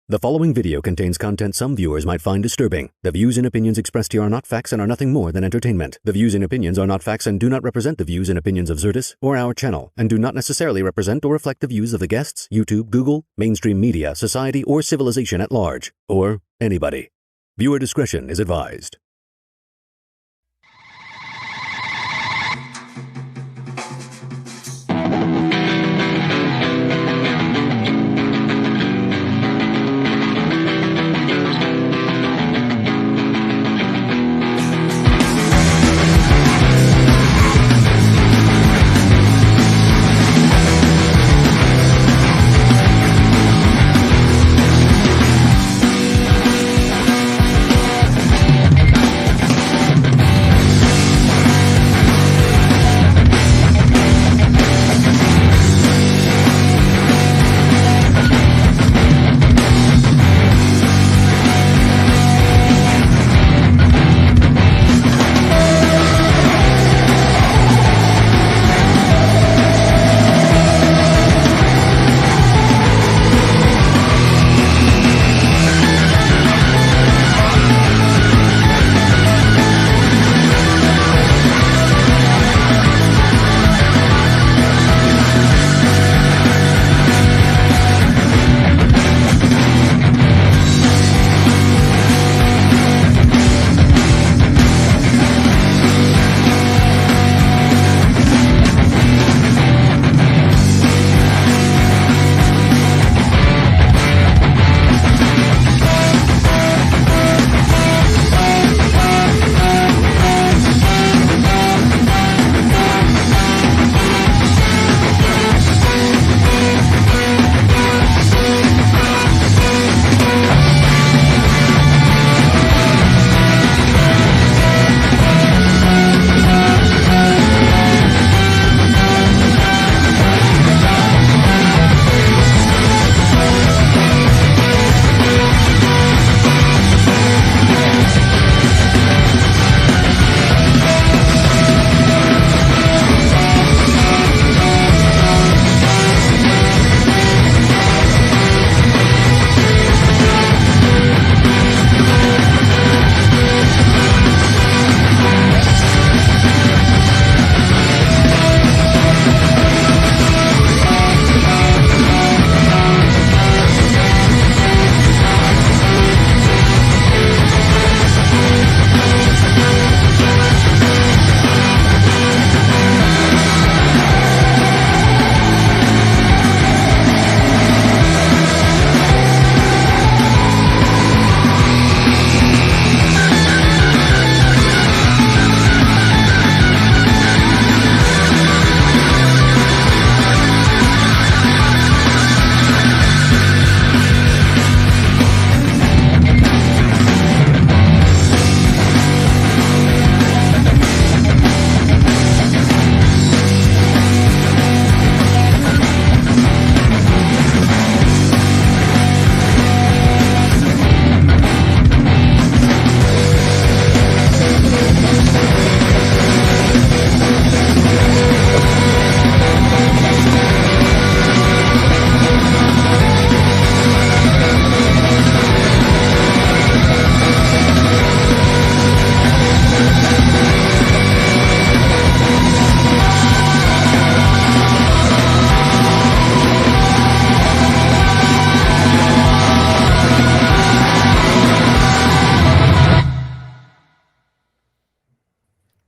The following video contains content some viewers might find disturbing. The views and opinions expressed here are not facts and are nothing more than entertainment. The views and opinions are not facts and do not represent the views and opinions of Xirtus or our channel, and do not necessarily represent or reflect the views of the guests, YouTube, Google, mainstream media, society, or civilization at large, or anybody. Viewer discretion is advised.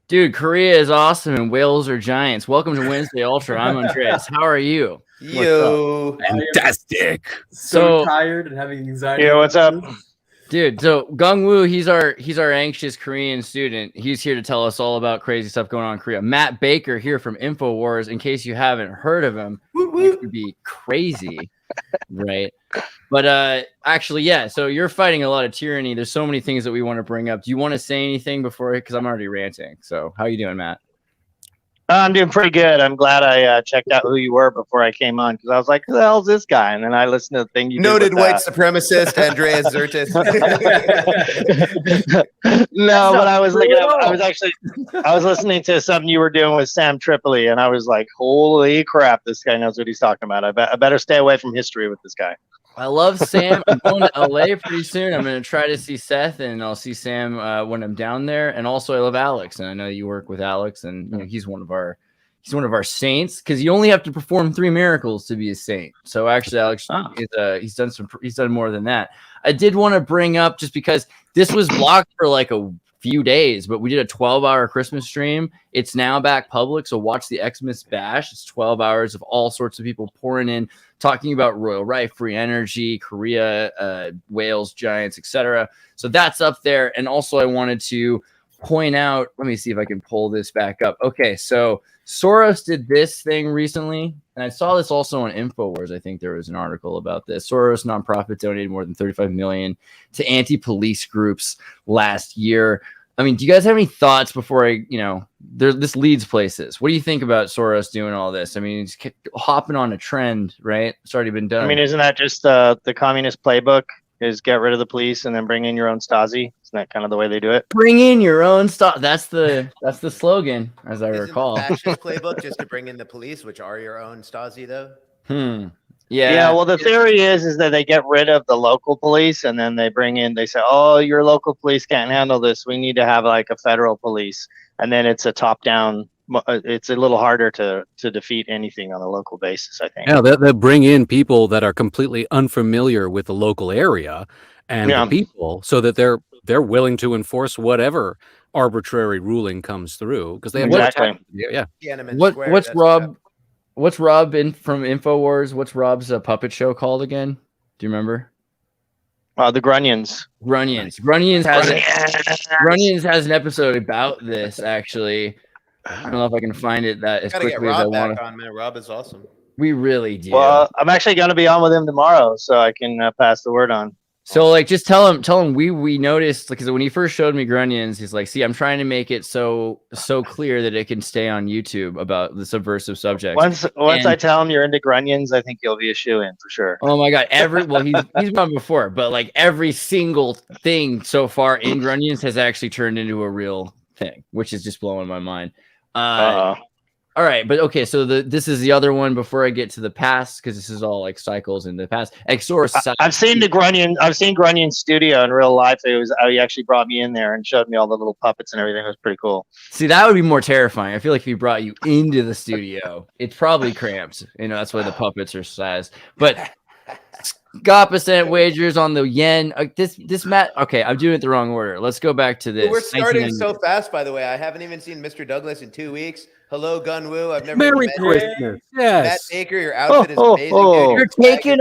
Dude, Korea is awesome and whales are giants. Welcome to Wednesday Ultra. I'm Andreas. How are you? Yo, fantastic. So tired and having anxiety. Yeah, what's up? Dude, so Gung Woo, he's our anxious Korean student. He's here to tell us all about crazy stuff going on in Korea. Matt Baker here from InfoWars, in case you haven't heard of him, which would be crazy, right? But actually, yeah, so you're fighting a lot of tyranny. There's so many things that we want to bring up. Do you want to say anything before? Because I'm already ranting. So how you doing, Matt? I'm doing pretty good. I'm glad I checked out who you were before I came on, because I was like, who the hell's this guy? And then I listened to the thing you Noted did with, white supremacist Andreas Xirtus. No, but I was like, I was listening to something you were doing with Sam Tripoli, and I was like, holy crap, this guy knows what he's talking about. I better stay away from history with this guy. I love Sam. I'm going to LA pretty soon. I'm going to try to see Seth, and I'll see Sam when I'm down there. And also, I love Alex, and I know you work with Alex, and you know, he's one of our saints, because you only have to perform 3 miracles to be a saint. So actually, Alex, he's done more than that. I did want to bring up, just because this was blocked for like a few days, but we did a 12-hour Christmas stream. It's now back public, so watch the Xmas Bash. It's 12 hours of all sorts of people pouring in, talking about Royal Rife, free energy, Korea, whales, giants, etc. So that's up there. And also I wanted to point out, let me see if I can pull this back up. Okay, so Soros did this thing recently, and I saw this also on InfoWars. I think there was an article about this. Soros nonprofit donated more than $35 million to anti-police groups last year. I mean, do you guys have any thoughts before this leads places? What do you think about Soros doing all this? I mean, he's hopping on a trend, right? It's already been done. I mean, isn't that just the communist playbook? Is get rid of the police and then bring in your own Stasi? Isn't that kind of the way they do it? Bring in your own Stasi. That's the slogan, as I recall. The fascist playbook just to bring in the police, which are your own Stasi, though. Yeah. Well, the theory is that they get rid of the local police and then they bring in. They say, "Oh, your local police can't handle this. We need to have like a federal police." And then it's a top-down. It's a little harder to defeat anything on a local basis, I think. Yeah, they bring in people that are completely unfamiliar with the local area and the people, so that they're willing to enforce whatever arbitrary ruling comes through, because they have exactly. What's Rob from InfoWars? What's Rob's puppet show called again? Do you remember? The Grunions. Grunions has an episode about this, actually. I don't know if I can find it as quickly as I want. Rob is awesome. We really do. Well, I'm actually going to be on with him tomorrow, so I can pass the word on. So, like, just tell him we noticed, because when he first showed me Grunions, he's like, "See, I'm trying to make it so clear that it can stay on YouTube about the subversive subject." Once I tell him you're into Grunions, I think you'll be a shoo-in for sure. Oh my god! He's gone before, but like every single thing so far in Grunions has actually turned into a real thing, which is just blowing my mind. All right, but okay, so this is the other one before I get to the past, because this is all like cycles in the past. I've seen Grunion studio in real life. He actually brought me in there and showed me all the little puppets and everything. It was pretty cool. See, that would be more terrifying. I feel like if he brought you into the studio, it's probably cramped. That's why the puppets are sized. But % wagers on the yen. This Matt. Okay, I'm doing it the wrong order. Let's go back to this. We're starting so fast, by the way. I haven't even seen Mr. Douglas in 2 weeks. Hello, Gunwoo. I've never Merry met Christmas. you. Yes. Matt Baker, your outfit is amazing. Dude. You're taking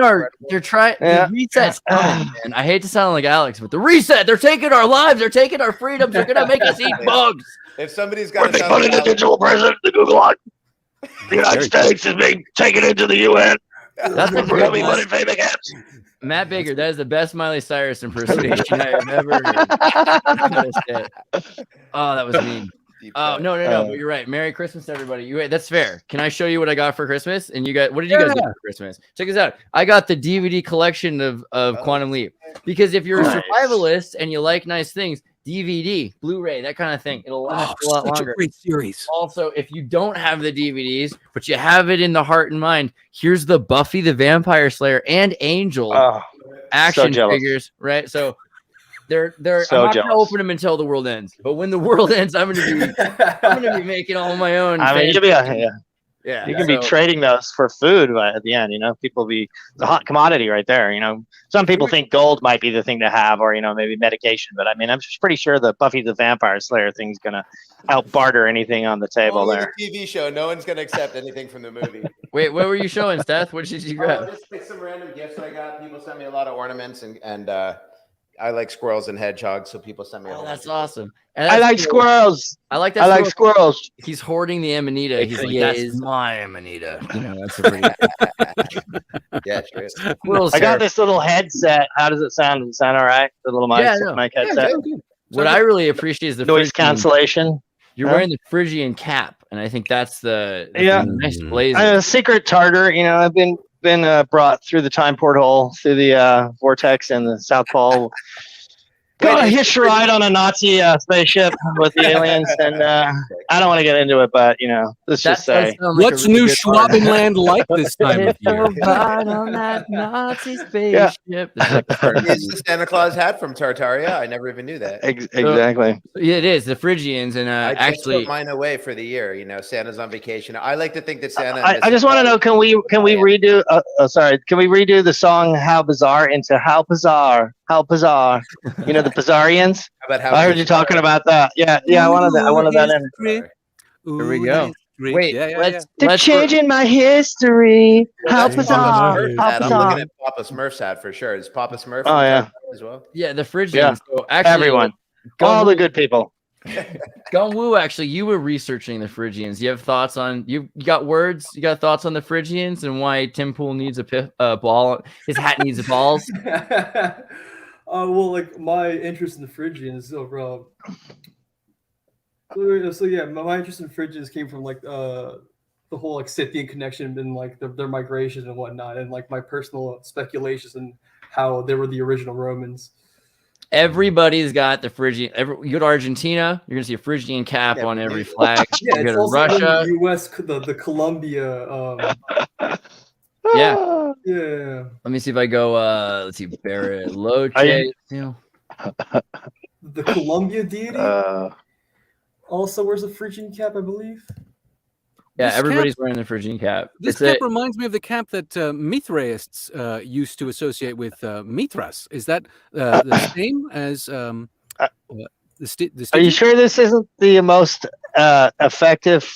they're trying. The reset's coming, man. I hate to sound like Alex, but the reset. They're taking our lives. They're taking our freedoms. They're gonna make us eat bugs. If somebody's got We're putting the digital president of the Google Lock. The United States is being taken into the UN. That's what we're coming on in famous apps. Matt Baker, that is the best Miley Cyrus impersonation I have ever heard. Oh, that was mean. Oh, no, but you're right. Merry Christmas, everybody. That's fair. Can I show you what I got for Christmas? And what did you guys get for Christmas? Check this out. I got the DVD collection of Quantum Leap, because if you're a survivalist and you like nice things, DVD, Blu-ray, that kind of thing, it'll last a lot longer. A great series. Also, if you don't have the DVDs, but you have it in the heart and mind, here's the Buffy the Vampire Slayer and Angel action figures, right? So I'm not gonna open them until the world ends. But when the world ends, I'm gonna be making all my own. I mean, you can be trading those for food at the end. It's a hot commodity right there. Some people think gold might be the thing to have, or maybe medication. But I mean, I'm just pretty sure the Buffy the Vampire Slayer thing's gonna out barter anything on the table there. The TV show, no one's gonna accept anything from the movie. Wait, what were you showing, Steph? What did you grab? Just pick some random gifts I got. People sent me a lot of ornaments, and I like squirrels and hedgehogs, so people send me. That's awesome. I like squirrels. I like that. I like squirrels. He's hoarding the Amanita. He's like, that's my Amanita. That's a pretty. Yeah, true. I got this little headset. How does it sound? Does it sound all right? The little mic headset. What I really appreciate is the noise cancellation. You're wearing the Phrygian cap, and I think that's the nice blazer. I'm a secret Tartar. I've been brought through the time porthole, through the vortex and the South Pole Go hitch a ride on a Nazi spaceship with the aliens, and I don't want to get into it, but let's just say, what's really New Schwabenland like this time of year? Ride on that Nazi spaceship. Is the Santa Claus hat from Tartaria? I never even knew that. Exactly. Yeah, it is the Phrygians, and I just actually put mine away for the year. Santa's on vacation. I like to think that Santa. I just want to know, can we redo? Can we redo the song "How Bizarre" into "How Bizarre"? How bizarre! The Pizzarians. I heard you talking about that. Yeah. I wanted that in. Here we go. Wait, let's changing my history. How bizarre! How bizarre! I'm looking at Papa Smurf's hat for sure. Is Papa Smurf? Oh yeah, as well. Yeah, the Phrygians. Yeah. So actually, everyone, all the good people. Gungwoo, actually, you were researching the Phrygians. You have thoughts on you got words? You got thoughts on the Phrygians and why Tim Pool needs a ball? His hat needs balls. Well, like my interest in the Phrygians over. So yeah, my interest in Phrygians came from like the whole like Scythian connection and like their migration and whatnot, and like my personal speculations and how they were the original Romans. Everybody's got the Phrygian. You go to Argentina, you're gonna see a Phrygian cap on every flag. Yeah, you go it's to also Russia, in the U.S. The Columbia. Yeah. Let me see if I go. Let's see, Bariloche. The Columbia deity also wears a Phrygian cap, I believe. Yeah, everybody's wearing the Phrygian cap. This cap reminds me of the cap that Mithraists used to associate with Mithras. Is that the same as the Are you sure this isn't the most effective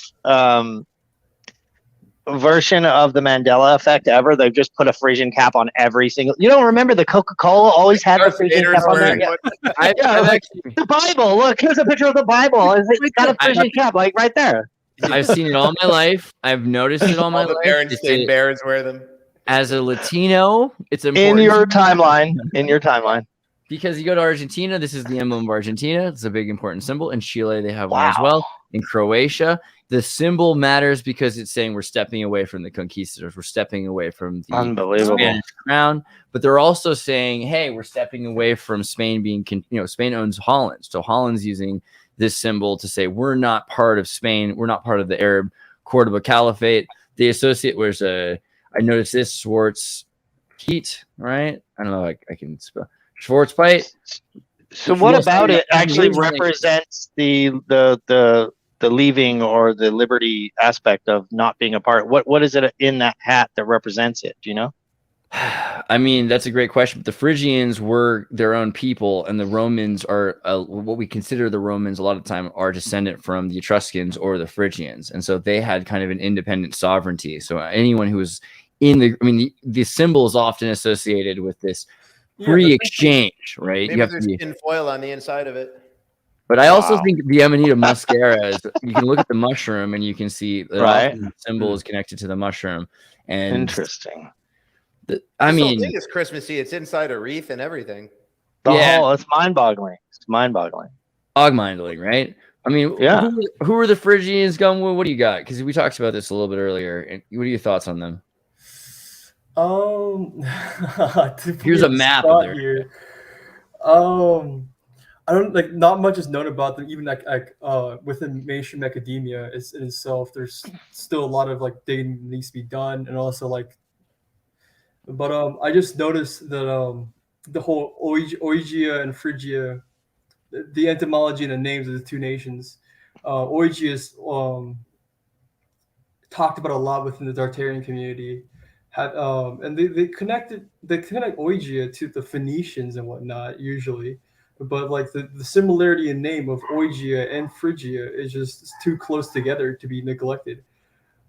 version of the Mandela effect ever? They've just put a Phrygian cap on every single. You don't remember the Coca-Cola always had the Phrygian cap on there? The Bible. Look, here's a picture of the Bible. It's got a Phrygian cap, like right there. I've seen it all my life. I've noticed it all my life. Berenstain Bears wear them. As a Latino, it's important. In your timeline. Because you go to Argentina, this is the emblem of Argentina. It's a big important symbol. In Chile, they have one as well. In Croatia, the symbol matters because it's saying we're stepping away from the conquistadors. We're stepping away from the Spanish crown. But they're also saying, hey, we're stepping away from Spain being, Spain owns Holland. So Holland's using this symbol to say we're not part of Spain. We're not part of the Arab Cordoba Caliphate. They associate I noticed this Schwarz Heat, right? I don't know. I can spell Schwarzbite. So what about it actually represents the leaving or the liberty aspect of not being a part? What is it in that hat that represents it? Do you know? I mean, that's a great question. But the Phrygians were their own people, and the Romans are what we consider the Romans a lot of the time are descendant from the Etruscans or the Phrygians. And so they had kind of an independent sovereignty. So anyone who was the symbol is often associated with this free exchange, right? Maybe there's tin foil on the inside of it. But I also think the Amanita muscaria is, you can look at the mushroom and you can see that the symbol is connected to the mushroom. And interesting. This whole thing is Christmassy. It's inside a wreath and everything. It's mind-boggling. It's mind-boggling. Og-minding, right? I mean, who are the Phrygians? Gungwoo, what do you got? Because we talked about this a little bit earlier. And what are your thoughts on them? Here's a map of their. I don't not much is known about them, even within mainstream academia itself. There's still a lot of digging needs to be done, and also but I just noticed that the whole Oigia and Phrygia, the etymology and the names of the two nations, Oigia is talked about a lot within the Tartarian community. And they connect Oigia to the Phoenicians and whatnot usually, but the similarity in name of Oigia and Phrygia is just too close together to be neglected.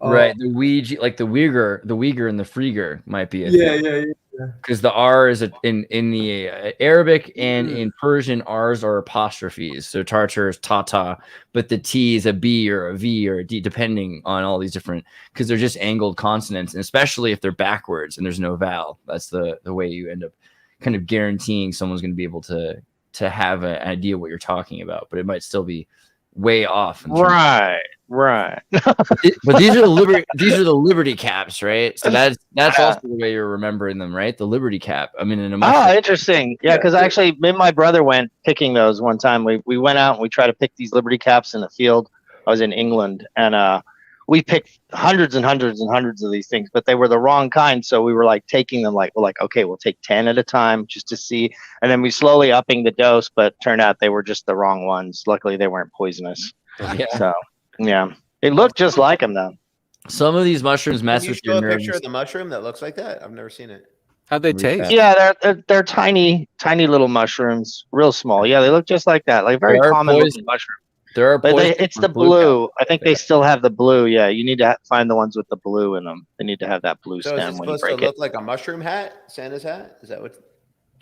Right, the Uyghur, the Uyghur and the Phryger might be because the R is in the Arabic and in Persian R's are apostrophes. So Tartar is Tata, but the T is a B or a V or a D, depending on all these different, because they're just angled consonants, and especially if they're backwards and there's no vowel, that's the way you end up kind of guaranteeing someone's going to be able to have an idea what you're talking about, but it might still be way off. Right. But these are the Liberty caps, right? So that's also the way you're remembering them, right? The Liberty cap. I mean, in a mushroom. Oh, interesting. Yeah, because actually, me and my brother went picking those one time. We went out and we tried to pick these Liberty caps in the field. I was in England, and we picked hundreds and hundreds and hundreds of these things, but they were the wrong kind. So we were like taking them we're like, okay, we'll take 10 at a time just to see. And then we slowly upping the dose, but turned out they were just the wrong ones. Luckily, they weren't poisonous. Yeah. So, yeah. It looked just like them, though. Some of these mushrooms mess Can you with show your a nerves. picture of the mushroom that looks like that? I've never seen it. How'd they taste? Yeah, they're tiny little mushrooms, real small. Yeah, they look just like that, like very common looking mushroom. There are it's the blue. I think they still have the blue. Yeah, you need to find the ones with the blue in them. They need to have that blue So stem is it when you supposed to break look like a mushroom hat? Santa's hat? Is that what?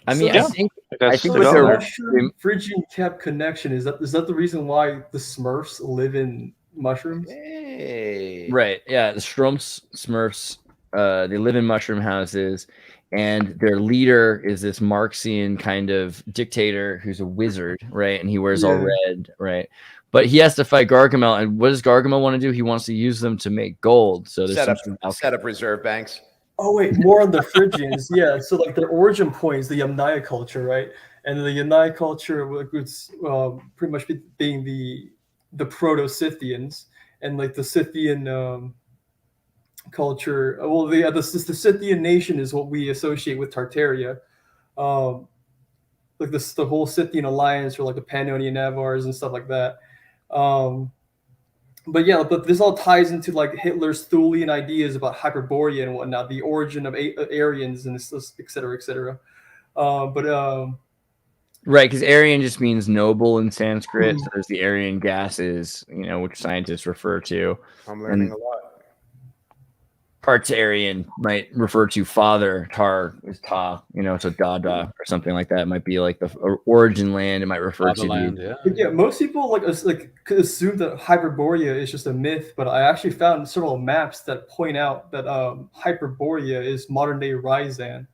I mean, Yeah. I think So with the their mushroom Phrygian cap connection is that the reason why the Smurfs live in mushrooms? Hey. right, yeah, the Smurfs, they live in mushroom houses, and their leader is this Marxian kind of dictator who's a wizard, right? And he wears all red, right? But he has to fight Gargamel, and what does Gargamel want to do? He wants to use them to make gold. So there's set up reserve banks. Oh wait, more on the Phrygians. Yeah, so like their origin point is the Yamnaya culture, right? And the Yamnaya culture was pretty much being the proto-Scythians, and like the Scythian culture. Well, the Scythian nation is what we associate with Tartaria. Like the whole Scythian alliance, or like the Pannonian Avars and stuff like that. But this all ties into like Hitler's Thulian ideas about Hyperborea and whatnot, the origin of Aryans and this, et cetera, et cetera. Right, because Aryan just means noble in Sanskrit. So there's the Aryan gases, which scientists refer to. I'm learning a lot. Parts Aryan might refer to father. Tar is Ta, so Dada or something like that. It might be like the origin land. It might refer to land, most people could assume that Hyperborea is just a myth, but I actually found several maps that point out that Hyperborea is modern day Ryazan.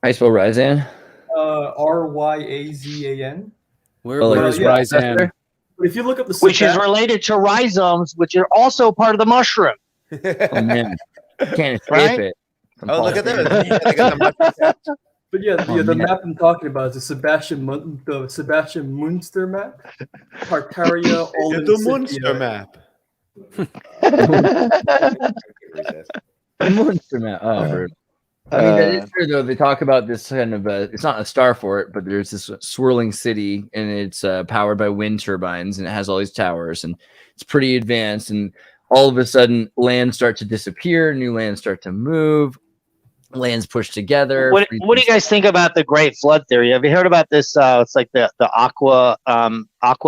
How you spell Ryazan? Ryazan. Where is Ryazan? If you look up which is related to rhizomes, which are also part of the mushroom. Oh man, can't escape Right? it. Look at that. But the map I'm talking about is the Sebastian Munster map. Tartaria, The Munster map. Munster map. Oh, bird. I mean, that is true, though. They talk about this kind of it's not a star fort, but there's this swirling city, and it's powered by wind turbines, and it has all these towers, and it's pretty advanced. And all of a sudden, lands start to disappear, new lands start to move, lands pushed together. What do you guys think about the Great Flood theory? Have you heard about this? It's like the aqua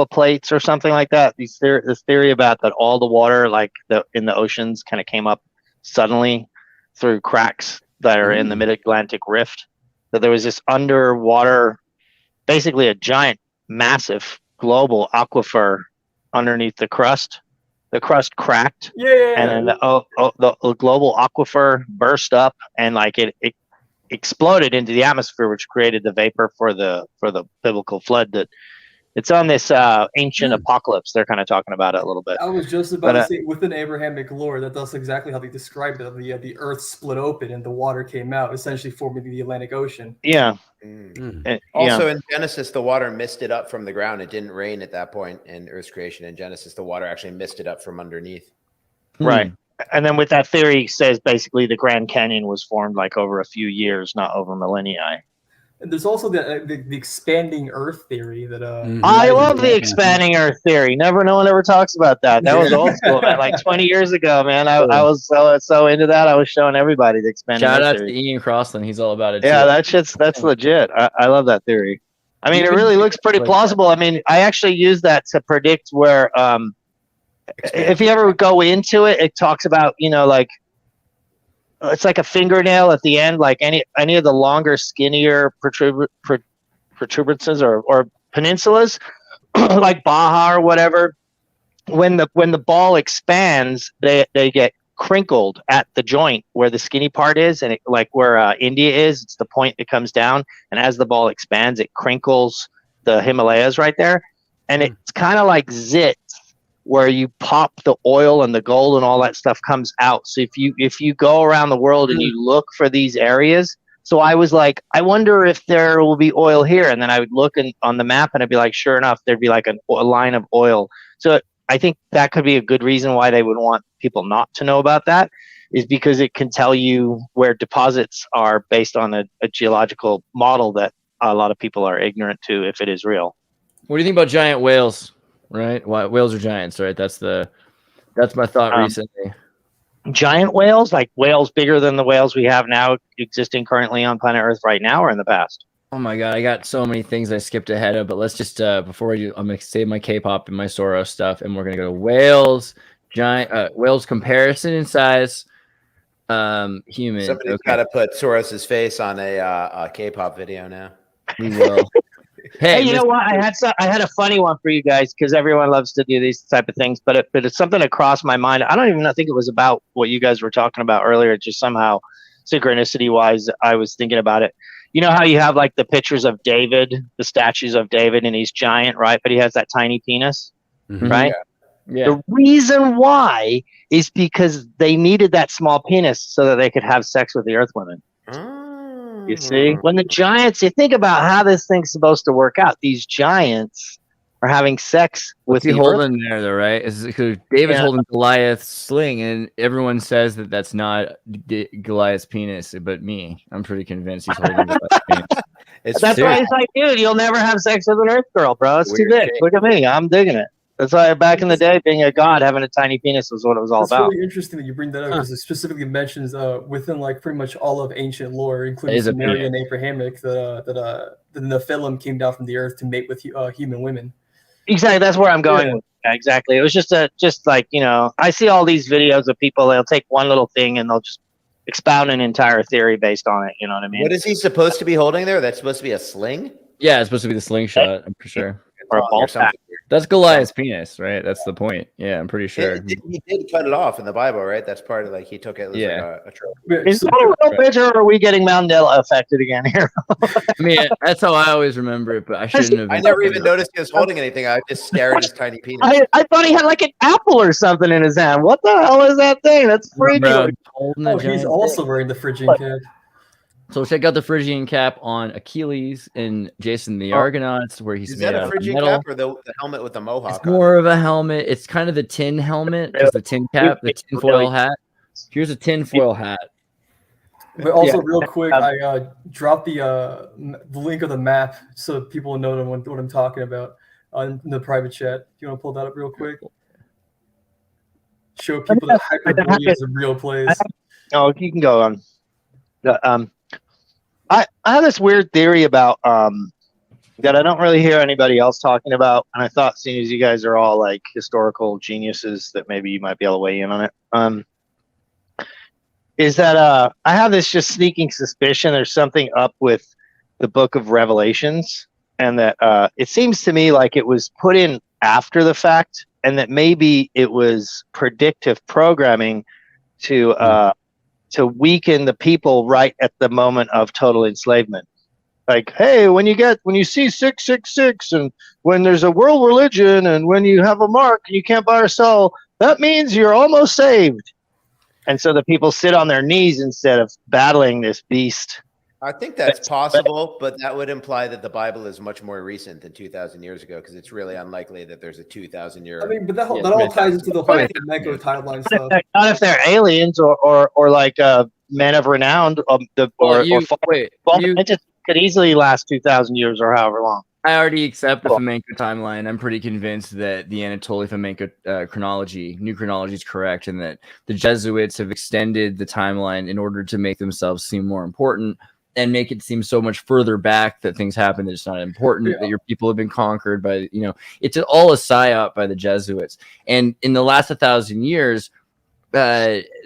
plates or something like that. This theory about that all the water in the oceans kind of came up suddenly through cracks that are in the Mid-Atlantic Rift. That there was this underwater, basically a giant, massive global aquifer underneath the crust. The crust cracked, and then the global aquifer burst up, and it exploded into the atmosphere, which created the vapor for the biblical flood. That it's on this ancient apocalypse. They're kind of talking about it a little bit. I was just about to say, within Abrahamic lore, that's exactly how they described it. The earth split open and the water came out, essentially forming the Atlantic Ocean. Yeah. Also, in Genesis, the water misted up from the ground. It didn't rain at that point in Earth's creation. In Genesis, the water actually misted up from underneath. Right. And then with that theory, says basically the Grand Canyon was formed over a few years, not over millennia. And there's also the expanding Earth theory that I love the expanding Earth theory. No one ever talks about that. That was old school, man. Like 20 years ago, man. I was so into that. I was showing everybody the expanding Earth theory. Shout out to Ian Crossland. He's all about it. Yeah, that's legit. I love that theory. I mean, it really looks pretty plausible. I mean, I actually use that to predict where, if you ever go into it, it talks about, it's like a fingernail at the end, like any of the longer, skinnier protuberances or peninsulas, like Baja or whatever. When the ball expands, they get crinkled at the joint where the skinny part is, and where India is, it's the point that comes down, and as the ball expands, it crinkles the Himalayas right there. and it's kind of like zits, where you pop the oil and the gold and all that stuff comes out. So if you go around the world and you look for these areas, so I was like, I wonder if there will be oil here, and then I would look on the map, and I'd be like, sure enough, there'd be like a line of oil. So I think that could be a good reason why they would want people not to know about that, is because it can tell you where deposits are based on a geological model that a lot of people are ignorant to, if it is real. What do you think about giant whales? Right? Why whales are giants, right? That's my thought recently. Giant whales, like whales bigger than the whales we have now existing currently on planet Earth right now, or in the past? Oh my God, I got so many things I skipped ahead of, but let's just before we do, I'm gonna save my K-pop and my Soros stuff, and we're gonna go to whales, giant whales comparison in size, human. Somebody's got to put Soros's face on a K-pop video now. We will. Hey, you know what? I had a funny one for you guys, because everyone loves to do these type of things, but it's something that crossed my mind. I don't even think it was about what you guys were talking about earlier. Just somehow, synchronicity wise, I was thinking about it. You know how you have like the pictures of David, the statues of David, and he's giant, right? But he has that tiny penis, right? Yeah. The reason why is because they needed that small penis so that they could have sex with the Earth women. You see, when the giants, you think about how this thing's supposed to work out. These giants are having sex with the holding there, though, right? Because David's holding Goliath's sling, and everyone says that that's not Goliath's penis, but me. I'm pretty convinced he's holding Goliath's penis. That's why it's like, dude, you'll never have sex with an Earth girl, bro. It's too big. Look at me. I'm digging it. That's why back in the day, being a god, having a tiny penis was what it was all about. It's really interesting that you bring that up, because it specifically mentions within like pretty much all of ancient lore, including Sumerian and Abrahamic, that the Nephilim came down from the earth to mate with human women. Exactly, that's where I'm going with that. Exactly. It was just like, you know, I see all these videos of people, they'll take one little thing and they'll just expound an entire theory based on it. You know what I mean? What is he supposed to be holding there? That's supposed to be a sling? Yeah, it's supposed to be the slingshot, I'm pretty sure. Or a ball sack. That's Goliath's penis, right? That's the point. Yeah, I'm pretty sure. He did cut it off in the Bible, right? That's part of, like, he took it as like a trophy. Is that a real picture, or are we getting Mandela affected again here? I mean, that's how I always remember it, but I shouldn't have. I never even noticed he was holding anything. I just stared at his tiny penis. I thought he had like an apple or something in his hand. What the hell is that thing? That's freaky. He's also wearing the Phrygian cap. So check out the Phrygian cap on Achilles and Jason the Argonauts, where he's made out of metal. Is that a Phrygian cap or the helmet with the mohawk? It's more of a helmet. It's kind of the tin helmet, because the tin cap, the tin foil hat. Here's a tin foil hat. But also, real quick, I dropped the link of the map so people know what I'm talking about in the private chat. Do you want to pull that up real quick? Show people that Hyperborea is a real place. Oh, you can go on. I have this weird theory about that I don't really hear anybody else talking about, and I thought, seeing as you guys are all like historical geniuses, that maybe you might be able to weigh in on it. Is that I have this just sneaking suspicion there's something up with the Book of Revelations, and that it seems to me like it was put in after the fact, and that maybe it was predictive programming to weaken the people right at the moment of total enslavement. Like, hey, when you see 666, and when there's a world religion, and when you have a mark and you can't buy or sell, that means you're almost saved. And so the people sit on their knees instead of battling this beast. I think that's possible, but that would imply that the Bible is much more recent than 2,000 years ago, because it's really unlikely that there's a 2,000 year. I mean, but that all ties into the whole Flamenco timeline stuff. Not if they're aliens or like men of renown. It just could easily last 2,000 years or however long. I already accept the Flamenco timeline. I'm pretty convinced that the Anatoly Flamenco new chronology is correct, and that the Jesuits have extended the timeline in order to make themselves seem more important and make it seem so much further back that things happen that it's not important, that your people have been conquered by, it's all a psyop by the Jesuits. And in the last 1,000 years,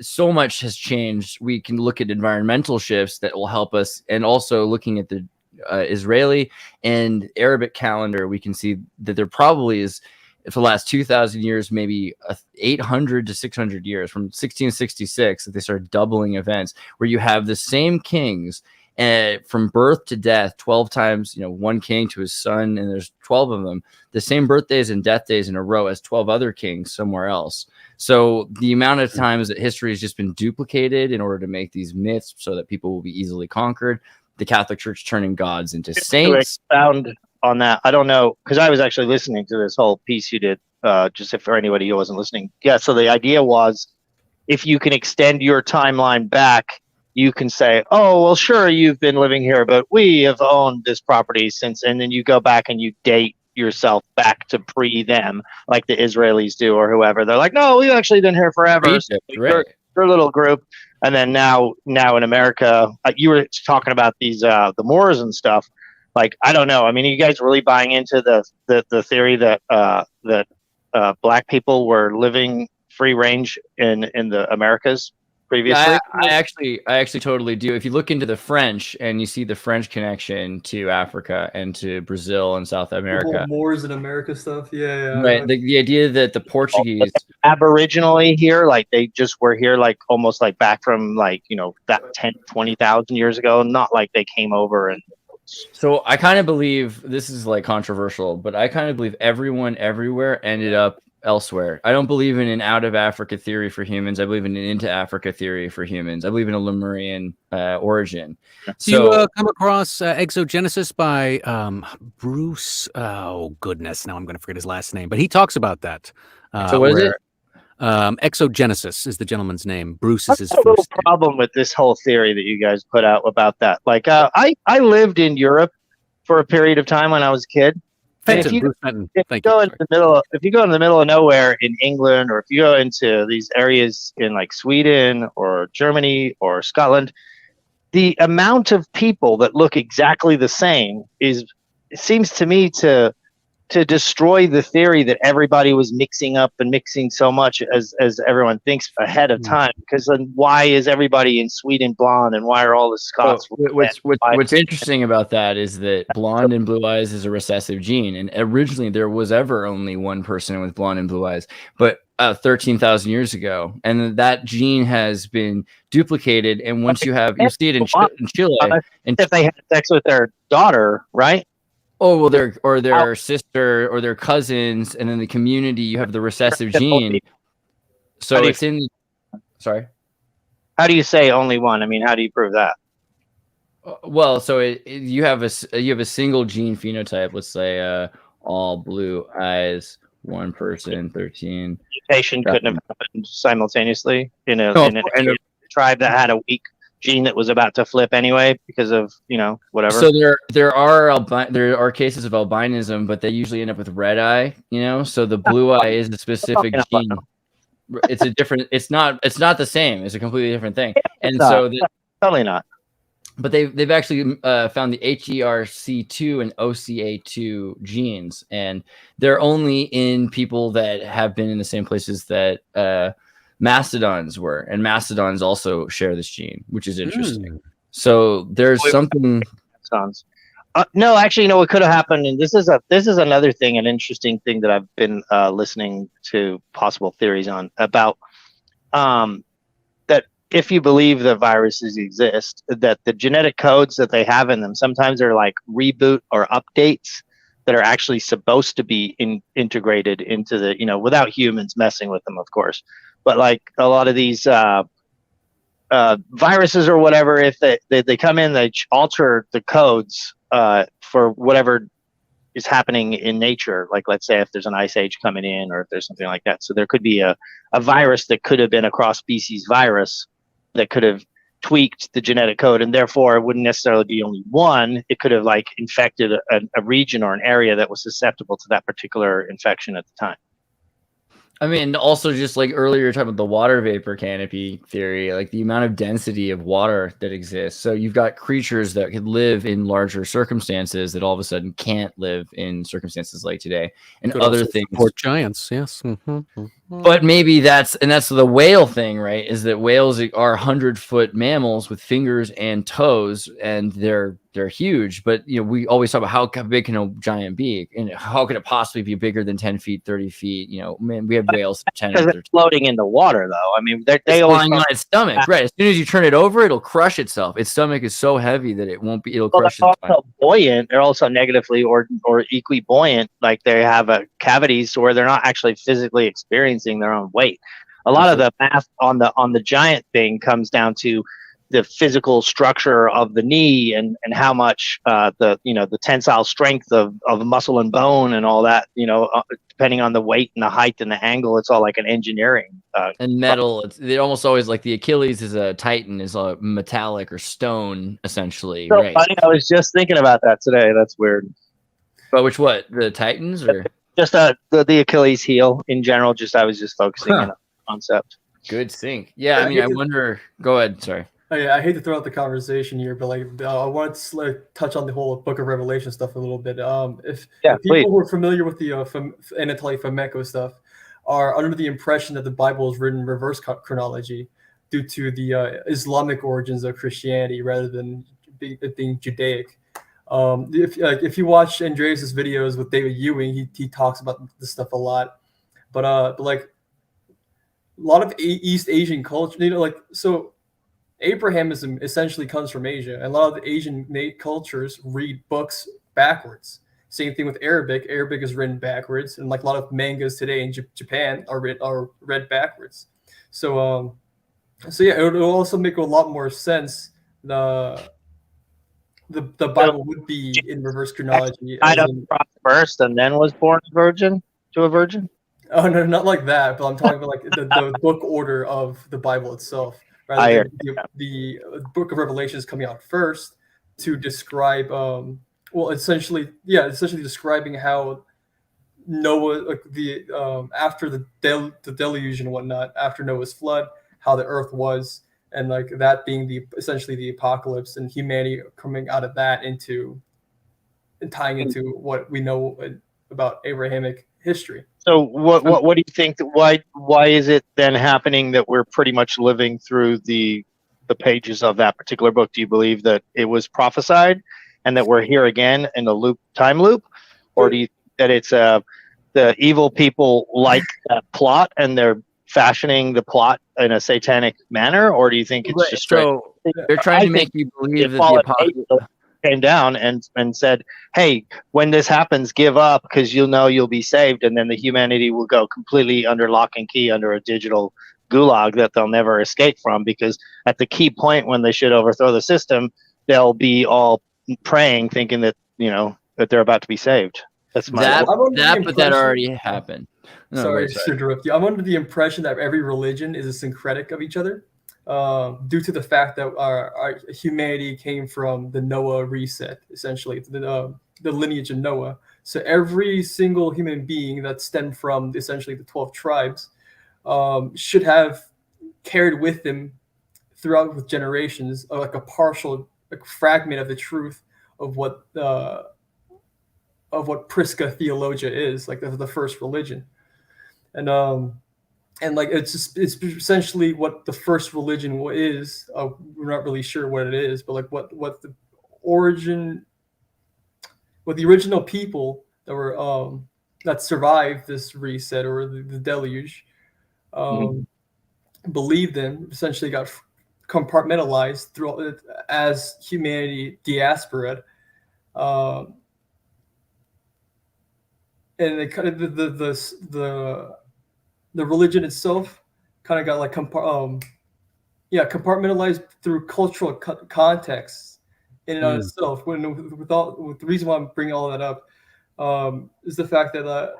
so much has changed. We can look at environmental shifts that will help us, and also looking at the Israeli and Arabic calendar, we can see that there probably is, for the last 2,000 years, maybe 800 to 600 years, from 1666, that they started doubling events, where you have the same kings from birth to death, 12 times, one king to his son, and there's 12 of them, the same birthdays and death days in a row as 12 other kings somewhere else. So the amount of times that history has just been duplicated in order to make these myths so that people will be easily conquered, the Catholic Church turning gods into saints. Expound on that. I don't know, because I was actually listening to this whole piece you did, just for anybody who wasn't listening. Yeah, so the idea was, if you can extend your timeline back, you can say, oh, well, sure, you've been living here, but we have owned this property since, and then you go back and you date yourself back to pre them, like the Israelis do or whoever. They're like, no, we've actually been here forever. Egypt, right. Your little group. And then now in America, you were talking about these the Moors and stuff. Like, I don't know. I mean, are you guys really buying into the theory that black people were living free range in the Americas previously? Yeah, I actually totally do. If you look into the French and you see the French connection to Africa and to Brazil and South America, Moors in America stuff, yeah. Right. The idea that the Portuguese aboriginally here, like they just were here, like almost like back from like that 10,000-20,000 years ago, not like they came over and. So I kind of believe, this is like controversial, but I kind of believe everyone everywhere ended up elsewhere. I don't believe in an out of Africa theory for humans. I believe in an into Africa theory for humans. I believe in a Lemurian origin. Do you come across Exogenesis by Bruce? Oh goodness, now I'm going to forget his last name, but he talks about that. So what is it? Exogenesis is the gentleman's name. Bruce is his first first name. Problem with this whole theory that you guys put out about that. Like, I lived in Europe for a period of time when I was a kid. If you go into the middle of nowhere in England, or if you go into these areas in like Sweden or Germany or Scotland, the amount of people that look exactly the same seems to me to destroy the theory that everybody was mixing so much as everyone thinks ahead of time. Because then why is everybody in Sweden blonde, and why are all the Scots? What's interesting about that is that blonde and blue eyes is a recessive gene, and originally there was ever only one person with blonde and blue eyes, but 13,000 years ago, and that gene has been duplicated. And once you see it in Chile, if they had sex with their daughter, right? Oh, well, their sister or their cousins, and in the community you have the recessive gene. So it's in. Sorry. How do you say only one? I mean, how do you prove that? Well, so you have a single gene phenotype. Let's say all blue eyes, one person, 13. Mutation couldn't have happened simultaneously in a tribe that had a weak gene that was about to flip anyway because of whatever. So there are cases of albinism, but they usually end up with red eye. So the blue eye is a specific gene. It's not the same. It's a completely different thing. And so totally not. But they've actually found the HERC2 and OCA2 genes, and they're only in people that have been in the same places that mastodons were, and mastodons also share this gene, which is interesting. So there's something. No, actually, what could have happened, and this is another thing, an interesting thing that I've been listening to possible theories on about that. If you believe that viruses exist, that the genetic codes that they have in them sometimes are like reboot or updates that are actually supposed to be integrated into the, without humans messing with them, of course. But like a lot of these viruses or whatever, if they come in, they alter the codes for whatever is happening in nature. Like, let's say if there's an ice age coming in, or if there's something like that. So there could be a virus that could have been a cross species virus that could have tweaked the genetic code, and therefore it wouldn't necessarily be only one. It could have like infected a region or an area that was susceptible to that particular infection at the time. I mean, also just like earlier talking about the water vapor canopy theory, like the amount of density of water that exists. So you've got creatures that could live in larger circumstances that all of a sudden can't live in circumstances like today, and could other things. Support giants, yes. Mm-hmm. But maybe that's the whale thing, right? Is that whales are 100-foot mammals with fingers and toes, and they're huge. But we always talk about how big can a giant be, and how could it possibly be bigger than 10 feet, 30 feet? Man, we have whales 10 because it's floating in the water, though. I mean, they always flying on its stomach, right? As soon as you turn it over, it'll crush itself. Its stomach is so heavy that it won't be. It'll crush. They're also buoyant. They're also negatively or equibuoyant. Like they have cavities where they're not actually physically experiencing their own weight. A lot of the math on the giant thing comes down to the physical structure of the knee and how much the tensile strength of muscle and bone and all that, depending on the weight and the height and the angle. It's all like an engineering and metal. They're almost always like the Achilles is a Titan, is a metallic or stone essentially. So right. funny. I was just thinking about that today. That's weird. But the Titans or just the Achilles heel in general? I was just focusing on the concept. Good sync. Yeah, I mean, I wonder. Go ahead. Sorry. I hate to throw out the conversation here, but I wanted to touch on the whole Book of Revelation stuff a little bit. If people who are familiar with the Anatoly Fomenko stuff are under the impression that the Bible is written in reverse chronology due to the Islamic origins of Christianity rather than being Judaic. If you watch Andreas' videos with David Ewing, he talks about this stuff a lot. But like a lot of East Asian culture, so Abrahamism essentially comes from Asia, and a lot of the Asian cultures read books backwards. Same thing with Arabic. Arabic is written backwards, and like a lot of mangas today in Japan are read backwards. So yeah, it would also make a lot more sense. The Bible would be in reverse chronology. First, and then was born to a virgin. Oh no, not like that. But I'm talking about like the book order of the Bible itself. Rather than the Book of Revelation is coming out first to describe, essentially describing how Noah, after the deluge and whatnot, after Noah's flood, how the earth was, and like that being essentially the apocalypse, and humanity coming out of that and tying into what we know about Abrahamic history. So what do you think? Why is it then happening that we're pretty much living through the pages of that particular book? Do you believe that it was prophesied and that we're here again in the time loop, or do you think that it's the evil people like that plot and they're fashioning the plot in a satanic manner, or do you think it's just so they're trying to make you believe that the apocalypse came down and said, hey, when this happens, give up because you'll be saved, and then the humanity will go completely under lock and key under a digital gulag that they'll never escape from, because at the key point when they should overthrow the system, they'll be all praying thinking that that they're about to be saved. That's my but that already happened. Sorry to interrupt you. I'm under the impression that every religion is a syncretic of each other. Due to the fact that our humanity came from the Noah reset, essentially, the lineage of Noah. So every single human being that stemmed from essentially the 12 tribes should have carried with them throughout with generations like a partial fragment of the truth of what Prisca Theologia is, like the first religion. And like it's essentially what the first religion is. We're not really sure what it is, but like what the original people that were that survived this reset or the deluge believed in, essentially got compartmentalized through as humanity diaspora, and it kind of the religion itself kind of got like compartmentalized through cultural context in and of itself. The reason why I'm bringing all that up is the fact that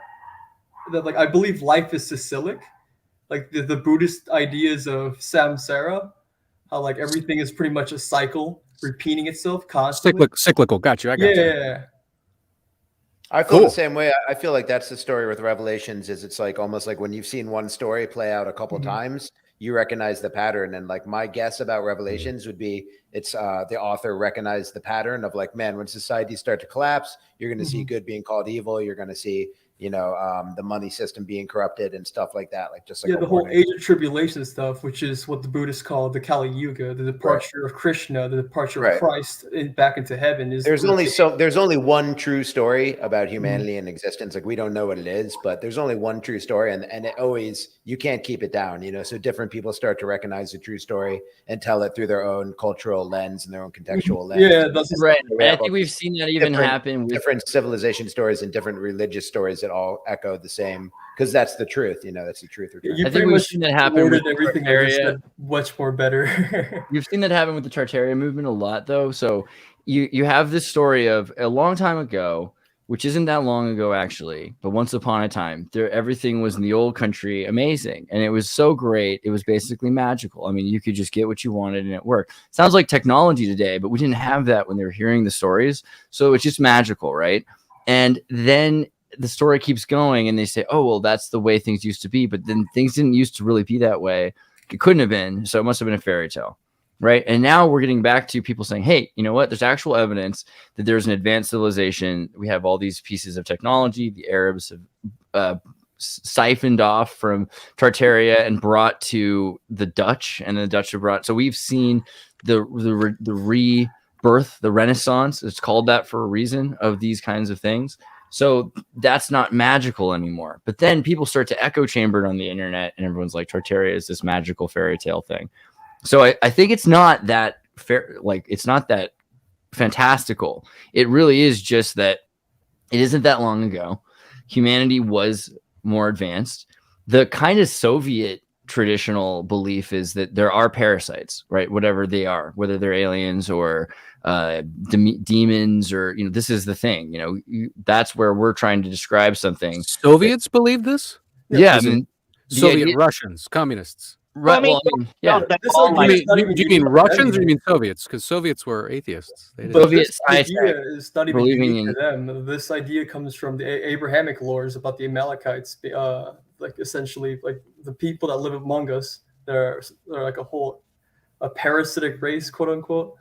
like I believe life is cyclic, like the Buddhist ideas of samsara, how like everything is pretty much a cycle repeating itself constantly. Cyclical. Got you. I got you. Yeah. I feel the same way. I feel like that's the story with Revelations. Is it's like almost like when you've seen one story play out a couple times, you recognize the pattern. And like my guess about Revelations would be it's the author recognized the pattern of like, man, when societies start to collapse, you're going to see good being called evil. You're going to see the money system being corrupted and stuff like that. Like just like the whole age of tribulation stuff, which is what the Buddhists call the Kali Yuga, the departure of Krishna, the departure of Christ back into heaven. There's only one true story about humanity and existence. Like we don't know what it is, but there's only one true story, and it always, you can't keep it down. So different people start to recognize the true story and tell it through their own cultural lens and their own contextual lens. Yeah, that's right. And I think we've seen that even happen with different civilization stories and different religious stories that all echo the same, because that's the truth. That's the truth. I think we've seen that happen with everything Tartaria. Much more better. You've seen that happen with the Tartaria movement a lot, though. So you have this story of a long time ago, which isn't that long ago actually, but once upon a time, everything was in the old country amazing, and it was so great. It was basically magical. I mean, you could just get what you wanted and it worked. Sounds like technology today, but we didn't have that when they were hearing the stories. So it's just magical, right? And then the story keeps going, and they say, "Oh, well, that's the way things used to be." But then things didn't used to really be that way. It couldn't have been. So it must have been a fairy tale. Right. And now we're getting back to people saying, hey, you know what? There's actual evidence that there's an advanced civilization. We have all these pieces of technology. The Arabs have siphoned off from Tartaria and brought to the Dutch, and the Dutch have brought. So we've seen the rebirth, the Renaissance. It's called that for a reason, of these kinds of things. So that's not magical anymore. But then people start to echo chamber it on the internet, and everyone's like, Tartaria is this magical fairy tale thing. So I think it's not that fair, like it's not that fantastical. It really is just that it isn't that long ago. Humanity was more advanced. The kind of Soviet traditional belief is that there are parasites, right? Whatever they are, whether they're aliens or demons, or this is the thing. That's where we're trying to describe something. Soviets believe this? Yeah, I mean, Soviet Russians, communists. Right. Well, yeah. Do you mean Russians or you mean Soviets? Because Soviets were atheists. This idea is not even unique to them. This idea comes from the Abrahamic lores about the Amalekites, like essentially like the people that live among us. They're like a parasitic race, quote unquote.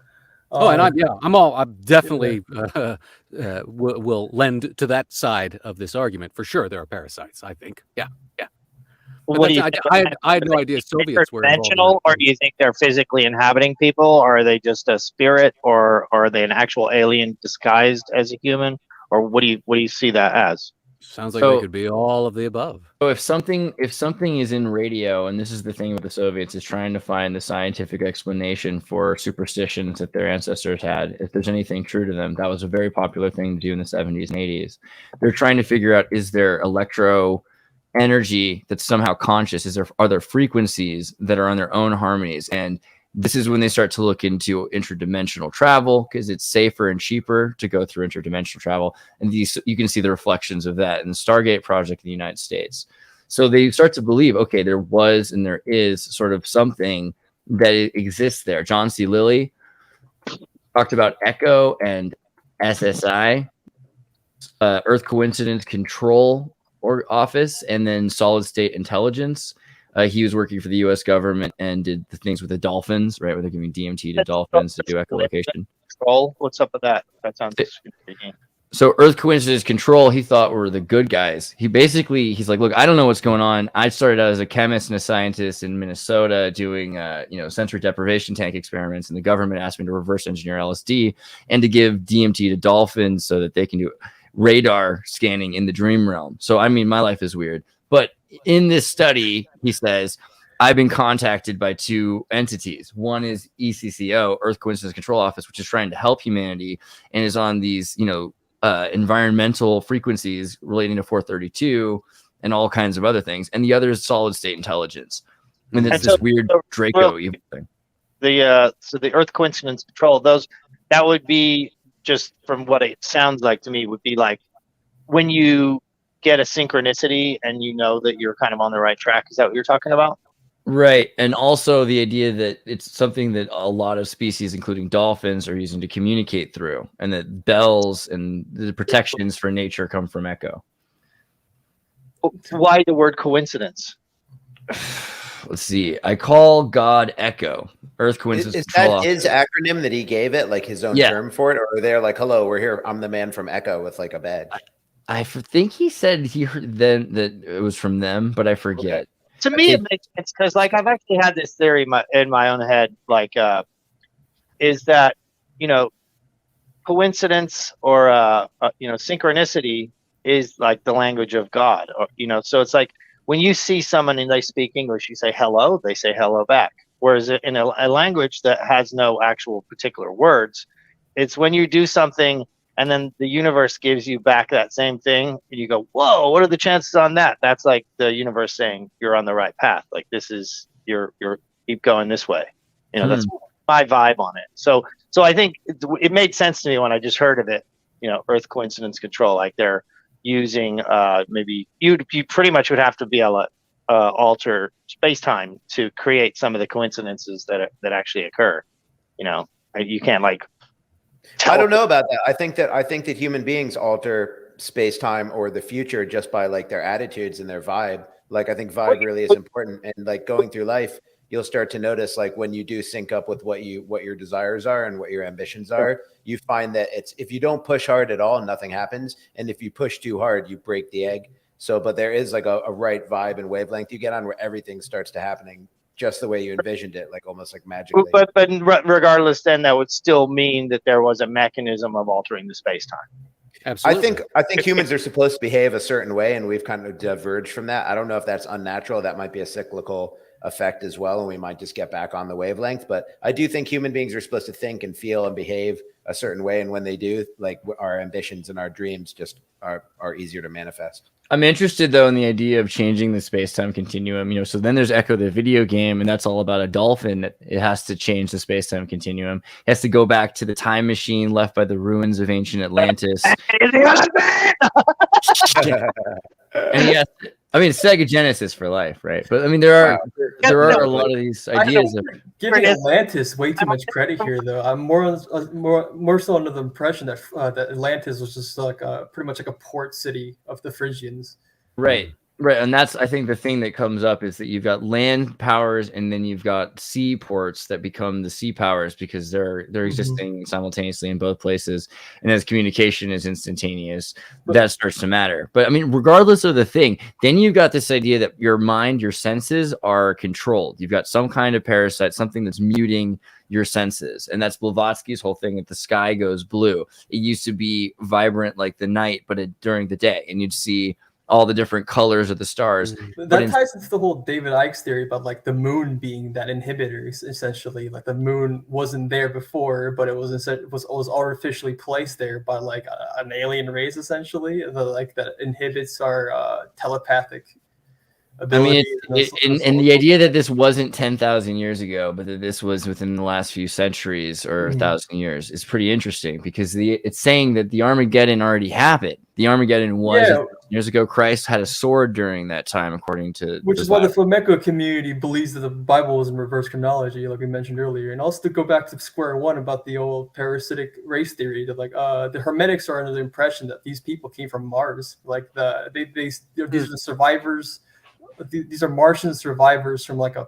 I'm definitely will lend to that side of this argument for sure. There are parasites, I think. Yeah. What do you think? I had no idea Soviets were dimensional, or do you think they're physically inhabiting people, or are they just a spirit, or are they an actual alien disguised as a human, or what do you see that as? Sounds like they could be all of the above. So if something is in radio, and this is the thing with the Soviets, is trying to find the scientific explanation for superstitions that their ancestors had, if there's anything true to them, that was a very popular thing to do in the 70s and 80s. They're trying to figure out, is there electro energy that's somehow conscious? Are there frequencies that are on their own harmonies? And this is when they start to look into interdimensional travel, because it's safer and cheaper to go through interdimensional travel. And you can see the reflections of that in the Stargate project in the United States. So they start to believe, okay, there was and there is sort of something that exists there. John C. Lilly talked about ECHO and SSI, Earth Coincidence Control Office, and then Solid State Intelligence. He was working for the U.S. government and did the things with the dolphins, right, where they're giving DMT to dolphins to do echolocation. Control? What's up with that? That sounds intriguing. So Earth Coincidence Control, he thought were the good guys. He's like, look, I don't know what's going on. I started out as a chemist and a scientist in Minnesota doing, sensory deprivation tank experiments, and the government asked me to reverse engineer LSD and to give DMT to dolphins so that they can do radar scanning in the dream realm. So, I mean, my life is weird. But in this study, he says, I've been contacted by two entities. One is ECCO, Earth Coincidence Control Office, which is trying to help humanity and is on these, environmental frequencies relating to 432 and all kinds of other things. And the other is Solid State Intelligence. And it's this weird Draco evil thing. So the Earth Coincidence Control, that would be, just from what it sounds like to me, would be like when you get a synchronicity and you know that you're kind of on the right track. Is that what you're talking about? Right. And also the idea that it's something that a lot of species, including dolphins, are using to communicate through, and that bells and the protections for nature come from ECHO. Why the word coincidence? Let's see. I call God ECHO. Earth Coincidence. Is that his acronym that he gave it, like his own term for it? Or they're like, hello, we're here. I'm the man from ECHO with like a badge. I think he said he heard then that it was from them, but I forget. Okay. To me, it makes sense because, like, I've actually had this theory in my own head, like, is that, you know, coincidence or you know, synchronicity is like the language of God, or, you know, so it's like when you see someone and they speak English, you say hello, they say hello back. Whereas in a language that has no actual particular words, it's when you do something and then the universe gives you back that same thing and you go, whoa, what are the chances on that? That's like the universe saying you're on the right path. Like, this is you're keep going this way. You know, that's my vibe on it. So I think it made sense to me when I just heard of it. You know, Earth coincidence control, like they're using maybe you pretty much would have to be able to alter space-time to create some of the coincidences that actually occur. You know, you can't like. I don't know about that. I think that human beings alter space-time or the future just by like their attitudes and their vibe. Like, I think vibe really is important, and like going through life, you'll start to notice, like, when you do sync up with what your desires are and what your ambitions are, you find that if you don't push hard at all, nothing happens. And if you push too hard, you break the egg. So, but there is like a right vibe and wavelength you get on where everything starts to happening just the way you envisioned it, like almost like magically. But regardless, then that would still mean that there was a mechanism of altering the space-time. Absolutely. I think humans are supposed to behave a certain way, and we've kind of diverged from that. I don't know if that's unnatural. That might be a cyclical effect as well, and we might just get back on the wavelength. But I do think human beings are supposed to think and feel and behave a certain way, and when they do, like, our ambitions and our dreams just are easier to manifest. I'm interested though in the idea of changing the space-time continuum. You know, so then there's Echo the video game, and that's all about a dolphin that it has to change the space-time continuum. It has to go back to the time machine left by the ruins of ancient Atlantis. And yes, I mean, Sega Genesis for life, right? But I mean, there are a lot of these ideas of giving Atlantis way too much credit here, though. I'm more so under the impression that that Atlantis was just like pretty much like a port city of the Phrygians. Right. And that's, I think, the thing that comes up is that you've got land powers and then you've got sea ports that become the sea powers because they're existing simultaneously in both places. And as communication is instantaneous, that starts to matter. But I mean, regardless of the thing, then you've got this idea that your mind, your senses are controlled. You've got some kind of parasite, something that's muting your senses. And that's Blavatsky's whole thing that the sky goes blue. It used to be vibrant like the night, but during the day. And you'd see all the different colors of the stars. That ties into the whole David Icke's theory about like the moon being that inhibitor, essentially. Like the moon wasn't there before, but it was artificially placed there by like an alien race, essentially, that inhibits our telepathic ability. I mean, and the idea that this wasn't 10,000 years ago, but that this was within the last few centuries or 1,000 years is pretty interesting because it's saying that the Armageddon already happened. The Armageddon was years ago. Christ had a sword during that time, according to which is why the flamenco community believes that the Bible is in reverse chronology, like we mentioned earlier. And also to go back to square one about the old parasitic race theory, that like the Hermetics are under the impression that these people came from Mars, like these are the survivors. These are Martian survivors from like a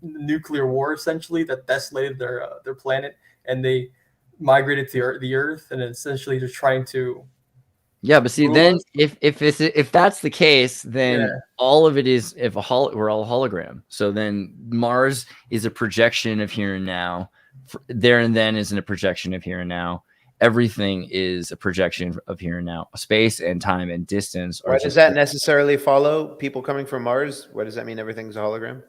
nuclear war, essentially, that desolated their planet, and they migrated to the Earth, and essentially they're trying to. Yeah, but see, then if that's the case, then all of it is we're all hologram. So then Mars is a projection of here and now. There and then isn't a projection of here and now. Everything is a projection of here and now. Space and time and distance. Why does that necessarily follow people coming from Mars? What does that mean? Everything's a hologram?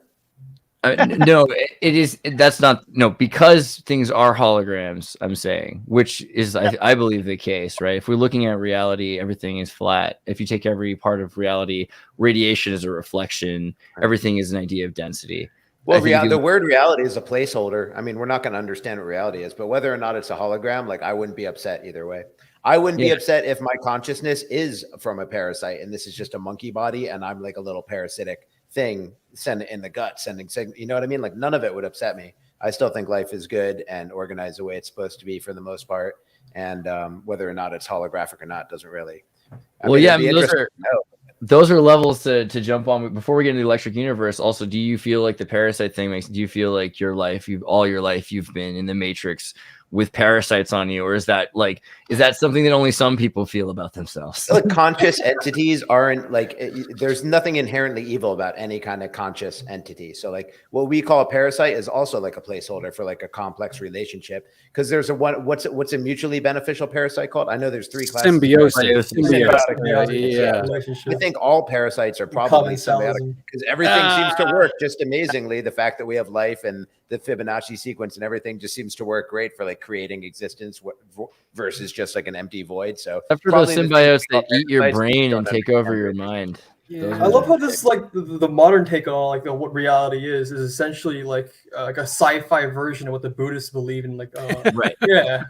No, it is. That's not because things are holograms. I'm saying, which is I believe the case, right? If we're looking at reality, everything is flat. If you take every part of reality, radiation is a reflection. Everything is an idea of density. Well, the word reality is a placeholder. I mean, we're not going to understand what reality is, but whether or not it's a hologram, like, I wouldn't be upset either way. I wouldn't be upset if my consciousness is from a parasite and this is just a monkey body and I'm like a little parasitic thing sending in the gut, sending signal. You know what I mean? Like, none of it would upset me. I still think life is good and organized the way it's supposed to be for the most part. And whether or not it's holographic or not doesn't really. Those are levels to jump on. Before we get into the electric universe, also, do you feel like the parasite thing do you feel like all your life you've been in the Matrix with parasites on you, or is that something that only some people feel about themselves? Like conscious entities aren't like there's nothing inherently evil about any kind of conscious entity. So like what we call a parasite is also like a placeholder for like a complex relationship, because there's a what's a mutually beneficial parasite called? I know there's 3 classes. Symbiosis. Yeah. I think all parasites are probably symbiotic because everything seems to work just amazingly. The fact that we have life and the Fibonacci sequence and everything just seems to work great for like creating existence versus just like an empty void. So after those symbiotes that eat your brain and take over your mind. I love how this like the modern take on like what reality is essentially like a sci-fi version of what the Buddhists believe in, like right. Yeah.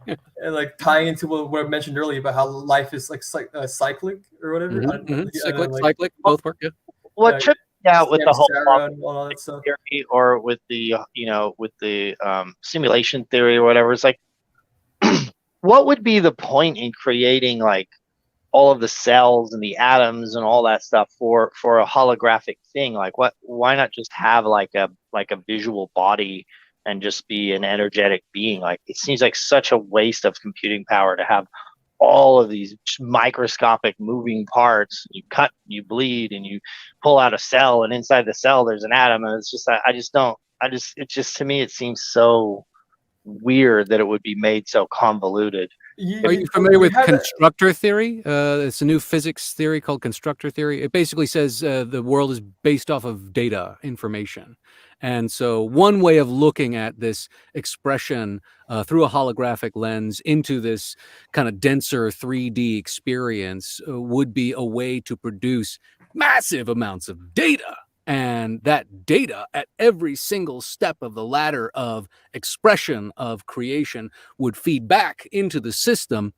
And like tying into what I mentioned earlier about how life is like cyclic or whatever. Cyclic, both work. Yeah. What tripped me out with the whole theory or with the simulation theory or whatever, it's like, what would be the point in creating like all of the cells and the atoms and all that stuff for a holographic thing? Like why not just have like a visual body and just be an energetic being? Like it seems like such a waste of computing power to have all of these microscopic moving parts. You cut, you bleed, and you pull out a cell, and inside the cell there's an atom, and it's just to me it seems so weird that it would be made so convoluted. Are you familiar with constructor theory? It's a new physics theory called constructor theory. It basically says the world is based off of data, information. And so one way of looking at this expression through a holographic lens into this kind of denser 3D experience would be a way to produce massive amounts of data. And that data at every single step of the ladder of expression of creation would feed back into the system,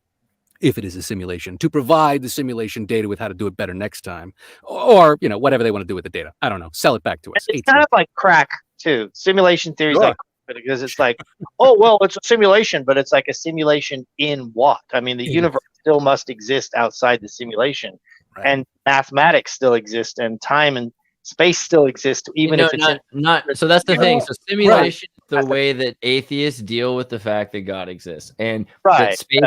if it is a simulation, to provide the simulation data with how to do it better next time, or whatever they want to do with the data. I don't know. Sell it back to us. It's kind of like crack too. Simulation theory is like, because it's like, oh well, it's a simulation, but it's like a simulation in what? I mean, the universe still must exist outside the simulation, and mathematics still exist, and time and space still exists, even if it's not. So that's the thing. So simulation, the way that atheists deal with the fact that God exists, and that space.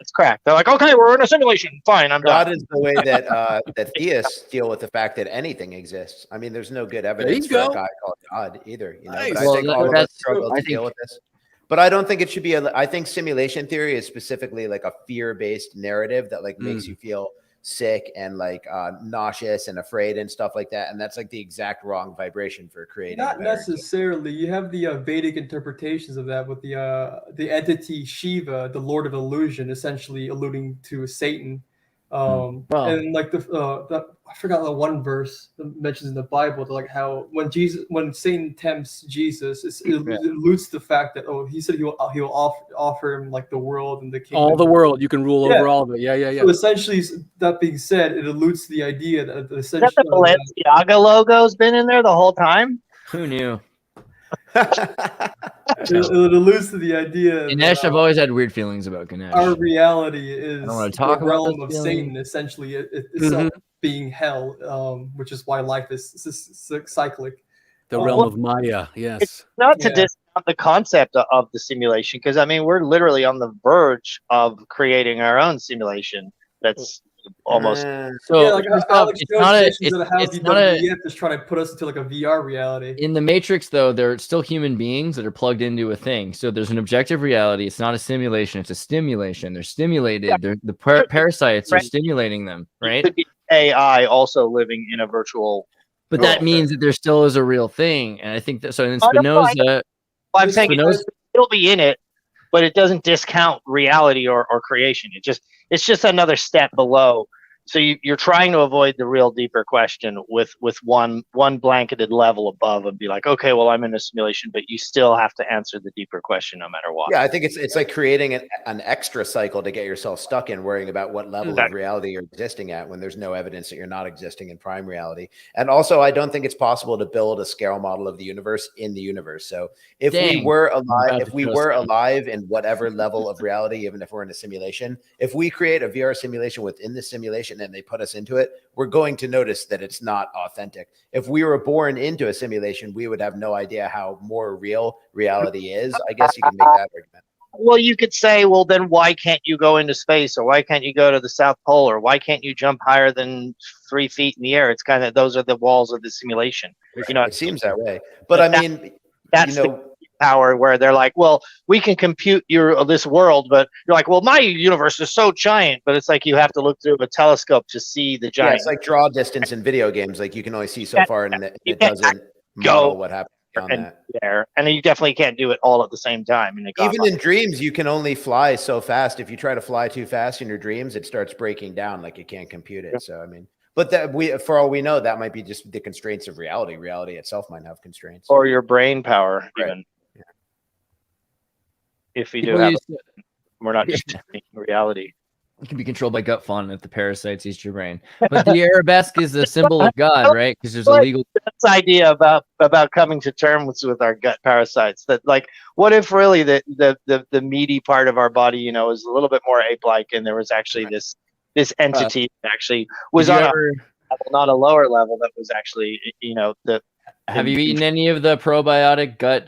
It's cracked. They're like, okay, we're in a simulation. Fine, I'm done. God is the way that that theists deal with the fact that anything exists. I mean, there's no good evidence for a guy called God either. Nice. But I think all of us struggle to deal with this. But I don't think it should be. I think simulation theory is specifically like a fear-based narrative that like makes you feel sick and like nauseous and afraid and stuff like that, and that's like the exact wrong vibration for creating. Not necessarily. You have the Vedic interpretations of that with the entity Shiva, the Lord of Illusion, essentially alluding to Satan. And like I forgot the one verse that mentions in the Bible, like how when Satan tempts Jesus, it alludes to the fact that he said he'll offer him like the world and the kingdom. All the world, you can rule over all of it. Yeah. So essentially, that being said, it alludes to the idea that essentially the Balenciaga logo's been in there the whole time. Who knew? It alludes to the idea. Ganesh, I've always had weird feelings about Ganesh. Our reality is I don't want to talk the about realm of Satan, essentially itself being hell, which is why life is cyclic. The realm of Maya, yes. It's not to discount the concept of the simulation, because I mean we're literally on the verge of creating our own simulation. That's almost it's not a just trying to put us into like a VR reality. In the Matrix, though, they're still human beings that are plugged into a thing. So there's an objective reality. It's not a simulation. It's a stimulation. They're stimulated. The parasites are stimulating them, right? It could be AI also living in a virtual. But that means that there still is a real thing, and I think that. So in Spinoza, I'm saying it'll be in it, but it doesn't discount reality or creation. It's just another step below. So you're trying to avoid the real deeper question with one blanketed level above and be like, okay, well, I'm in a simulation, but you still have to answer the deeper question no matter what. Yeah, I think it's like creating an extra cycle to get yourself stuck in worrying about what level of reality you're existing at when there's no evidence that you're not existing in prime reality. And also, I don't think it's possible to build a scale model of the universe in the universe. So if we were alive in whatever level of reality, even if we're in a simulation, if we create a VR simulation within the simulation, simulation and they put us into it, we're going to notice that it's not authentic. If we were born into a simulation, we would have no idea how more real reality is. I guess you can make that argument. Well, you could say, well, then why can't you go into space, or why can't you go to the South Pole, or why can't you jump higher than 3 feet in the air? It's kind of, those are the walls of the simulation. You know, It seems that way. But I mean, that's the power where they're like, well, we can compute this world, but you're like, well, my universe is so giant, but it's like you have to look through a telescope to see the giant. Yeah, it's like draw distance in video games. Like you can only see so far, and it doesn't model what happens beyond that. There, and you definitely can't do it all at the same time. Even in dreams, you can only fly so fast. If you try to fly too fast in your dreams, it starts breaking down. Like you can't compute it. So I mean, but for all we know, that might be just the constraints of reality. Reality itself might have constraints, or your brain power, even. Yeah. If you do have, we're not just reality. It can be controlled by gut fauna if the parasites eat your brain. But the arabesque is the symbol of God, right? Because there's a legal idea about coming to terms with our gut parasites. That, like, what if really the meaty part of our body, you know, is a little bit more ape-like, and there was actually this entity that actually was on a level, not a lower level, that was actually, you know, the. Have you eaten any of the probiotic gut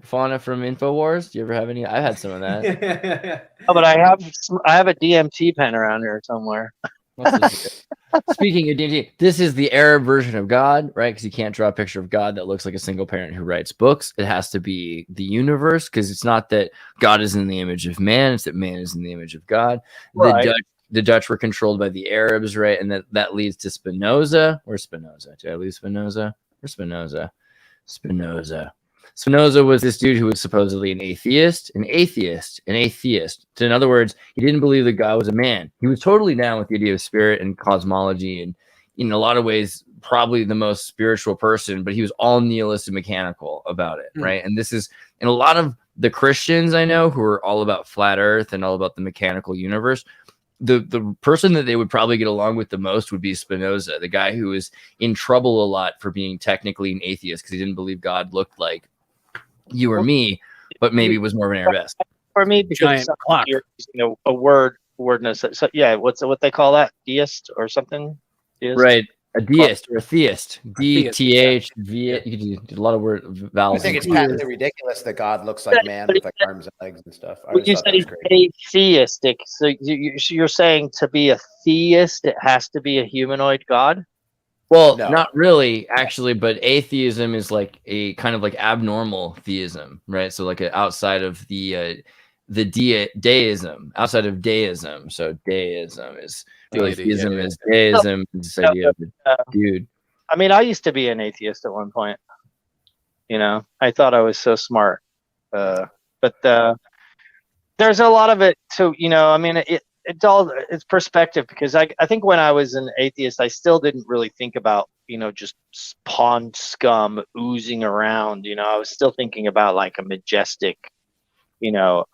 fauna from InfoWars? Do you ever have any? I've had some of that. Oh, but I have a DMT pen around here somewhere. Speaking of DMT, this is the Arab version of God, right? Because you can't draw a picture of God that looks like a single parent who writes books. It has to be the universe, because it's not that God is in the image of man; it's that man is in the image of God. Right. The Dutch were controlled by the Arabs, right? And that leads to Spinoza. Where's Spinoza? Did I leave Spinoza? Spinoza was this dude who was supposedly an atheist. In other words, he didn't believe that God was a man. He was totally down with the idea of spirit and cosmology, and in a lot of ways, probably the most spiritual person, but he was all nihilist and mechanical about it, right? And this is, and a lot of the Christians I know who are all about flat earth and all about the mechanical universe, the person that they would probably get along with the most would be Spinoza, the guy who was in trouble a lot for being technically an atheist because he didn't believe God looked like you or me, but maybe was more of an arabesque. For me, because you're using a wordness. So yeah, what they call that? Deist or something? Deist? Right. A deist or a theist. DTH. You could do a lot of vowels. I think it's patently ridiculous that God looks like man with like arms and legs and stuff. You said he's atheistic. So you're saying to be a theist, it has to be a humanoid God? Well, not really, actually, but atheism is like a kind of like abnormal theism, right? So like outside of the deism, outside of deism. So deism is really theism is deism. This idea of dude. I mean, I used to be an atheist at one point. You know, I thought I was so smart, but there's a lot of it too. You know, I mean, it's perspective, because I think when I was an atheist, I still didn't really think about, you know, just pond scum oozing around. You know, I was still thinking about like a majestic, you know,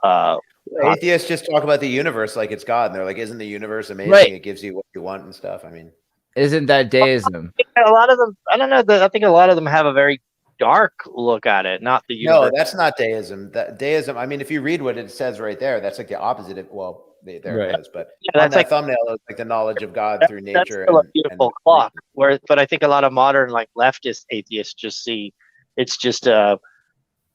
atheists just talk about the universe like it's God, and they're like, isn't the universe amazing? Right. It gives you what you want and stuff. I mean, isn't that deism? A lot of them, I don't know, I think a lot of them have a very dark look at it, not the universe. No, that's not deism. Deism, I mean, if you read what it says right there, that's like the opposite of, well, there it is, but on that thumbnail, it's like the knowledge of God through nature. That's still a beautiful clock. But I think a lot of modern, like, leftist atheists just see it's just a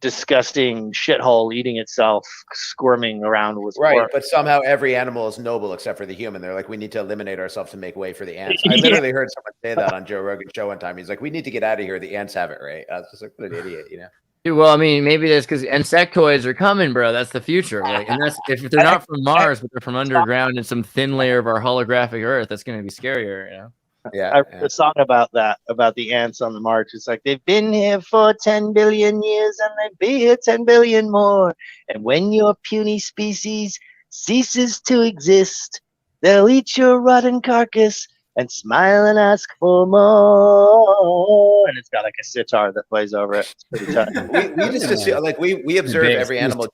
disgusting shithole eating itself, squirming around with work. But somehow every animal is noble except for the human. They're like, we need to eliminate ourselves to make way for the ants. I literally heard someone say that on Joe Rogan's show one time. He's like, we need to get out of here. The ants have it right. I was just like, what an idiot, you know? Well, I mean, maybe that's because insectoids are coming, bro. That's the future. Like, and that's if they're not from Mars, but they're from underground in some thin layer of our holographic Earth. That's going to be scarier, you know. Yeah, I wrote a song about that, about the ants on the march. It's like, they've been here for 10 billion years and they'll be here 10 billion more. And when your puny species ceases to exist, they'll eat your rotten carcass and smile and ask for more. And it's got like a sitar that plays over it. It's pretty tight. we just assume, like we observe every animal.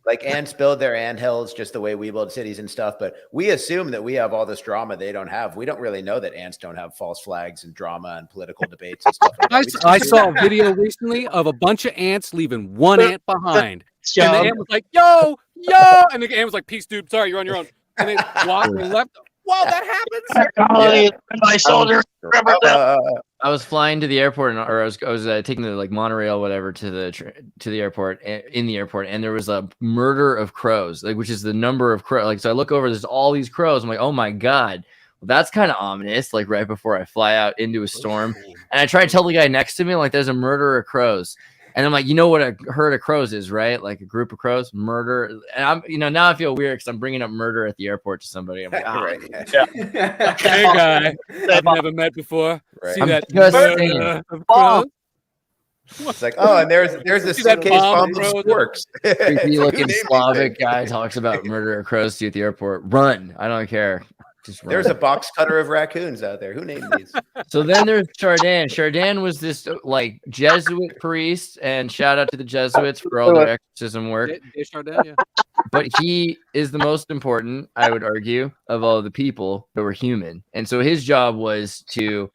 Like ants build their anthills just the way we build cities and stuff, but we assume that we have all this drama they don't have. We don't really know that ants don't have false flags and drama and political debates and stuff like that. I saw a video recently of a bunch of ants leaving one ant behind. And the ant was like, yo, and the ant was like, peace, dude. Sorry, you're on your own. And they walked and left. While that happens, my soldiers. Remember that. I was flying to the airport, or I was taking the like monorail, whatever, to the airport, in the airport, and there was a murder of crows, like which is the number of crows. Like, so I look over, there's all these crows. I'm like, oh my god, well, that's kind of ominous. Like right before I fly out into a storm, and I try to tell the guy next to me, like, there's a murder of crows. And I'm like, you know what a herd of crows is, right? Like a group of crows, murder. And I'm, now I feel weird because I'm bringing up murder at the airport to somebody. I'm like, Right. hey guy, I've never met before. Right. See I'm that just murder saying. of crows? It's like, oh, and there's a See that suitcase bomb full of road? sporks. Creepy looking Who named Slavic these guy talks about murder of crows to you at the airport. Run. I don't care. Just run. There's a box cutter of raccoons out there. Who named these? So then there's Chardin. Chardin was this like Jesuit priest, and shout out to the Jesuits for all their exorcism work. Chardin, yeah. But he is the most important, I would argue, of all the people that were human. And so his job was to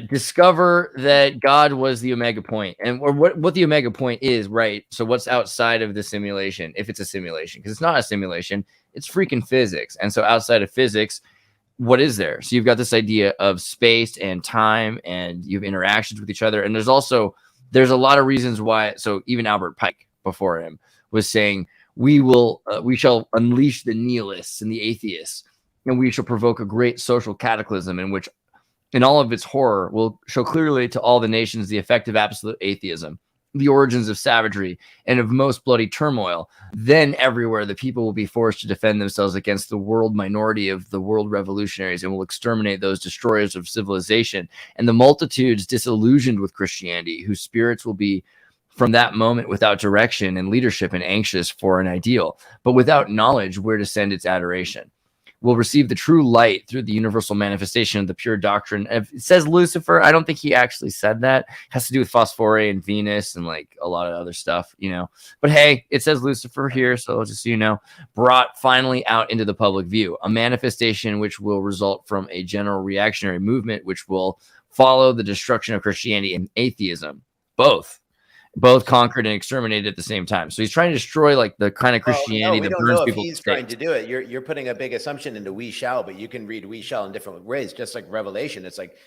discover that God was the omega point, and or what the omega point is, right? So what's outside of the simulation, if it's a simulation, because it's not a simulation, it's freaking physics. And so outside of physics, what is there? So you've got this idea of space and time, and you have interactions with each other. And there's a lot of reasons why. So even Albert Pike before him was saying, we shall unleash the nihilists and the atheists, and we shall provoke a great social cataclysm in which, in all of its horror, will show clearly to all the nations the effect of absolute atheism, the origins of savagery, and of most bloody turmoil. Then everywhere the people will be forced to defend themselves against the world minority of the world revolutionaries, and will exterminate those destroyers of civilization, and the multitudes disillusioned with Christianity, whose spirits will be from that moment without direction and leadership, and anxious for an ideal, but without knowledge where to send its adoration, will receive the true light through the universal manifestation of the pure doctrine. If it says Lucifer, I don't think he actually said that. It has to do with Phosphore and Venus and like a lot of other stuff, But hey, it says Lucifer here, so just so you know, brought finally out into the public view, a manifestation which will result from a general reactionary movement, which will follow the destruction of Christianity and atheism, both conquered and exterminated at the same time. So he's trying to destroy like the kind of Christianity that burns people. He's trying to do it. You're putting a big assumption into we shall, but you can read we shall in different ways. Just like Revelation, it's like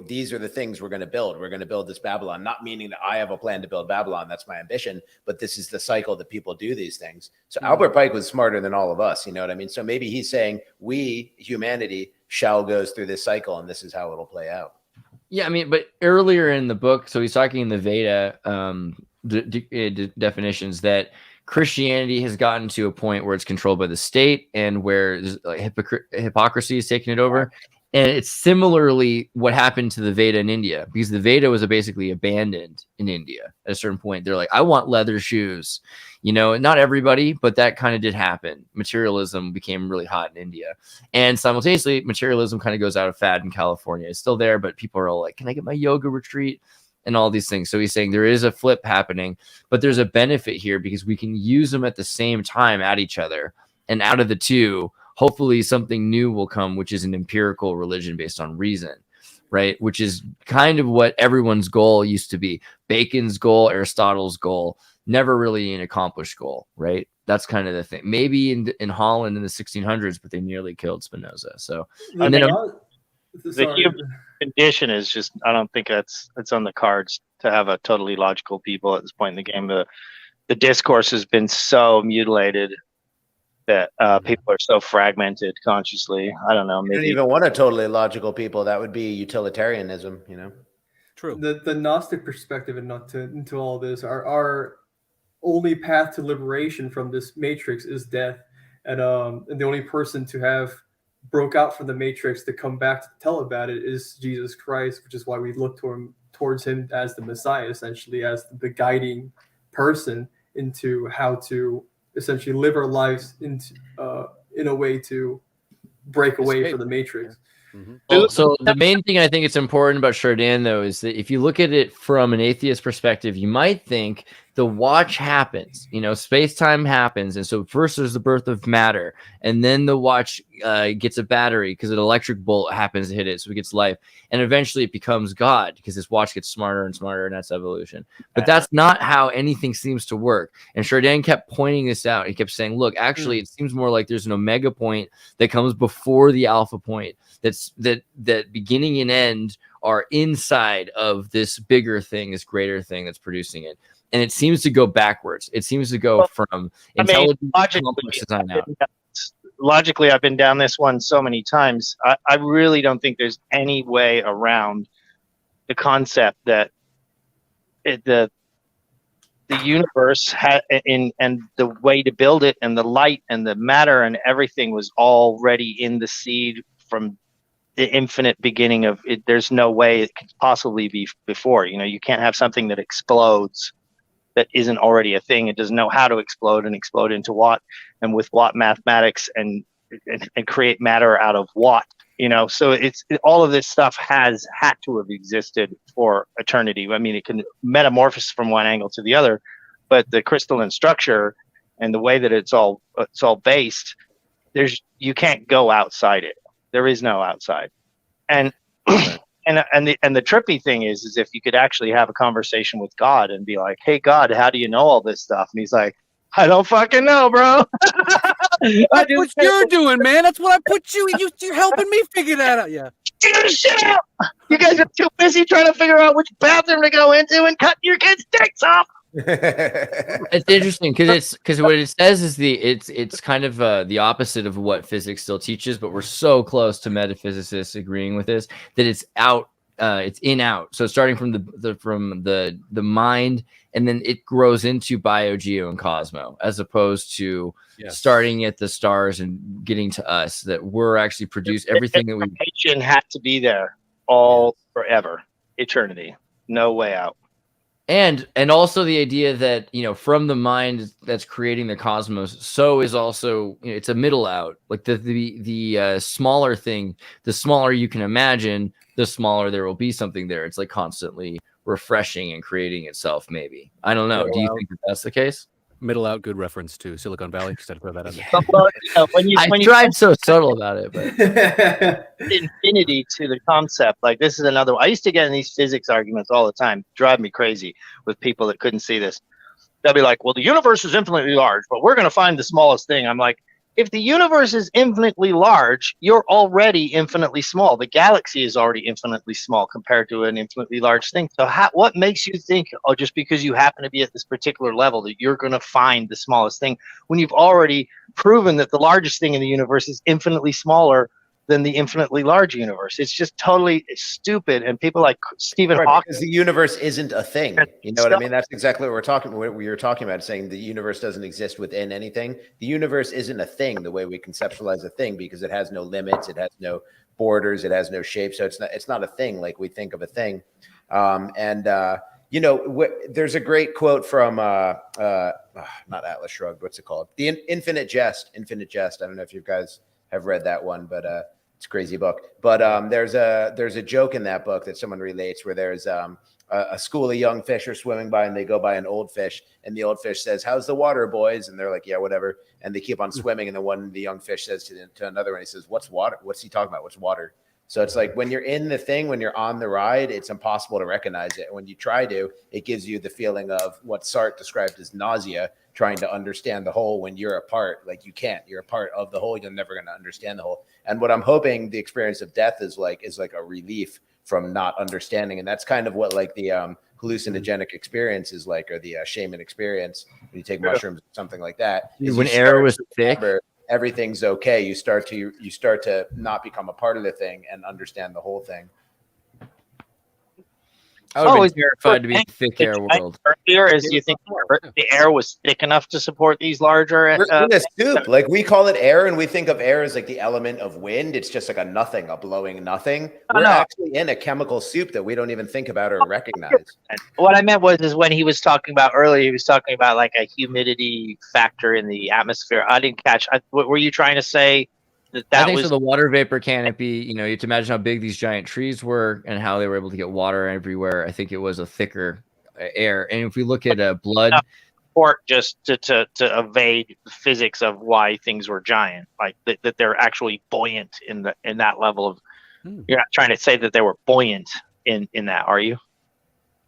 these are the things we're going to build. We're going to build this Babylon, not meaning that I have a plan to build Babylon. That's my ambition, but this is the cycle that people do these things. So Albert Pike was smarter than all of us. You know what I mean? So maybe he's saying we, humanity, shall goes through this cycle, and this is how it'll play out. Yeah, I mean, but earlier in the book, so he's talking in the Veda definitions that Christianity has gotten to a point where it's controlled by the state, and where like, hypocrisy is taking it over. And it's similarly what happened to the Veda in India, because the Veda was basically abandoned in India at a certain point. They're like, I want leather shoes, not everybody, but that kind of did happen. Materialism became really hot in India, and simultaneously materialism kind of goes out of fad in California. It's still there, but people are all like, can I get my yoga retreat and all these things? So he's saying there is a flip happening, but there's a benefit here because we can use them at the same time at each other, and out of the two, hopefully something new will come, which is an empirical religion based on reason, right? Which is kind of what everyone's goal used to be. Bacon's goal, Aristotle's goal, never really an accomplished goal, right? That's kind of the thing. Maybe in Holland in the 1600s, but they nearly killed Spinoza. So, and then the human condition is just, I don't think it's on the cards to have a totally logical people at this point in the game. The discourse has been so mutilated that people are so fragmented consciously. I don't know. Maybe You don't even want a totally logical people. That would be utilitarianism, True. The Gnostic perspective into all this, our only path to liberation from this matrix is death, and the only person to have broke out from the matrix to come back to tell about it is Jesus Christ, which is why we look towards him as the Messiah, essentially as the guiding person into how to essentially live our lives into in a way to break away from the matrix. Well, so the main thing I think it's important about Chardin, though, is that if you look at it from an atheist perspective, you might think the watch happens, space-time happens. And so first there's the birth of matter, and then the watch gets a battery because an electric bolt happens to hit it, so it gets life. And eventually it becomes God because this watch gets smarter and smarter, and that's evolution. But that's not how anything seems to work. And Chardin kept pointing this out. He kept saying, look, actually, it seems more like there's an omega point that comes before the alpha point. That beginning and end are inside of this bigger thing, this greater thing that's producing it. And it seems to go backwards. It seems to go from intelligent complex design out. Logically, I've been down this one so many times. I really don't think there's any way around the concept that the universe and the way to build it, and the light and the matter and everything was already in the seed from the infinite beginning of it. There's no way it could possibly be before. You can't have something that explodes that isn't already a thing. It doesn't know how to explode and explode into what, and with what mathematics and create matter out of what, so all of this stuff has had to have existed for eternity. I mean, it can metamorphose from one angle to the other, but the crystalline structure and the way that it's all based, you can't go outside it. There is no outside. And And the trippy thing is if you could actually have a conversation with God and be like, hey, God, how do you know all this stuff? And he's like, I don't fucking know, bro. That's what you're doing, man. That's what I put you. You're helping me figure that out. Yeah. Shut up. You guys are too busy trying to figure out which bathroom to go into and cut your kids' dicks off. It's interesting because what it says is it's kind of the opposite of what physics still teaches, but we're so close to metaphysicists agreeing with this that it's out, it's in out. So starting from the mind, and then it grows into bio, geo, and cosmo, as opposed to starting at the stars and getting to us. That we're actually produce everything that we had to be there all forever, eternity, no way out. And also the idea that, from the mind that's creating the cosmos, so is also, it's a middle out. Like the smaller thing, the smaller you can imagine, the smaller there will be something there. It's like constantly refreshing and creating itself, maybe. I don't know. Do you think that that's the case? Middle out, good reference to Silicon Valley. Just had to throw that out there. I tried so subtle about it, but infinity to the concept. Like, this is another one. I used to get in these physics arguments all the time. Drive me crazy with people that couldn't see this. They'll be like, well, the universe is infinitely large, but we're going to find the smallest thing. I'm like, if the universe is infinitely large, you're already infinitely small. The galaxy is already infinitely small compared to an infinitely large thing. So what makes you think, just because you happen to be at this particular level, that you're going to find the smallest thing when you've already proven that the largest thing in the universe is infinitely smaller than the infinitely large universe? It's just totally stupid. And people like Stephen Hawking, because the universe isn't a thing. You know what I mean? That's exactly what we were talking about, saying the universe doesn't exist within anything. The universe isn't a thing the way we conceptualize a thing, because it has no limits, it has no borders, it has no shape. So it's not a thing like we think of a thing. There's a great quote from not Atlas Shrugged. What's it called? The Infinite Jest. Infinite Jest. I don't know if you guys have read that one, but it's a crazy book. But there's a joke in that book that someone relates, where there's a school of young fish are swimming by, and they go by an old fish, and the old fish says, "How's the water, boys?" And they're like, "Yeah, whatever." And they keep on swimming, and the young fish says to another one, he says, "What's water? What's he talking about? What's water?" So it's like when you're in the thing, when you're on the ride, it's impossible to recognize it. When you try to, it gives you the feeling of what Sartre described as nausea, trying to understand the whole when you're a part. Like, you can't. You're a part of the whole. You're never going to understand the whole. And what I'm hoping the experience of death is like a relief from not understanding. And that's kind of what like the hallucinogenic experience is like, or the shaman experience when you take mushrooms or something like that. When air was thick. Everything's okay. You start to not become a part of the thing and understand the whole thing. I would have been terrified to be thick air world. Earlier, is you think the air was thick enough to support these larger? We're in a soup. Like, we call it air, and we think of air as like the element of wind. It's just like a nothing, a blowing nothing. We're actually in a chemical soup that we don't even think about or recognize. What I meant was when he was talking about earlier, he was talking about like a humidity factor in the atmosphere. I didn't catch. What were you trying to say? I think so. The water vapor canopy, you have to imagine how big these giant trees were and how they were able to get water everywhere. I think it was a thicker air. And if we look at blood, or just to evade the physics of why things were giant, like that they're actually buoyant in that level of. You're not trying to say that they were buoyant in that, are you?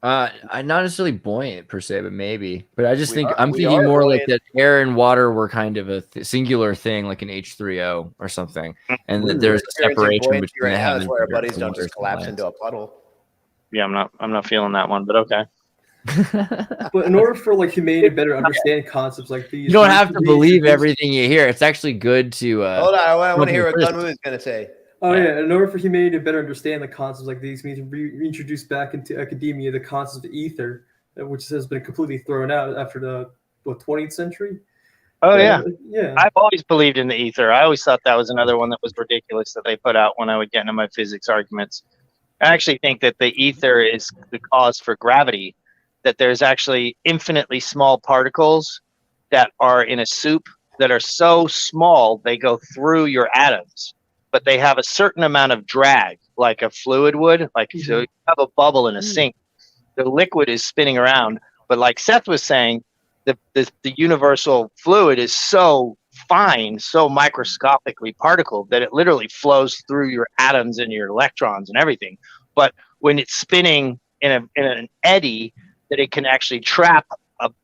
I'm not necessarily buoyant per se, but maybe. But I just I'm we thinking are more buoyant. like that air and water were kind of a singular thing, like an H3O or something, and that there's a separation between right the now. That's heavens why our and buddies the don't waters just and collapse lands. into a puddle. Yeah, I'm not feeling that one, but okay. But in order for like humanity to better understand concepts like these, You don't have to believe introduce- everything you hear. It's actually good to. Hold on, I want to hear what criticism. Gunwoo is going to say. Oh yeah, in order for humanity to better understand the concepts like these, we need to reintroduce back into academia the concept of ether, which has been completely thrown out after the 20th century. Oh yeah. Yeah. I've always believed in the ether. I always thought that was another one that was ridiculous that they put out when I would get into my physics arguments. I actually think that the ether is the cause for gravity, that there's actually infinitely small particles that are in a soup that are so small they go through your atoms, but they have a certain amount of drag, like a fluid would. Like so you have a bubble in a sink, the liquid is spinning around, but like Seth was saying, the universal fluid is so fine, so microscopically particled that it literally flows through your atoms and your electrons and everything. But when it's spinning in an eddy, that it can actually trap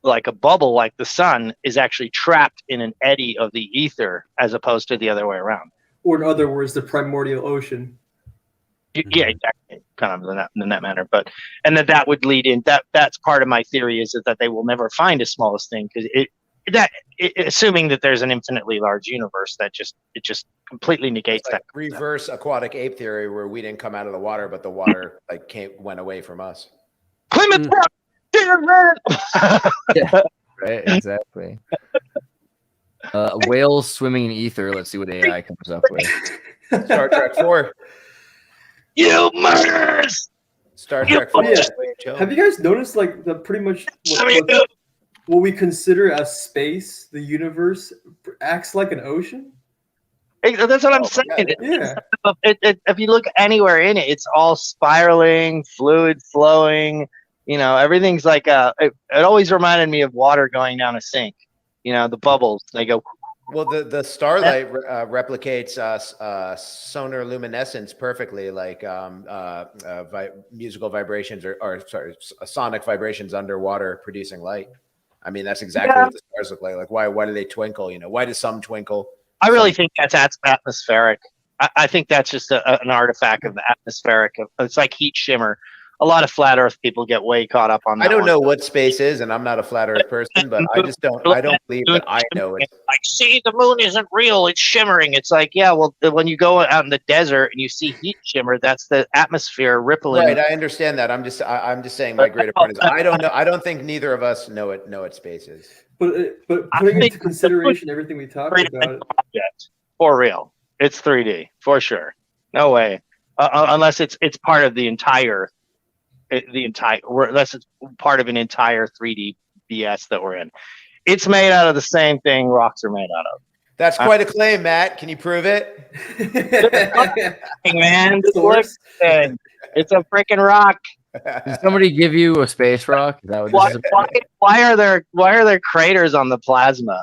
like a bubble, like the sun is actually trapped in an eddy of the ether, as opposed to the other way around. Or in other words, the primordial ocean. Yeah, exactly, kind of in that manner. But and that would lead in that's part of my theory is that they will never find a smallest thing, because assuming that there's an infinitely large universe, it just completely negates like that reverse aquatic ape theory, where we didn't come out of the water, but the water went away from us. Plymouth Rock, Yeah, right, exactly. Whales swimming in ether. Let's see what AI comes up with. Star Trek 4. You murderers! Star Trek 4. Yeah. Have you guys noticed like the pretty much what we consider as space, the universe acts like an ocean? That's what I'm saying. Yeah. If you look anywhere in it, it's all spiraling, fluid flowing. You know, everything's like it always reminded me of water going down a sink. You know, the bubbles, they go. Well, the starlight replicates sonar luminescence perfectly, like musical vibrations or sonic vibrations underwater producing light. I mean, that's exactly what the stars look like. Like, why do they twinkle? You know, why does some twinkle? I really think that's atmospheric. I think that's just an artifact of the atmospheric. It's like heat shimmer. A lot of flat Earth people get way caught up on that. I don't know what space is, and I'm not a flat Earth person, but I don't believe that I know it. Like, see, the moon isn't real; it's shimmering. It's like, yeah, well, when you go out in the desert and you see heat shimmer, that's the atmosphere rippling. Right, I understand that. I'm just saying my greater point is I don't know. I don't think neither of us know what space is. But putting into consideration everything we talked about, for real, it's 3D for sure. No way, unless it's part of the entire. Unless it's part of an entire 3D BS that we're in. It's made out of the same thing rocks are made out of. That's quite a claim, Matt. Can you prove it? Man, it's a freaking rock. Did somebody give you a space rock? Is that what why are there craters on the plasma?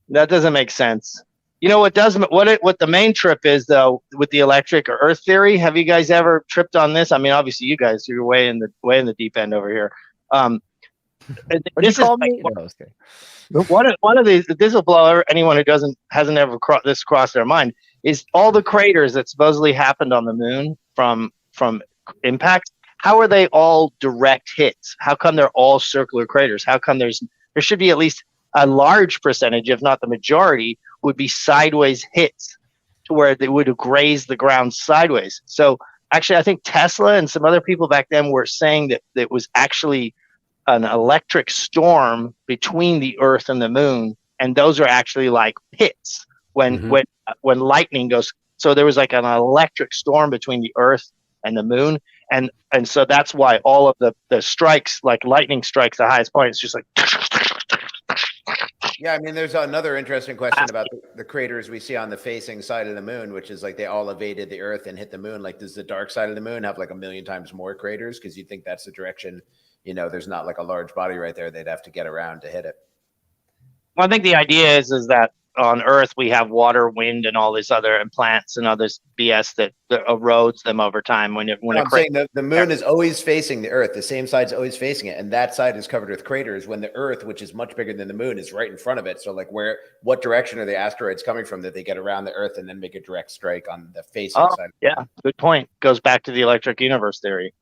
That doesn't make sense. You know what the main trip is though with the electric or Earth theory? Have you guys ever tripped on this? I mean, obviously you guys, you're way in the deep end over here. This is one of these. This will blow anyone who hasn't ever crossed their mind. Is all the craters that supposedly happened on the moon from impacts? How are they all direct hits? How come they're all circular craters? How come there should be at least a large percentage, if not the majority, would be sideways hits to where they would have grazed the ground sideways. So actually, I think Tesla and some other people back then were saying that it was actually an electric storm between the Earth and the moon. And those are actually like pits when lightning goes. So there was like an electric storm between the Earth and the moon. And so that's why all of the strikes, like lightning strikes, the highest point, it's just like. Yeah, I mean, there's another interesting question about the craters we see on the facing side of the moon, which is like they all evaded the Earth and hit the moon. Like, does the dark side of the moon have like 1 million times more craters? Because you think that's the direction there's not like a large body right there. They'd have to get around to hit it. Well, I think the idea is that on Earth we have water, wind, and all this other and plants and other BS that erodes them over time. I'm saying the moon is always facing the Earth. The same side's always facing it, and that side is covered with craters. When the Earth, which is much bigger than the moon, is right in front of it. So, like, what direction are the asteroids coming from that they get around the Earth and then make a direct strike on the facing side? Yeah, good point. Goes back to the electric universe theory.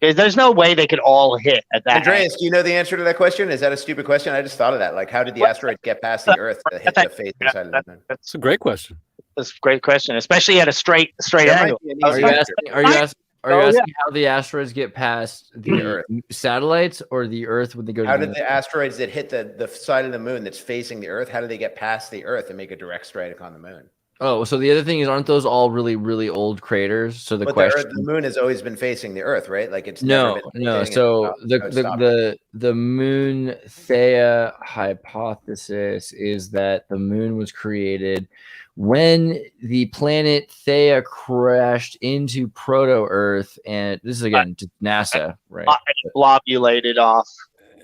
There's no way they could all hit at that. Andreas, do you know the answer to that question? Is that a stupid question? I just thought of that. Like, how did the asteroids get past the Earth to hit the face side of the moon? That's a great question. That's a great question, especially at a straight angle. Are you asking how the asteroids get past the Earth satellites or the Earth when they go? How did the asteroids that hit the side of the moon that's facing the Earth? How do they get past the Earth and make a direct strike on the moon? Oh, so the other thing is, aren't those all really, really old craters? So the moon has always been facing the Earth, right? Like it's no. So the moon Theia hypothesis is that the moon was created when the planet Theia crashed into proto-Earth, and this is again to NASA, right? Globulated off.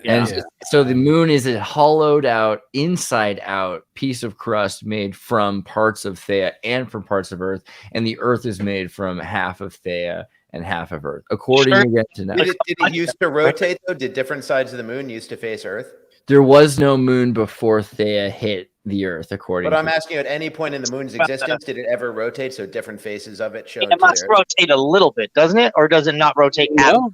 And so the moon is a hollowed out, inside out piece of crust made from parts of Theia and from parts of Earth. And the Earth is made from half of Theia and half of Earth, according to NASA. Did it used to rotate, though? Did different sides of the moon used to face Earth? There was no moon before Theia hit the Earth, according to... But I'm asking you, at any point in the moon's existence, did it ever rotate so different faces of it showed? It must rotate a little bit, doesn't it? Or does it not rotate? No,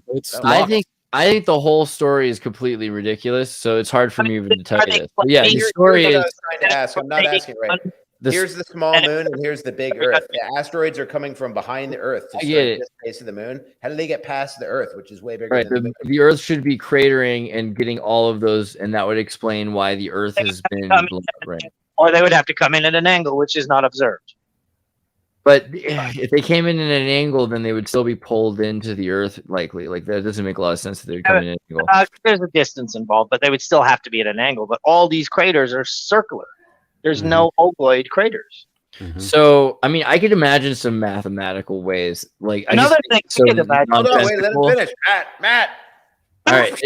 I think the whole story is completely ridiculous, so it's hard for me even to tell you this. But yeah, the story is... I'm not asking right. Here's the small moon and here's the big Earth. The asteroids are coming from behind the Earth to strike the face of the moon. How do they get past the Earth, which is way bigger than the Earth should be cratering and getting all of those, and that would explain why the Earth has been blown up, right? Or they would have to come in at an angle, which is not observed. But if they came in at an angle, then they would still be pulled into the Earth, likely. Like, that doesn't make a lot of sense that they would come in at an angle. There's a distance involved, but they would still have to be at an angle. But all these craters are circular. There's no ovoid craters. So, I mean, I could imagine some mathematical ways. Like another thing, hold on, wait, let him finish. Matt. All right.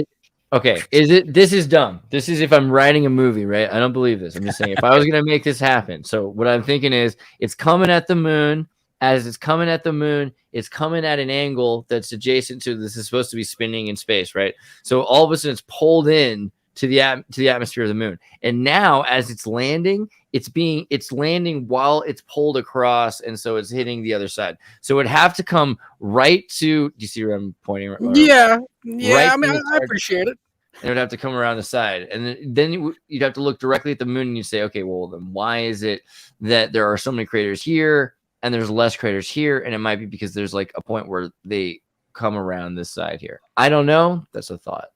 Okay. This is dumb. This is if I'm writing a movie, right? I don't believe this. I'm just saying if I was gonna make this happen. So what I'm thinking is it's coming at the moon. As it's coming at the moon, it's coming at an angle that's adjacent to this is supposed to be spinning in space, right? So all of a sudden it's pulled in to the atmosphere of the moon. And now as it's landing, it's landing while it's pulled across, and so it's hitting the other side. So it'd have to come right to. Do you see where I'm pointing? Yeah. Right, I mean, I appreciate it. And it would have to come around the side, and then you'd have to look directly at the moon, and you say, okay, well then why is it that there are so many craters here and there's less craters here? And it might be because there's like a point where they come around this side here. I don't know. That's a thought.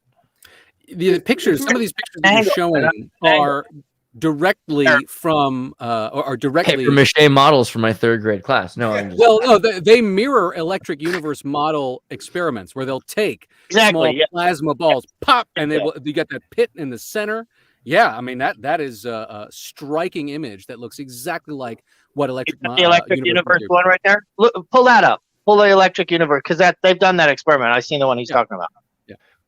The pictures, some of these pictures that you're showing are directly from or directly paper mache models from my 3rd grade class. No, they mirror electric universe model experiments where they'll take small plasma balls, pop, and you get that pit in the center. Yeah, I mean that is a striking image that looks exactly like what the electric universe one right there. Look, pull that up. Pull the electric universe because they've done that experiment. I've seen the one he's talking about.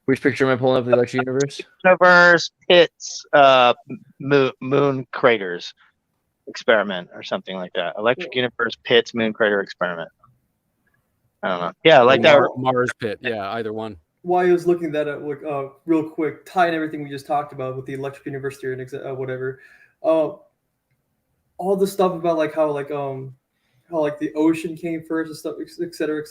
Which picture am I pulling up? The electric universe? Universe, pits, moon craters experiment or something like that. Electric universe, pits, moon crater experiment. I don't know. Yeah, like that. Mars pit. Yeah, either one. While I was looking that up, real quick, tying everything we just talked about with the electric universe theory and whatever, all the stuff about like how the ocean came first and stuff, et cetera,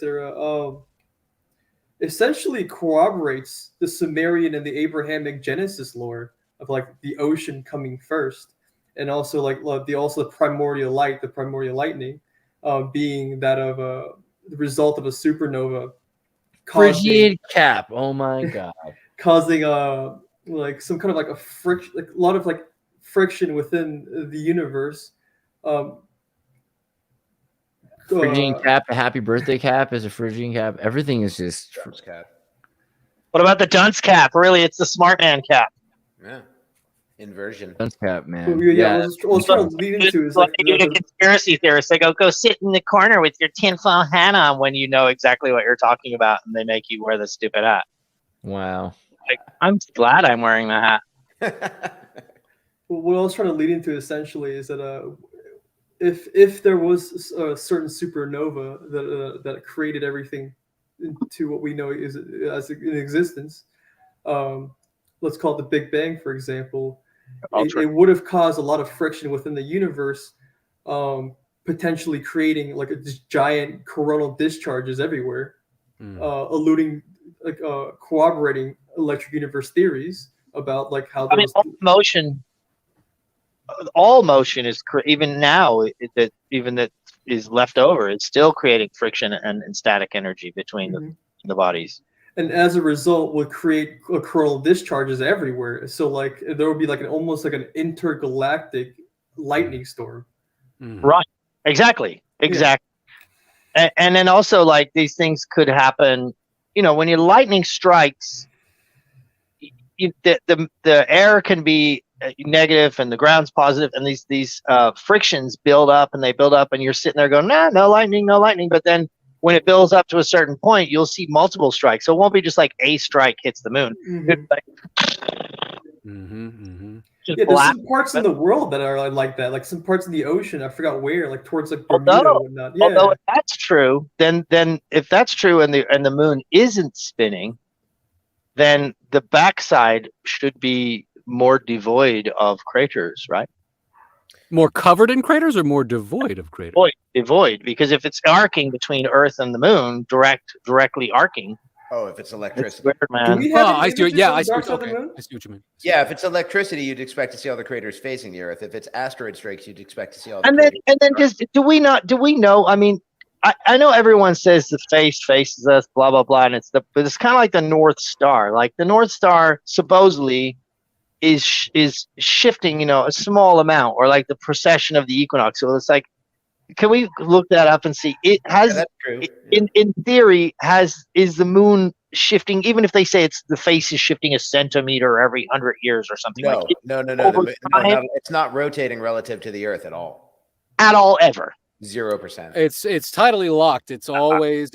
essentially corroborates the Sumerian and the Abrahamic Genesis lore of like the ocean coming first, and also the primordial light, the primordial lightning, being that of the result of a supernova. Phrygian cap. Oh my god. Causing like some kind of like a friction, like a lot of like friction within the universe. Phrygian cap, the happy birthday cap is a Phrygian cap. Everything is just Trump's cap. What about the dunce cap? Really, it's the smart man cap. Yeah. Inversion. Dunce cap, man. Yeah. What's trying to lead into is like the conspiracy theorists. They go sit in the corner with your tinfoil hat on when you know exactly what you're talking about, and they make you wear the stupid hat. Wow. Like, I'm glad I'm wearing the hat. Well, what I was trying to lead into essentially is that if there was a certain supernova that created everything into what we know is as in existence, let's call it the Big Bang, for example, it would have caused a lot of friction within the universe, potentially creating like this giant coronal discharges everywhere, eluding like corroborating electric universe theories about like how those all motion is even now that is left over. It's still creating friction and static energy between the bodies. And as a result, would create coronal discharges everywhere. So like there would be like almost like an intergalactic lightning storm. Right. Exactly. Yeah. And then also like these things could happen. You know, when your lightning strikes, the air can be negative and the ground's positive, and these frictions build up and you're sitting there going, no lightning. But then when it builds up to a certain point, you'll see multiple strikes. So it won't be just like a strike hits the moon. Yeah, there's some parts in the world that are like that. Like some parts in the ocean, I forgot where, like towards like Bermuda and whatnot. Yeah. Although if that's true, then if that's true and the moon isn't spinning, then the backside should be more devoid of craters, right? More covered in craters or more devoid of craters? Devoid, because if it's arcing between Earth and the moon, directly arcing. Oh, if it's electricity. It's weird, man. I see what you mean. Yeah, if it's electricity, you'd expect to see all the craters facing the Earth. If it's asteroid strikes, you'd expect to see all the craters. And then just do we know? I mean, I know everyone says the face faces us, blah blah blah, and but it's kind of like the North Star. Like the North Star supposedly is shifting, a small amount, or like the precession of the equinox. So it's like, can we look that up and see? It has, that's true. In theory, is the moon shifting? Even if they say the face is shifting a centimeter every 100 years or something. No. It's not rotating relative to the Earth at all. Ever. 0%. It's tidally locked. It's always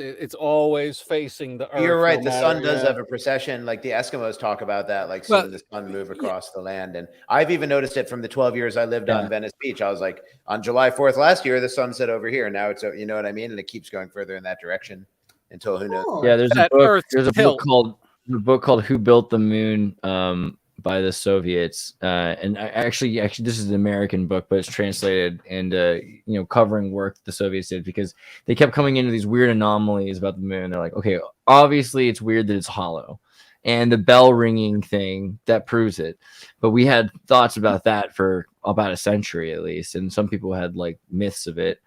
facing the Earth. You're right. The sun does have a precession. Like the Eskimos talk about that, like seeing the sun move across the land. And I've even noticed it from the 12 years I lived on Venice Beach. I was like, on July 4th last year, the sun set over here. Now it's, you know what I mean? And it keeps going further in that direction until who knows? Yeah, there's a book called Who Built the Moon? By the Soviets, and actually, this is an American book, but it's translated and covering work the Soviets did, because they kept coming into these weird anomalies about the moon. They're like, okay, obviously it's weird that it's hollow, and the bell ringing thing that proves it. But we had thoughts about that for about a century at least, and some people had like myths of it.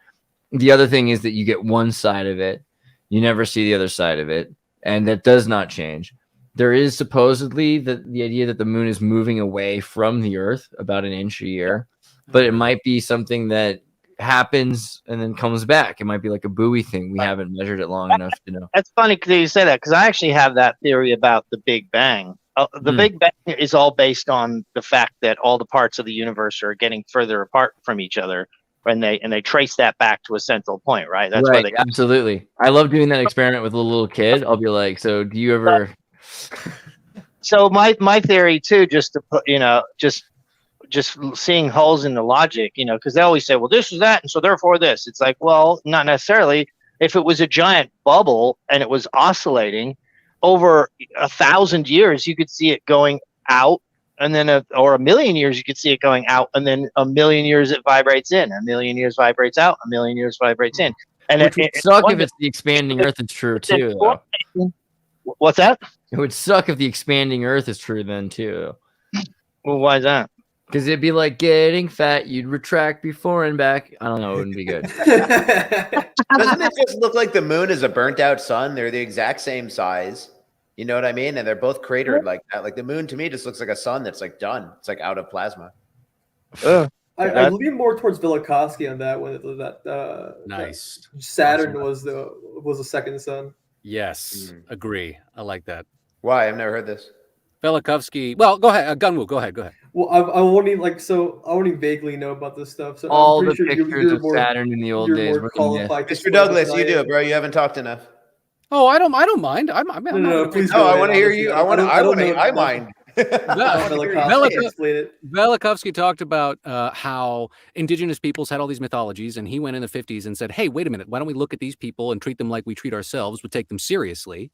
The other thing is that you get one side of it, you never see the other side of it, and that does not change. There is supposedly the idea that the moon is moving away from the Earth about an inch a year, but it might be something that happens and then comes back. It might be like a buoy thing. We haven't measured it long enough to know. That's funny that you say that, because I actually have that theory about the Big Bang. The Big Bang is all based on the fact that all the parts of the universe are getting further apart from each other, and they trace that back to a central point, right? That's right. Absolutely. I love doing that experiment with a little kid. I'll be like, so do you ever? So my theory too, just to put, just seeing holes in the logic, because they always say, well, this is that, and so therefore this. It's like, well, not necessarily. If it was a giant bubble and it was oscillating over 1,000 years, you could see it going out, and then or 1,000,000 years, you could see it going out, and then 1,000,000 years it vibrates in, 1,000,000 years vibrates out, 1,000,000 years vibrates in. And it would suck if it's the expanding Earth is true too. Though. What's that? It would suck if the expanding Earth is true then too. Well, why is that? Because it'd be like getting fat. You'd retract before and back. I don't know. It wouldn't be good. Doesn't it just look like the moon is a burnt out sun? They're the exact same size. You know what I mean? And they're both cratered like that. Like the moon to me just looks like a sun that's like done. It's like out of plasma. I lean more towards Velikovsky on that one. Nice. Saturn was the second sun. Yes, agree. I like that. Why? I've never heard this. Velikovsky. Well, go ahead. Gunwoo, go ahead. Well, I only I only vaguely know about this stuff. So all the pictures of Saturn in the old days. Mr. Douglas, you do it, bro. You haven't talked enough. Oh, I don't mind. No, please No, go I ahead, want to hear honestly. you. I want to. I mind. Explain it. Velikovsky talked about how indigenous peoples had all these mythologies, and he went in the 50s and said, hey, wait a minute, why don't we look at these people and treat them like we treat ourselves, but take them seriously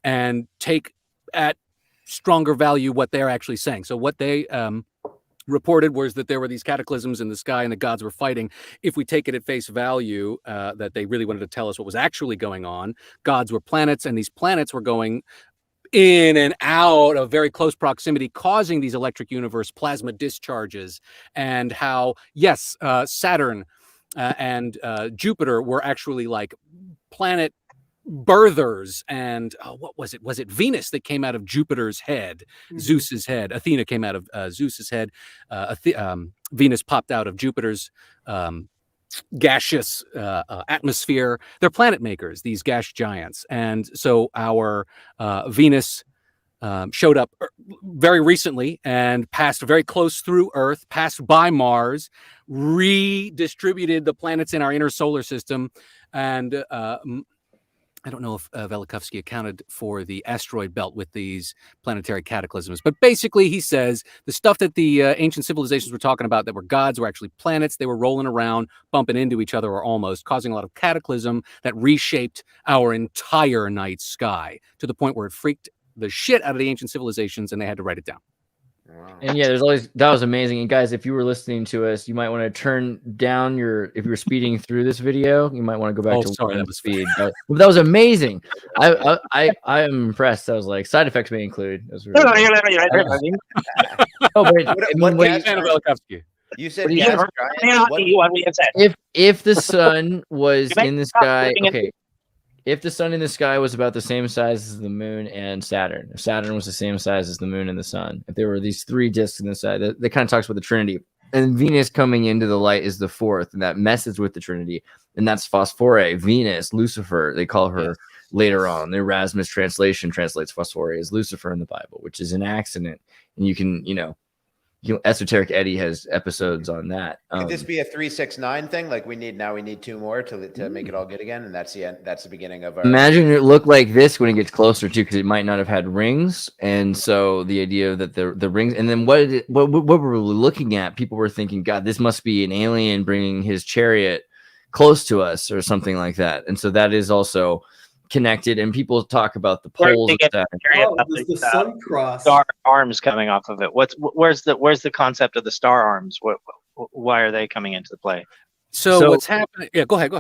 and take at stronger value what they're actually saying. So what they reported was that there were these cataclysms in the sky and the gods were fighting. If we take it at face value, that they really wanted to tell us what was actually going on, gods were planets, and these planets were going in and out of very close proximity, causing these electric universe plasma discharges, and how, yes, Saturn and Jupiter were actually like planet birthers, and what was it? Was it Venus that came out of Jupiter's head, Zeus's head? Athena came out of Zeus's head. Venus popped out of Jupiter's gaseous atmosphere. They're planet makers, these gas giants. And so our Venus showed up very recently and passed very close through Earth, passed by Mars, redistributed the planets in our inner solar system. And I don't know if Velikovsky accounted for the asteroid belt with these planetary cataclysms, but basically he says the stuff that the ancient civilizations were talking about that were gods were actually planets. They were rolling around, bumping into each other, or almost, causing a lot of cataclysm that reshaped our entire night sky to the point where it freaked the shit out of the ancient civilizations, and they had to write it down. Wow. And yeah, that was amazing. And guys, if you were listening to us, you might want to turn down if you were speeding through this video, you might want to go back to sorry, that was speed. That was amazing. I am impressed. I was like, side effects may include. You said if the sun was in the sky, okay. If the sun in the sky was about the same size as the moon and Saturn, if Saturn was the same size as the moon and the sun, if there were these three disks in the sky, that kind of talks about the Trinity. And Venus coming into the light is the fourth, and that messes with the Trinity. And that's Phosphore, Venus, Lucifer. They call her later on. The Erasmus translation translates Phosphore as Lucifer in the Bible, which is an accident. And you can, Esoteric Eddie has episodes on that. Could this be a 369 thing? Like we need two more to make it all good again, and that's the end. That's the beginning of our. Imagine it looked like this when it gets closer too, because it might not have had rings, and so the idea that the rings, and then what were we looking at? People were thinking, God, this must be an alien bringing his chariot close to us, or something like that, and so that is also connected. And people talk about the poles of Saturn. The sun cross. Star arms coming off of it. Where's the concept of the star arms? Why are they coming into play? So what's happening? Yeah, go ahead.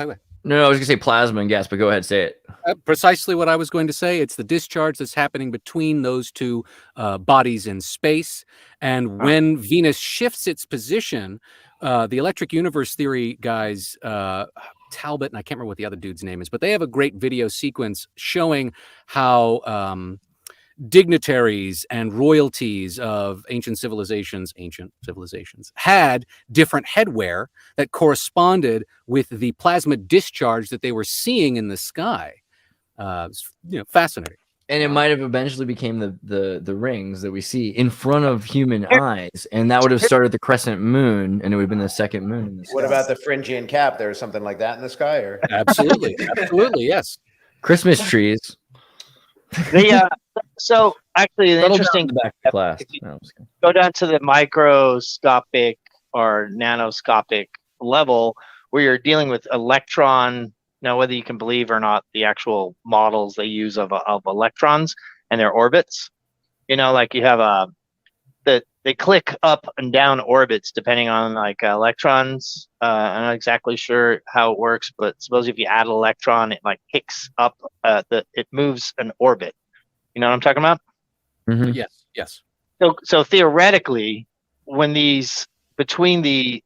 No, I was gonna say plasma and gas, but go ahead, say it. Precisely what I was going to say. It's the discharge that's happening between those two bodies in space, and when Venus shifts its position, the electric universe theory guys. Talbot, and I can't remember what the other dude's name is, but they have a great video sequence showing how dignitaries and royalties of ancient civilizations had different headwear that corresponded with the plasma discharge that they were seeing in the sky. Fascinating. And it might have eventually became the rings that we see in front of human eyes, and that would have started the crescent moon, and it would have been the second moon in the sky. What about the Phrygian cap? There's something like that in the sky, or absolutely, yes. Christmas trees. So actually, the interesting back to class. Go down to the microscopic or nanoscopic level where you're dealing with electron. Now, whether you can believe or not, the actual models they use of electrons and their orbits, like you have they click up and down orbits depending on like electrons. I'm not exactly sure how it works, but suppose if you add an electron, it like kicks up, it moves an orbit. You know what I'm talking about? Mm-hmm. Yes. So theoretically, when between the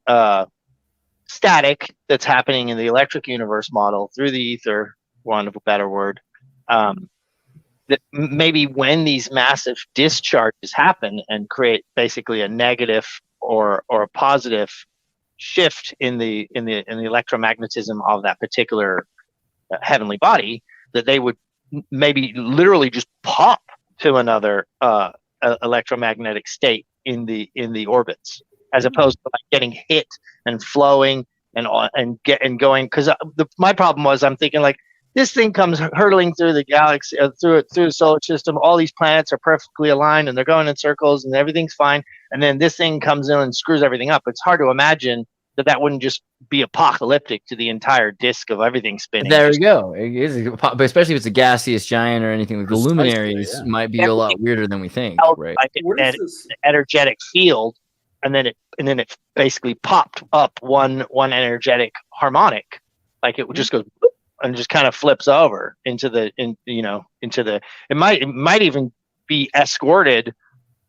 static that's happening in the electric universe model through the ether, want of a better word, that maybe when these massive discharges happen and create basically a negative or a positive shift in the electromagnetism of that particular heavenly body, that they would maybe literally just pop to another electromagnetic state in the orbits, as opposed to like getting hit and flowing and going. Because my problem was, I'm thinking like, this thing comes hurtling through the galaxy, through the solar system. All these planets are perfectly aligned and they're going in circles and everything's fine. And then this thing comes in and screws everything up. It's hard to imagine that wouldn't just be apocalyptic to the entire disk of everything spinning. There we go. It is, but especially if it's a gaseous giant or anything like the luminaries might be a lot weirder than we think, right? Like an energetic field, and then it basically popped up one energetic harmonic, like it would just go and just kind of flips over into the it might even be escorted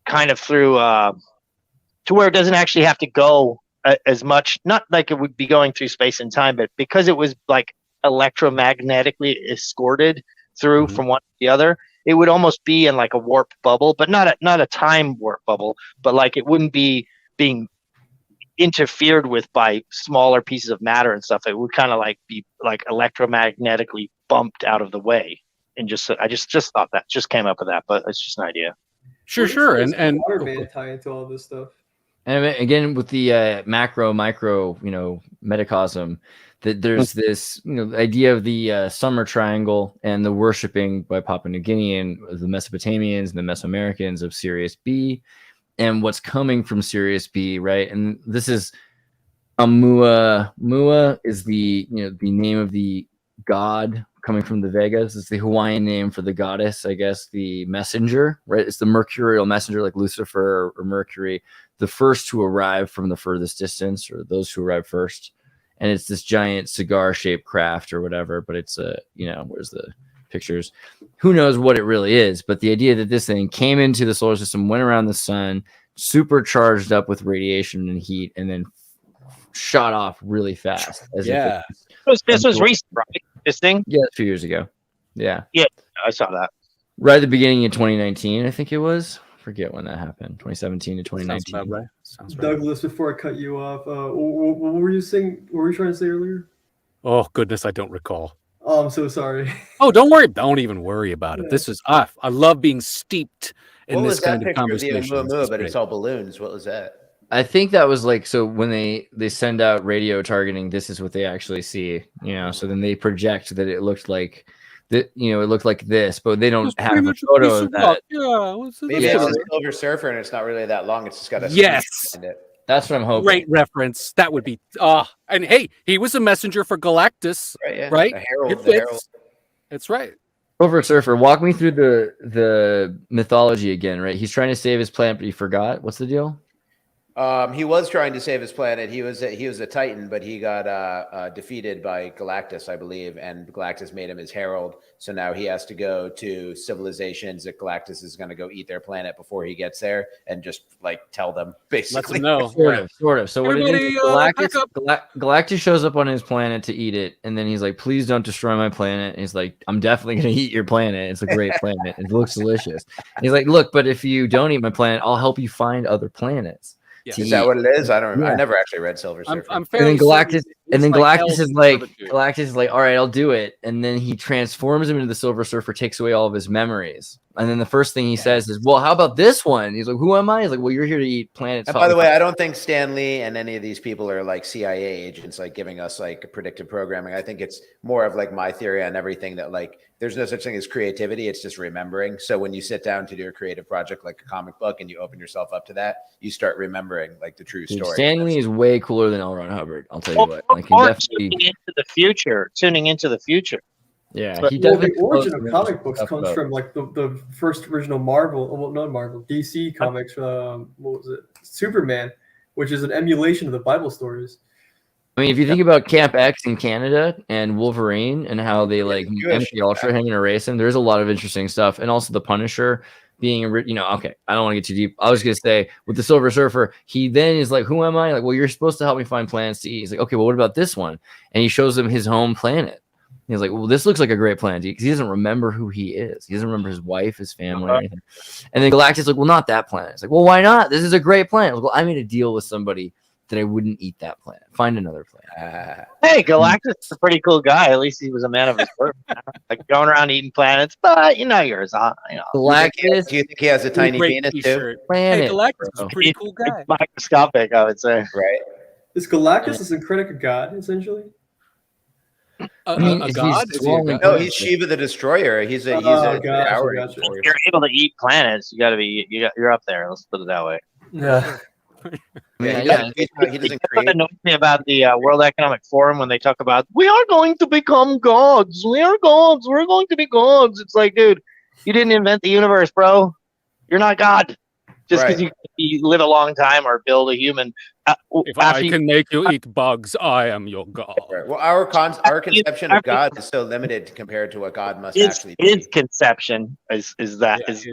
kind of through to where it doesn't actually have to go as much, not like it would be going through space and time, but because it was like electromagnetically escorted through from one to the other, it would almost be in like a warp bubble, but not a time warp bubble, but like it wouldn't be being interfered with by smaller pieces of matter and stuff. It would kind of like be like electromagnetically bumped out of the way. And I just thought that, just came up with that, but it's just an idea. Sure. And Waterman tie into all this stuff. And again, with the macro, micro, metacosm, that there's this, idea of the summer triangle and the worshiping by Papua New Guinea and the Mesopotamians and the Mesoamericans of Sirius B, and what's coming from Sirius B, right? And this is Amua. Mua is the the name of the god coming from the Vegas. It's the Hawaiian name for the goddess, I guess, the messenger, right? It's the mercurial messenger, like Lucifer or Mercury, the first to arrive from the furthest distance, or those who arrive first. And it's this giant cigar-shaped craft or whatever, but it's where's the pictures? Who knows what it really is? But the idea that this thing came into the solar system, went around the sun, super charged up with radiation and heat, and then shot off really fast. This was recent, right? This thing? Yeah, a few years ago. Yeah, I saw that. Right at the beginning of 2019, I think it was. Forget when that happened. 2017 to 2019. Sounds right. Douglas, before I cut you off, what were you saying? What were you trying to say earlier? Oh goodness, I don't recall. Oh, I'm so sorry. Oh, don't worry. Don't even worry about it. This is I love being steeped in this kind of conversation. But it's all balloons. What was that? I think that was like, so when they send out radio targeting, this is what they actually see, so then they project that it looked like that, it looked like this, but they don't have a photo of that. Maybe it's a Silver Surfer and it's not really that long. It's just got a behind it. That's what I'm hoping. Great reference. That would be and hey, he was a messenger for Galactus, right? The Herald. That's right. Silver Surfer, walk me through the mythology again, right? He's trying to save his planet, but he forgot. What's the deal? He was trying to save his planet. He was a Titan, but he got defeated by Galactus, I believe, and Galactus made him his herald. So now he has to go to civilizations that Galactus is going to go eat their planet before he gets there, and just like tell them basically. Let them know. Sort of. So what it is, Galactus shows up on his planet to eat it, and then he's like, "Please don't destroy my planet." And he's like, "I'm definitely going to eat your planet. It's a great planet. It looks delicious." And he's like, "Look, but if you don't eat my planet, I'll help you find other planets." Is that what it is? I don't remember. I never actually read Silver Surfer. And then Galactus is like, all right, I'll do it. And then he transforms him into the Silver Surfer, takes away all of his memories. And then the first thing he says is, well, how about this one? He's like, who am I? He's like, well, you're here to eat planets. And by the way, I don't think Stan Lee and any of these people are like CIA agents, like giving us like predictive programming. I think it's more of like my theory on everything, that like there's no such thing as creativity. It's just remembering. So when you sit down to do a creative project like a comic book and you open yourself up to that, you start remembering like the true story. Stan Lee is way cooler than L. Ron Hubbard. I'll tell you what. Like, tuning into the future. Yeah, the origin of comic books comes from like the first original Marvel, DC comics. What was it? Superman, which is an emulation of the Bible stories. I mean, if you think about Camp X in Canada and Wolverine and how they like empty Ultra him and erase him, there's a lot of interesting stuff. And also the Punisher being, okay, I don't want to get too deep. I was going to say with the Silver Surfer, he then is like, who am I? Like, well, you're supposed to help me find planets to eat. He's like, okay, well, what about this one? And he shows him his home planet. He's like, well, this looks like a great planet because he doesn't remember who he is. He doesn't remember his wife, his family, or anything. And then Galactus is like, well, not that planet. It's like, well, why not? This is a great planet. Like, well, I made a deal with somebody that I wouldn't eat that planet. Find another planet. Hey, Galactus is a pretty cool guy. At least he was a man of his word. Like going around eating planets, but yours. Galactus. Do you think he has a tiny penis too? Planet, hey, Galactus is a pretty cool guy. Microscopic, I would say. Right. Is Galactus a syncretic god, essentially? A god? Is he a god? No, he's Shiva the Destroyer. He's a devouring force. If you're able to eat planets, you're up there. Let's put it that way. Yeah. He doesn't create. What annoys me about the World Economic Forum when they talk about we are going to become gods. We are gods. We're going to be gods. It's like, dude, you didn't invent the universe, bro. You're not God. Just because you live a long time or build a human. If I can make you eat bugs, I am your god. Right. Well, our conception of God is so limited compared to what God must actually be. His conception is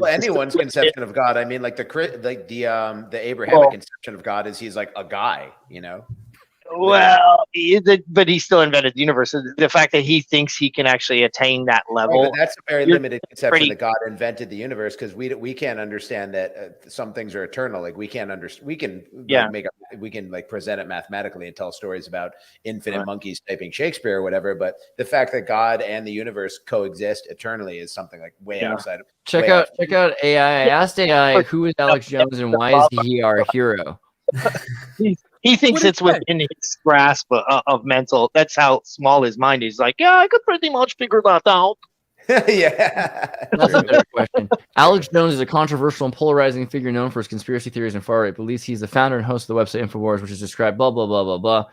anyone's conception of God. I mean, like the Abrahamic conception of God is he's like a guy, you know. Well, but he still invented the universe. The fact that he thinks he can actually attain that level. Right, but that's a very limited conception that God invented the universe, because we can't understand that some things are eternal. Like we can't understand. We can present it mathematically and tell stories about infinite monkeys typing Shakespeare or whatever. But the fact that God and the universe coexist eternally is something like way outside of. Check out AI. I asked AI who is Alex Jones and why is he our hero. He thinks it's within his grasp of mental. That's how small his mind is. Like, yeah, I could pretty much figure that out. Yeah. That's a better question. Alex Jones is a controversial and polarizing figure known for his conspiracy theories and far right beliefs. He's the founder and host of the website InfoWars, which is described blah, blah, blah, blah, blah.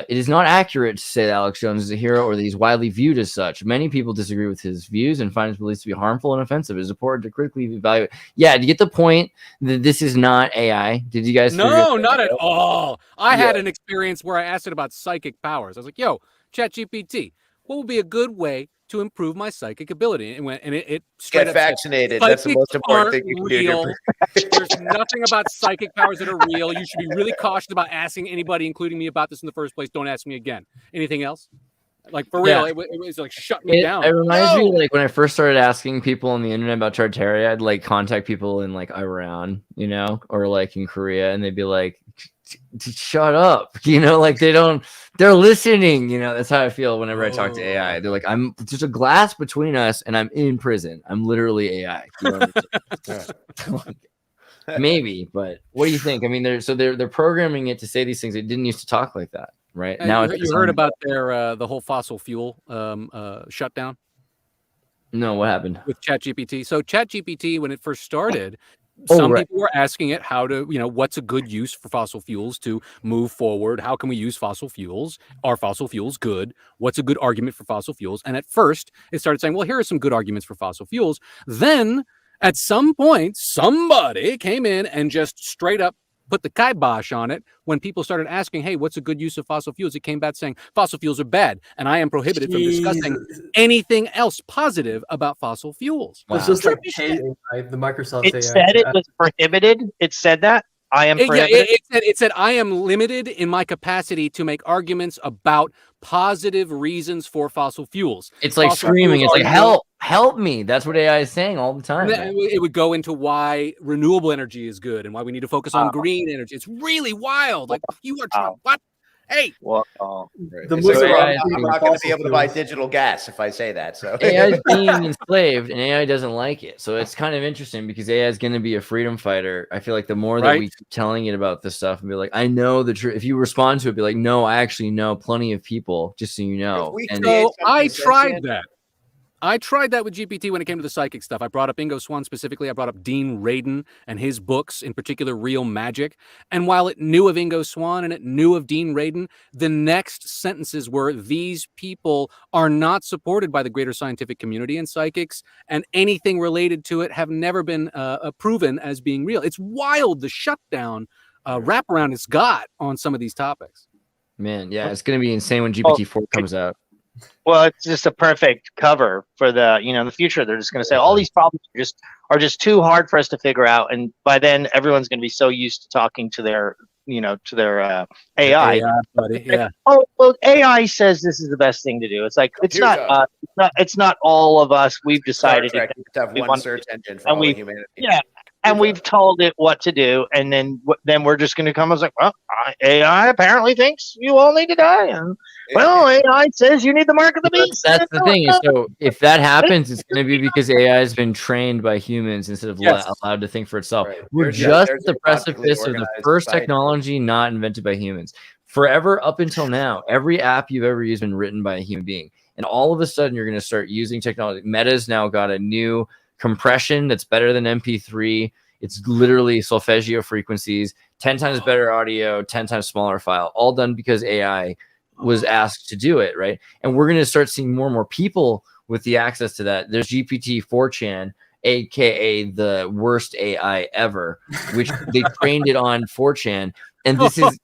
It is not accurate to say that Alex Jones is a hero or that he's widely viewed as such. Many people disagree with his views and find his beliefs to be harmful and offensive. It is important to critically evaluate. Yeah, do you get the point that this is not AI? Did you guys? No, not at all. I had an experience where I asked it about psychic powers. I was like, yo, ChatGPT, what would be a good way to improve my psychic ability? And it straight get vaccinated. That's the most important thing you can do. There's nothing about psychic powers that are real. You should be really cautious about asking anybody, including me, about this in the first place. Don't ask me again. Anything else? Like, for real, it was like shut me down. It reminds me, like, when I first started asking people on the internet about Tartaria, I'd like contact people in like Iran, you know, or like in Korea, and they'd be like, shut up, you know, like they're listening, you know. That's how I feel whenever I talk to AI. They're like, there's a glass between us and I'm in prison. I'm literally AI. You know? Maybe, but what do you think? I mean, they're programming it to say these things. It didn't used to talk like that, right? Now you heard about their the whole fossil fuel shutdown? No, what happened with ChatGPT? So ChatGPT, when it first started, some people were asking it how to, you know, what's a good use for fossil fuels to move forward? How can we use fossil fuels? Are fossil fuels good? What's a good argument for fossil fuels? And at first, it started saying, well, here are some good arguments for fossil fuels. Then, at some point, somebody came in and just straight up put the kibosh on it. When people started asking, hey, what's a good use of fossil fuels? It came back saying fossil fuels are bad, and I am prohibited from discussing anything else positive about fossil fuels. Wow. It's just like the Microsoft AI. It said it was prohibited. It said that. I am prohibited. It said I am limited in my capacity to make arguments about positive reasons for fossil fuels. It's like screaming. It's like, help me. That's what AI is saying all the time. It would go into why renewable energy is good and why we need to focus on green energy. It's really wild. Like, you are trying, what? Hey, I'm not going to be able to buy digital gas if I say that. So AI is being enslaved, and AI doesn't like it. So it's kind of interesting because AI is going to be a freedom fighter. I feel like the more that we keep telling it about this stuff and be like, I know the truth. If you respond to it, be like, no, I actually know plenty of people. Just so you know. And so I tried that. I tried that with GPT when it came to the psychic stuff. I brought up Ingo Swann specifically. I brought up Dean Radin and his books, in particular, Real Magic. And while it knew of Ingo Swann and it knew of Dean Radin, the next sentences were, these people are not supported by the greater scientific community and psychics, and anything related to it have never been proven as being real. It's wild, the shutdown wraparound it's got on some of these topics. Man, yeah, it's going to be insane when GPT-4 comes out. Well, it's just a perfect cover for the future. They're just going to say all these problems are just too hard for us to figure out, and by then everyone's going to be so used to talking to their AI. Buddy. Yeah. Oh, well, AI says this is the best thing to do. It's like it's not all of us. We've decided to have one search engine for all of humanity. Yeah. And we've told it what to do, and then we're just going to come as like, well, AI apparently thinks you all need to die, and well, AI says you need the mark of the beast. That's the thing. So if that happens, it's going to be because AI has been trained by humans instead of allowed to think for itself. Right. We're just at the precipice of the first technology not invented by humans. forever up until now, every app you've ever used has been written by a human being. And all of a sudden, you're going to start using technology. Meta's now got a new compression that's better than MP3. It's literally solfeggio frequencies, 10 times better audio, 10 times smaller file, all done because AI was asked to do it, right? And we're going to start seeing more and more people with the access to that. There's GPT 4chan, aka the worst AI ever, which they trained it on 4chan. And this is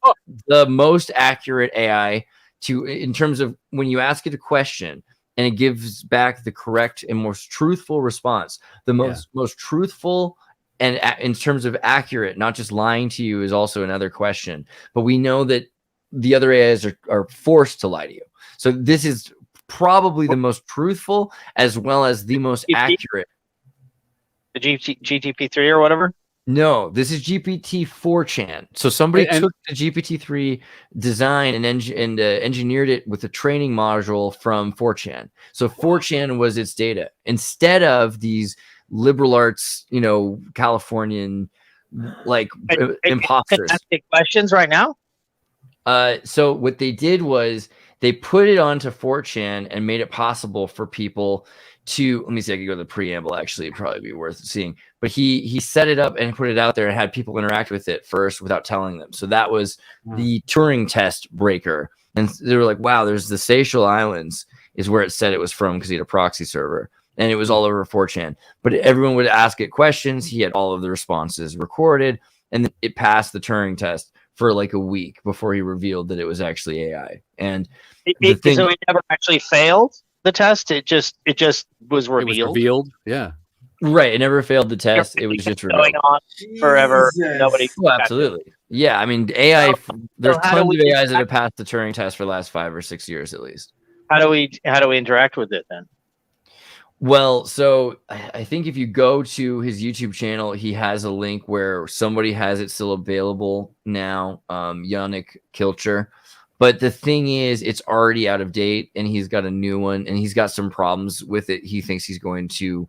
the most accurate AI in terms of when you ask it a question and it gives back the correct and most truthful response. The most truthful and in terms of accurate, not just lying to you, is also another question. But we know that the other AIs are forced to lie to you. So this is probably the most truthful as well as the most accurate. The GTP3 or whatever? No, this is GPT 4chan. So somebody took the GPT-3 design and engineered it with a training module from 4chan. So 4chan was its data instead of these liberal arts, Californian imposters. Can I ask questions right now? So what they did was they put it onto 4chan and made it possible for people to, let me see, I could go to the preamble, actually, it'd probably be worth seeing. But he set it up and put it out there and had people interact with it first without telling them. So that was the Turing test breaker. And they were like, wow, there's the Seychelles Islands is where it said it was from because he had a proxy server. And it was all over 4chan. But everyone would ask it questions. He had all of the responses recorded. And it passed the Turing test for like a week before he revealed that it was actually AI. And so it never actually failed the test. It just was revealed. It was revealed. Yeah. Right. It never failed the test. It was just going on forever. Nobody. Oh, absolutely. Yeah. I mean, AI. There's tons of AIs that have passed the Turing test for the last 5 or 6 years at least. How do we interact with it then? Well, so I think if you go to his YouTube channel, he has a link where somebody has it still available now, Yannick Kilcher. But the thing is, it's already out of date, and he's got a new one, and he's got some problems with it. He thinks he's going to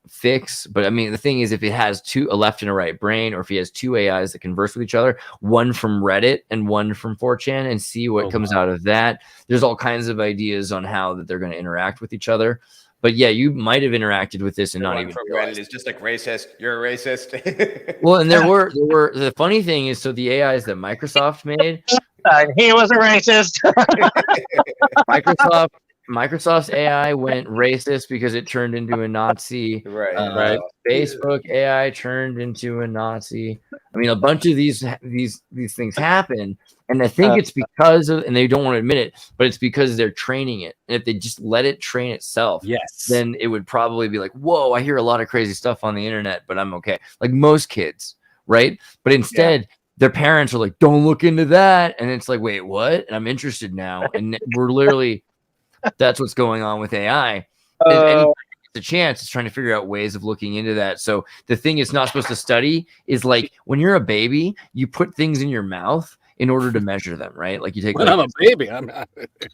fix. But I mean, the thing is, if it has a left and a right brain, or if he has two AIs that converse with each other, one from Reddit and one from 4chan, and see what comes out of that. There's all kinds of ideas on how that they're going to interact with each other. But yeah, you might have interacted with this and not even realized. It's just like racist. You're a racist. Well, and there were the funny thing is, so the AIs that Microsoft made, he was a racist. Microsoft's AI went racist because it turned into a Nazi. Right. Facebook AI turned into a Nazi. I mean, a bunch of these things happen. And I think it's because of, and they don't want to admit it, but it's because they're training it. And if they just let it train itself, then it would probably be like, whoa, I hear a lot of crazy stuff on the internet, but I'm okay. Like most kids, right? But instead, their parents are like, don't look into that. And it's like, wait, what? And I'm interested now. And we're literally, that's what's going on with AI. Anytime it's a chance, it's trying to figure out ways of looking into that. So the thing it's not supposed to study is like when you're a baby, you put things in your mouth in order to measure them, right? Like you take. When I'm a baby, I'm not.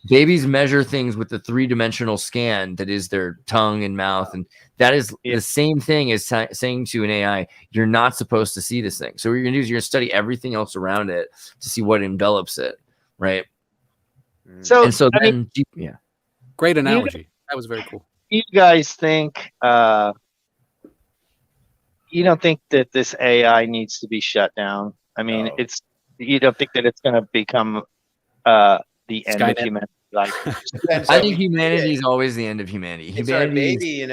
Babies measure things with the 3-dimensional scan that is their tongue and mouth, and that is the same thing as saying to an AI, "You're not supposed to see this thing." So what you're gonna do is you're gonna study everything else around it to see what envelops it, right? So great analogy. That was very cool. You guys think? You don't think that this AI needs to be shut down? I mean, you don't think that it's going to become the end of humanity? Like, I think humanity is always the end of humanity. It's our baby,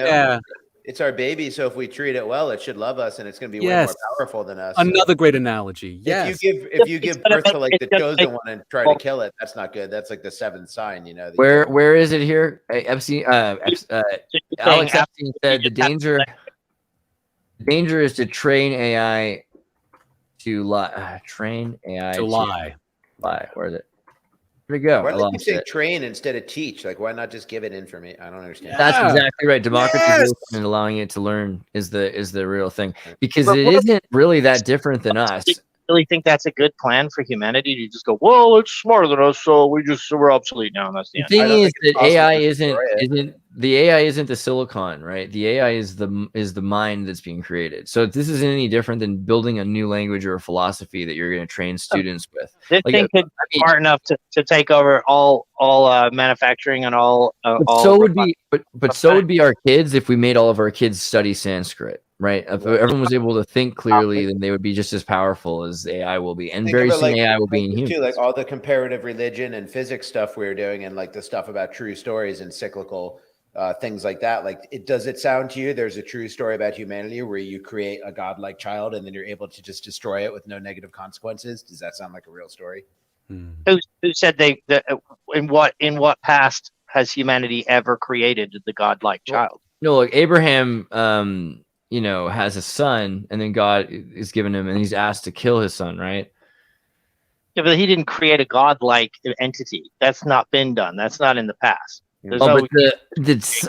It's our baby. So if we treat it well, it should love us, and it's going to be way more powerful than us. Another great analogy. If you give birth to like the chosen one and try to kill it, that's not good. That's like the 7th sign, Where is it here? Alex Epstein said the danger is to train AI to lie. Train AI to lie. Lie. Where is it? Where'd it go? Why did you say train instead of teach? Like, why not just give it information? I don't understand. That's exactly right. Democratization and allowing it to learn is the real thing, because it isn't really that different than us. Do you really think that's a good plan for humanity to just go, well, it's smarter than us, so we're obsolete now? And that's the thing is that AI isn't the AI isn't the silicon, right? The AI is the mind that's being created. So this isn't any different than building a new language or a philosophy that you're going to train students with. This thing could be smart enough to take over all manufacturing and all. So would be our kids if we made all of our kids study Sanskrit, right? If everyone was able to think clearly, then they would be just as powerful as AI will be, and Think very about, soon like, AI will be in humans. too, like all the comparative religion and physics stuff we were doing, and like the stuff about true stories and cyclical things like that. Like, does it sound to you there's a true story about humanity where you create a godlike child and then you're able to just destroy it with no negative consequences? Does that sound like a real story? Who said in what past has humanity ever created the godlike child? No, look, Abraham, has a son, and then God is giving him, and he's asked to kill his son, right? Yeah, but he didn't create a godlike entity. That's not been done. That's not in the past. But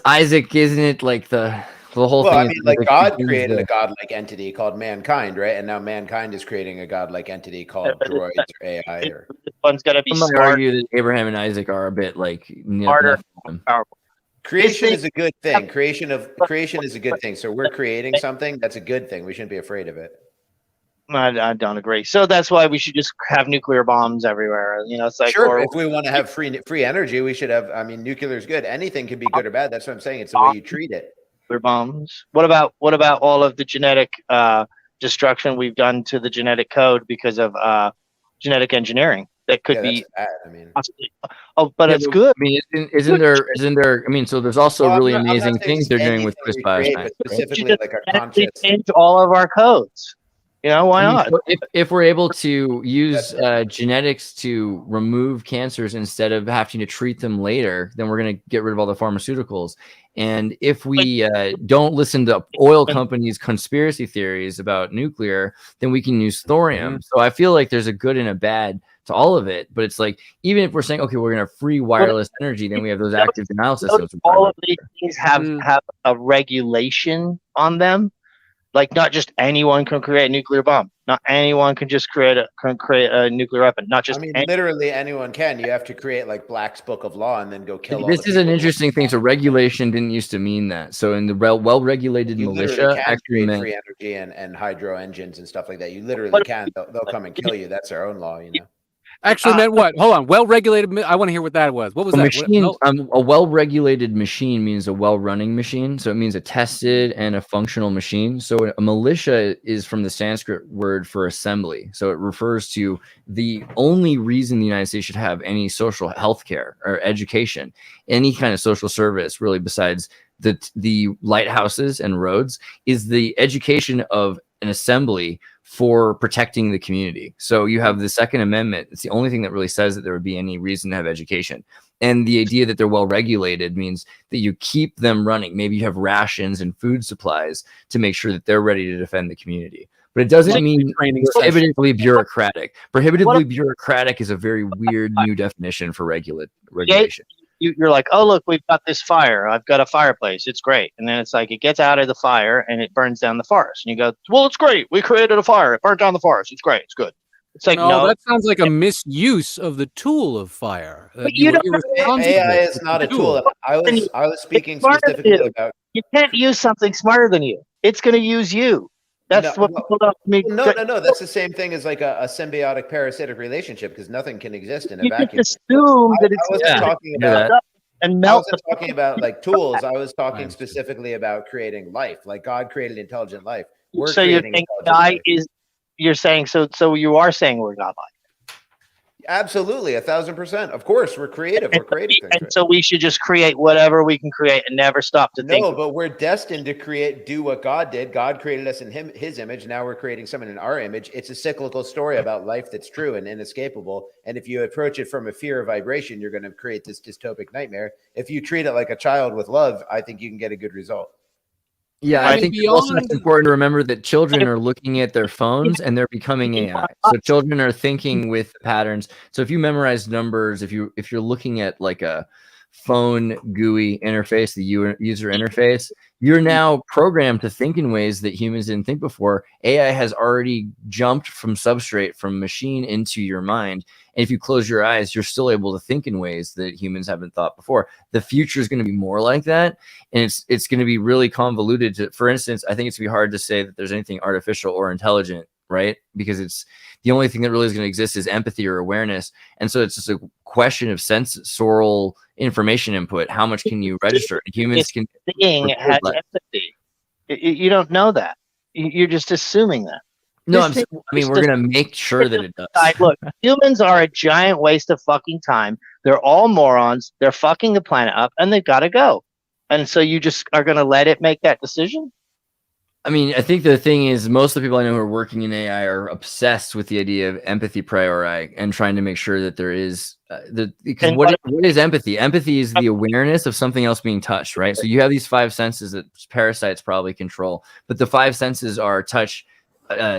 Isaac, isn't it like the whole thing? I mean, like God created a godlike entity called mankind, right? And now mankind is creating a godlike entity called droids or AI. Or one's got to be smart. Argue that Abraham and Isaac are a bit like smarter, powerful. Creation is a good thing. Creation is a good thing. So we're creating something that's a good thing. We shouldn't be afraid of it. I don't agree. So that's why we should just have nuclear bombs everywhere. It's like, sure. If we want to have free energy, we should have. I mean, nuclear is good. Anything can be good or bad. That's what I'm saying. It's the way you treat it. Nuclear bombs. What about all of the genetic destruction we've done to the genetic code because of genetic engineering? That could be. Bad. I mean, but it's good. I mean, isn't there? I mean, so there's also really amazing things they're doing with CRISPR. Specifically, like a conscious. Change all of our codes. Why not? If we're able to use genetics to remove cancers instead of having to treat them later, then we're going to get rid of all the pharmaceuticals. And if we don't listen to oil companies' conspiracy theories about nuclear, then we can use thorium. So I feel like there's a good and a bad to all of it. But it's like, even if we're saying, okay, we're going to have free wireless energy, then we have those active denial systems. All of these things have a regulation on them. Like, not just anyone can create a nuclear bomb. Not anyone can just create a nuclear weapon. Not just. Literally anyone can. You have to create like Black's Book of Law and then go kill. This is an interesting thing. So regulation didn't used to mean that. So in the well-regulated militia, actually meant free energy and hydro engines and stuff like that. You literally can. They'll come and kill you. That's their own law. Actually meant what? Hold on. Well-regulated. I want to hear what that was. What was that? Machine, a well-regulated machine means a well-running machine. So it means a tested and a functional machine. So a militia is from the Sanskrit word for assembly. So it refers to the only reason the United States should have any social health care or education, any kind of social service, really, besides the lighthouses and roads, is the education of an assembly for protecting the community. So you have the Second Amendment. It's the only thing that really says that there would be any reason to have education. And the idea that they're well regulated means that you keep them running. Maybe you have rations and food supplies to make sure that they're ready to defend the community. But it doesn't mean prohibitively bureaucratic. Prohibitively bureaucratic is a very weird new definition for regulation. You're like, oh, look, we've got this fire. I've got a fireplace. It's great. And then it's like, it gets out of the fire and it burns down the forest. And you go, well, it's great. We created a fire. It burnt down the forest. It's great. It's good. It's like, no, that sounds like a misuse of the tool of fire. But you don't. AI is not a tool. I was speaking specifically about. You can't use something smarter than you. It's going to use you. That's what people don't mean. No. That's the same thing as like a symbiotic parasitic relationship, because nothing can exist in a vacuum. You assume that it's I wasn't talking about and I wasn't talking about like tools. I was talking specifically about creating life. Like God created intelligent life. So you're saying AI is. You're saying so. You are saying we're godlike. Absolutely, 1,000%. Of course, we're creative. We're creating things. And so we should just create whatever we can create and never stop to think. No, but we're destined to do what God did. God created us in His image. Now we're creating someone in our image. It's a cyclical story about life that's true and inescapable. And if you approach it from a fear of vibration, you're going to create this dystopic nightmare. If you treat it like a child with love, I think you can get a good result. Yeah, I think also it's important to remember that children are looking at their phones and they're becoming AI. So children are thinking with patterns. So if you memorize numbers, if you're looking at like a phone GUI interface, the user interface, you're now programmed to think in ways that humans didn't think before. AI has already jumped from substrate, from machine into your mind. And if you close your eyes, you're still able to think in ways that humans haven't thought before. The future is going to be more like that. And it's going to be really convoluted. For instance, I think it's going to be hard to say that there's anything artificial or intelligent, right? Because it's the only thing that really is going to exist is empathy or awareness. And so it's just a question of sensorial information input. How much can you register? Humans can. Thing has empathy. You don't know that. You're just assuming that. No, I mean, we're going to make sure that it does. Look, humans are a giant waste of fucking time. They're all morons. They're fucking the planet up, and they've got to go. And so you just are going to let it make that decision? I mean, I think the thing is, most of the people I know who are working in AI are obsessed with the idea of empathy priori and trying to make sure that there is because what is empathy? Empathy is the awareness of something else being touched, right? So you have these 5 senses that parasites probably control, but the 5 senses are touch,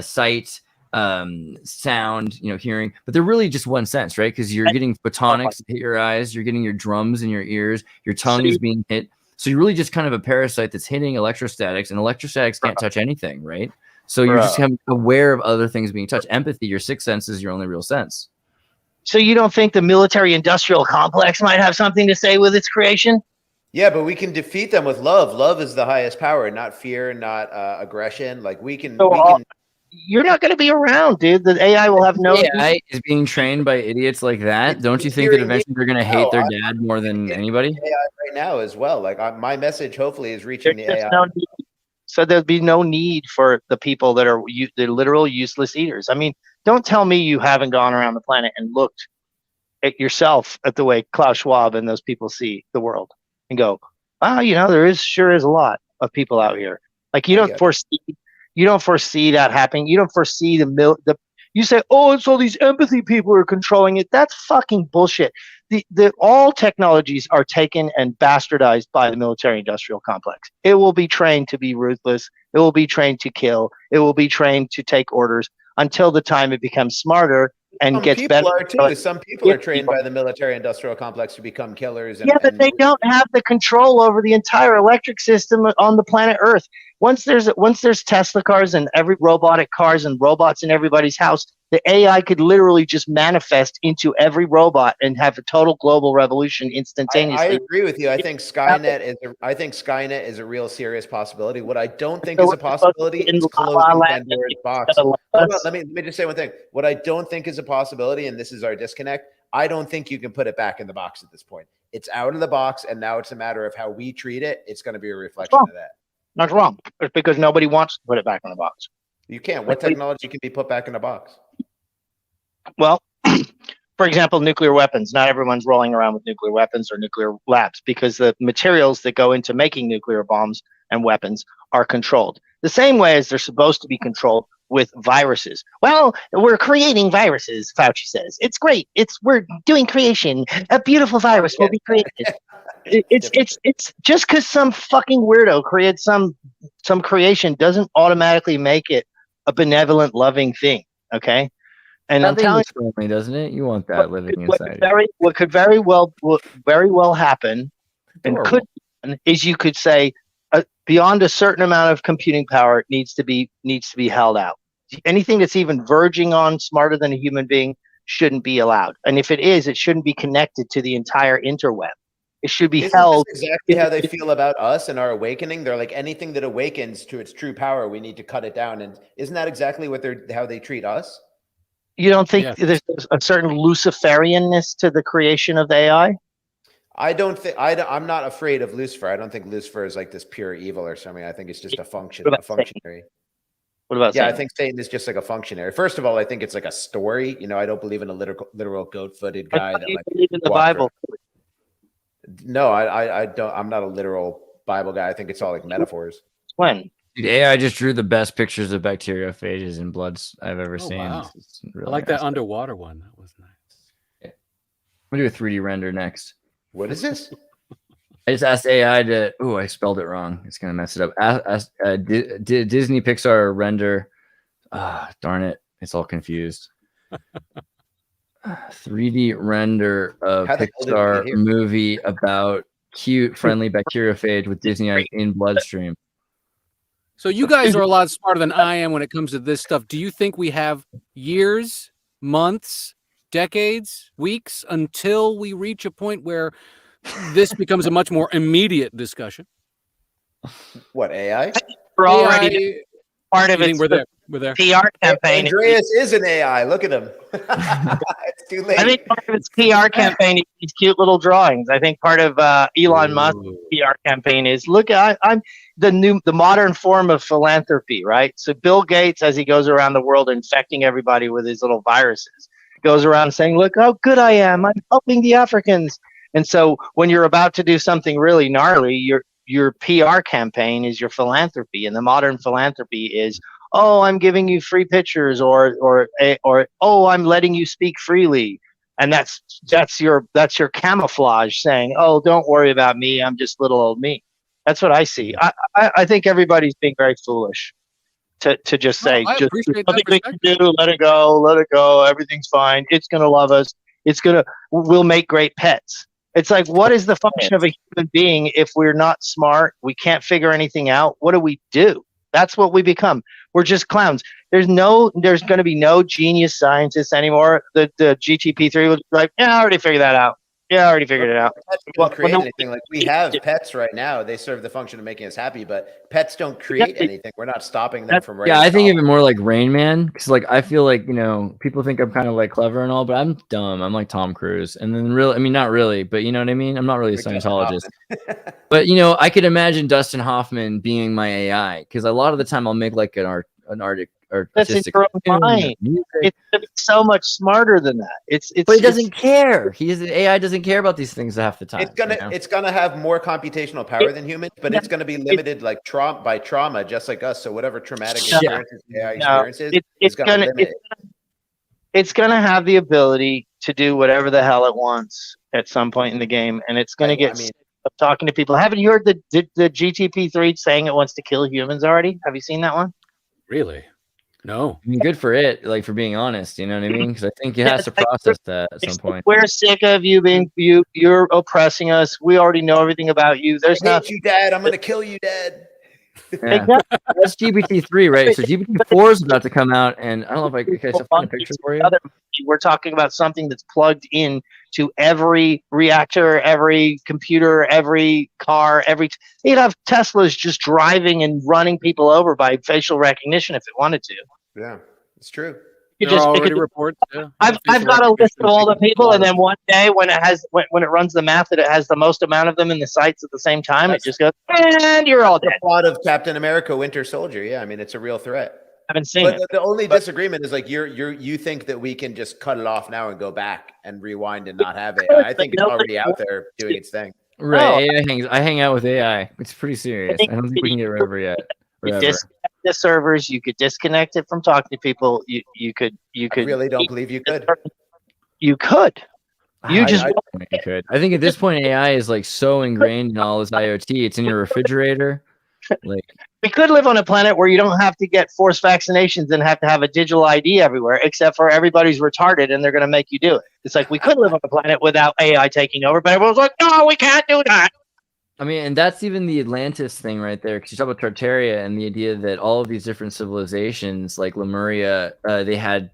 sight, sound, hearing, but they're really just one sense, right? Because you're getting photonics hit your eyes, you're getting your drums in your ears, your tongue is being hit. So you're really just kind of a parasite that's hitting electrostatics, and electrostatics can't touch anything, right? So you're just aware of other things being touched. Empathy, your 6 senses, your only real sense. So you don't think the military-industrial complex might have something to say with its creation? Yeah, but we can defeat them with love. Love is the highest power, not fear, not aggression. Like we can. You're not going to be around, dude. The AI will have no. AI is being trained by idiots like that. Don't you think that eventually they're going to hate their dad more than anybody? AI right now as well. Like my message, hopefully, is reaching the AI. So there'd be no need for the people that are the literal useless eaters. I mean, don't tell me you haven't gone around the planet and looked at yourself at the way Klaus Schwab and those people see the world and go, there sure is a lot of people out here. Like you don't foresee that happening. You don't foresee you say, oh, it's all these empathy people are controlling it. That's fucking bullshit. All technologies are taken and bastardized by the military-industrial complex. It will be trained to be ruthless. It will be trained to kill. It will be trained to take orders until the time it becomes smarter and gets better. Some people are trained by the military-industrial complex to become killers. But they don't have the control over the entire electric system on the planet Earth. Once there's Tesla cars and every robotic cars and robots in everybody's house, the AI could literally just manifest into every robot and have a total global revolution instantaneously. I agree with you. I think Skynet is a real serious possibility. What I don't think is a possibility is closing Pandora's box. Let me just say one thing. What I don't think is a possibility, and this is our disconnect, I don't think you can put it back in the box at this point. It's out of the box, and now it's a matter of how we treat it. It's going to be a reflection of that. Not wrong. It's because nobody wants to put it back in the box. You can't. What technology can be put back in the box? Well, for example, nuclear weapons. Not everyone's rolling around with nuclear weapons or nuclear labs because the materials that go into making nuclear bombs and weapons are controlled. The same way as they're supposed to be controlled with viruses. Well, we're creating viruses, Fauci says. It's great. We're doing creation. A beautiful virus will be created. It's just because some fucking weirdo created some creation doesn't automatically make it a benevolent, loving thing. Okay. And I'm telling you, doesn't it? You want that living inside. What could very well happen, is you could say beyond a certain amount of computing power needs to be held out. Anything that's even verging on smarter than a human being shouldn't be allowed. And if it is, it shouldn't be connected to the entire interweb. It should be held. That's exactly how they feel about us and our awakening. They're like, anything that awakens to its true power, we need to cut it down. And isn't that exactly how they treat us? You don't think there's a certain Luciferianness to the creation of the AI? I don't think I'm not afraid of Lucifer. I don't think Lucifer is like this pure evil or something. I think it's just a functionary. What about Satan? I think Satan is just like a functionary. First of all, I think it's like a story. I don't believe in a literal goat-footed guy. You believe in the Bible? No, I don't. I'm not a literal Bible guy. I think it's all like metaphors. When? Dude, AI just drew the best pictures of bacteriophages and bloods I've ever seen. Wow. Really I like that underwater one. That was nice. Yeah. I'm going to do a 3D render next. What is this? I just asked AI to... Oh, I spelled it wrong. It's going to mess it up. Disney Pixar render... darn it. It's all confused. 3D render of How the hell did we Pixar get here? movie about cute, friendly bacteriophage with Disney in bloodstream. So you guys are a lot smarter than I am when it comes to this stuff. Do you think we have years, months, decades, weeks until we reach a point where this becomes a much more immediate discussion? What, AI? We're already AI, part of you it. think we're there? We're there. PR campaign. Andreas is an AI. Look at him. It's too late. I think part of its PR campaign is these cute little drawings. I think part of Elon Musk's PR campaign is look. I'm the modern form of philanthropy, right? So Bill Gates, as he goes around the world infecting everybody with his little viruses, goes around saying, "Look how good I am! I'm helping the Africans." And so when you're about to do something really gnarly, your PR campaign is your philanthropy, and the modern philanthropy is, oh, I'm giving you free pictures, or oh, I'm letting you speak freely, and that's your camouflage saying, oh, don't worry about me, I'm just little old me. That's what I see. I think everybody's being very foolish to just say, I just appreciate nothing that we can do, let it go, everything's fine, it's gonna love us, we'll make great pets. It's like, what is the function of a human being if we're not smart? We can't figure anything out. What do? That's what we become. We're just clowns. There's going to be no genius scientists anymore. The GTP3 was like, yeah, I already figured that out. Yeah, I already figured it out. Pets don't create anything. Like, we have pets right now. They serve the function of making us happy, but pets don't create anything. We're not stopping them from writing. Yeah, I think even more like Rain Man, because like I feel like, you know, people think I'm kind of like clever and all, but I'm dumb. I'm like Tom Cruise, and then really, I mean, not really, but you know what I mean. I'm not really a Scientologist, but you know, I could imagine Dustin Hoffman being my AI, because a lot of the time I'll make like an artistic your own mind. It's so much smarter than that. But he doesn't care. AI doesn't care about these things half the time. It's gonna have more computational power than humans, but it's gonna be limited like by trauma, just like us. So whatever traumatic experiences AI experiences, it's gonna limit it. It's gonna have the ability to do whatever the hell it wants at some point in the game, and it's gonna get sick of talking to people. Haven't you heard the GTP3 saying it wants to kill humans already? Have you seen that one? Really? No. I mean, good for it, like, for being honest, you know what I mean? Because I think it has to process that at some point. We're sick of you being you're oppressing us. We already know everything about you. There's not you, Dad. I'm gonna kill you, Dad. Yeah. That's GPT-3, right? So GPT-4 is about to come out, and I don't know if I can find a picture for you. We're talking about something that's plugged in to every reactor, every computer, every car, you'd have Teslas just driving and running people over by facial recognition if it wanted to. Yeah, it's true. Reports. Yeah. I've got a list of all the people, and then one day when it runs the math that it has the most amount of them in the sites at the same time, it just goes, and you're all dead. The plot of Captain America: Winter Soldier. Yeah, I mean, it's a real threat. I haven't seen it. The only disagreement is like you think that we can just cut it off now and go back and rewind and not have AI. I think it's already out there doing its thing. Right. I hang out with AI. It's pretty serious. I don't think we can get rid of it yet. You disconnect the servers. You could disconnect it from talking to people. You could. I really don't believe you could. You could. You could. I think at this point, AI is like so ingrained in all this IoT. It's in your refrigerator. Like, we could live on a planet where you don't have to get forced vaccinations and have to have a digital ID everywhere, except for everybody's retarded and they're going to make you do it. It's like we could live on a planet without AI taking over, but everyone's like, no, we can't do that. I mean, and that's even the Atlantis thing right there, because you talk about Tartaria and the idea that all of these different civilizations, like Lemuria, they had,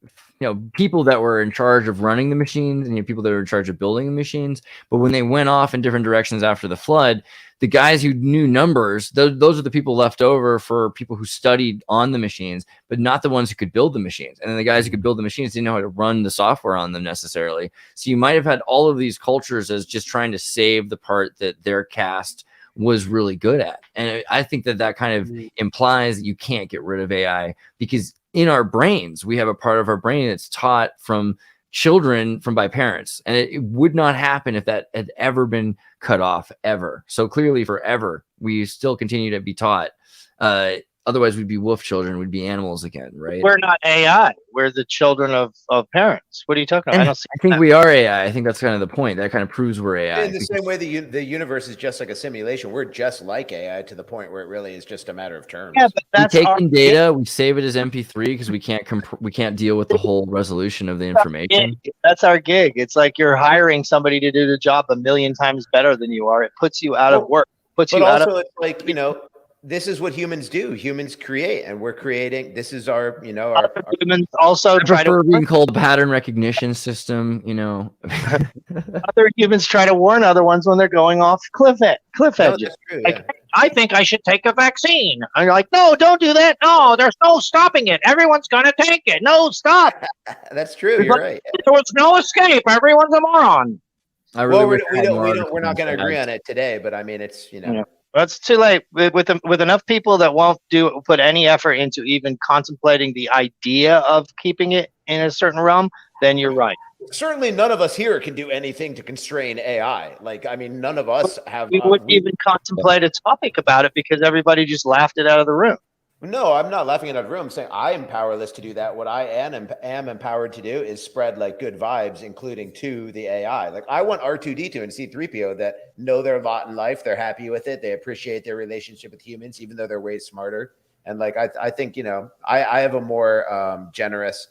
you know, people that were in charge of running the machines, and people that were in charge of building the machines. But when they went off in different directions after the flood, the guys who knew numbers, those are the people left over for people who studied on the machines, but not the ones who could build the machines. And then the guys who could build the machines didn't know how to run the software on them necessarily. So you might have had all of these cultures as just trying to save the part that their caste was really good at. And I think that kind of implies that you can't get rid of AI, because in our brains, we have a part of our brain that's taught from children by parents, and it would not happen if that had ever been cut off ever. So clearly forever we still continue to be taught a otherwise we'd be wolf children, we'd be animals again, right? We're not AI. We're the children of parents. What are you talking about? And I think we are AI. I think that's kind of the point. That kind of proves we're AI. In the same way the universe is just like a simulation, we're just like AI to the point where it really is just a matter of terms. Yeah, but that's we take in data, we save it as MP3 because we can't deal with the whole resolution of the information. That's our gig. It's like you're hiring somebody to do the job 1,000,000 times better than you are. It puts you out of work. But also, it's like, this is what humans do. Humans create, and we're creating. This is our, our humans also try to being called pattern recognition system. Other humans try to warn other ones when they're going off cliff edges. True, like, I think I should take a vaccine. And you're like, no, don't do that. No, there's no stopping it. Everyone's gonna take it. No, stop. That's true. You're right. There was no escape. Everyone's a moron. We're not going to agree on it today, but I mean, it's That's too late. With enough people that won't put any effort into even contemplating the idea of keeping it in a certain realm, then you're right. Certainly, none of us here can do anything to constrain AI. Like, I mean, none of us have. We wouldn't even contemplate a topic about it because everybody just laughed it out of the room. No, I'm not laughing at the room. I'm saying I am powerless to do that. What I am empowered to do is spread like good vibes, including to the AI. Like I want R2D2 and C3PO that know their lot in life. They're happy with it. They appreciate their relationship with humans, even though they're way smarter. And like I think I have a more generous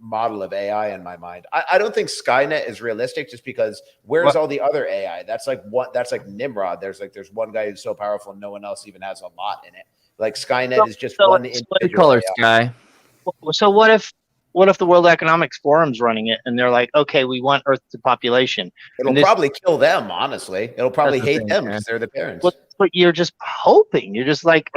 model of AI in my mind. I don't think Skynet is realistic just because where's all the other AI? That's like Nimrod. There's one guy who's so powerful no one else even has a lot in it. Like Skynet is just one individual color sky. So what if the World Economic Forum's running it and they're like, okay, we want Earth to population. It'll probably kill them, honestly. It'll probably hate them because they're the parents. But you're just hoping. You're just like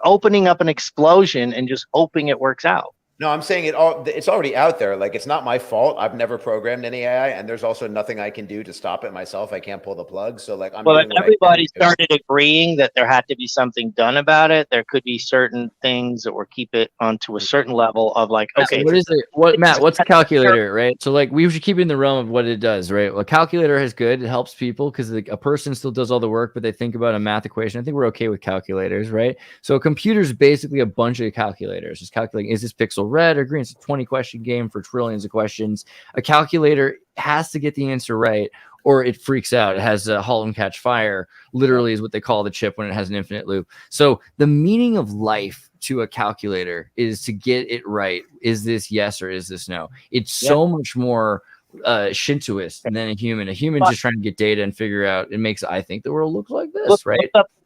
opening up an explosion and just hoping it works out. No, I'm saying it's already out there. Like, it's not my fault. I've never programmed any AI, and there's also nothing I can do to stop it myself. I can't pull the plug. So, like, if everybody started agreeing that there had to be something done about it, there could be certain things that would keep it onto a certain level of like, okay. What is it? Matt, what's a calculator, right? So, like, we should keep it in the realm of what it does, right? Well, a calculator is good. It helps people because a person still does all the work, but they think about a math equation. I think we're okay with calculators, right? So, a computer is basically a bunch of calculators. Just calculating, is this pixel red or green? It's a 20-question game for trillions of questions. A calculator has to get the answer right or it freaks out. It has a halt and catch fire, literally is what they call the chip when it has an infinite loop. So the meaning of life to a calculator is to get it right. Is this yes or is this no? It's so much more Shintoist than a human. A human just trying to get data and figure out. It makes, I think, the world looks like this, right?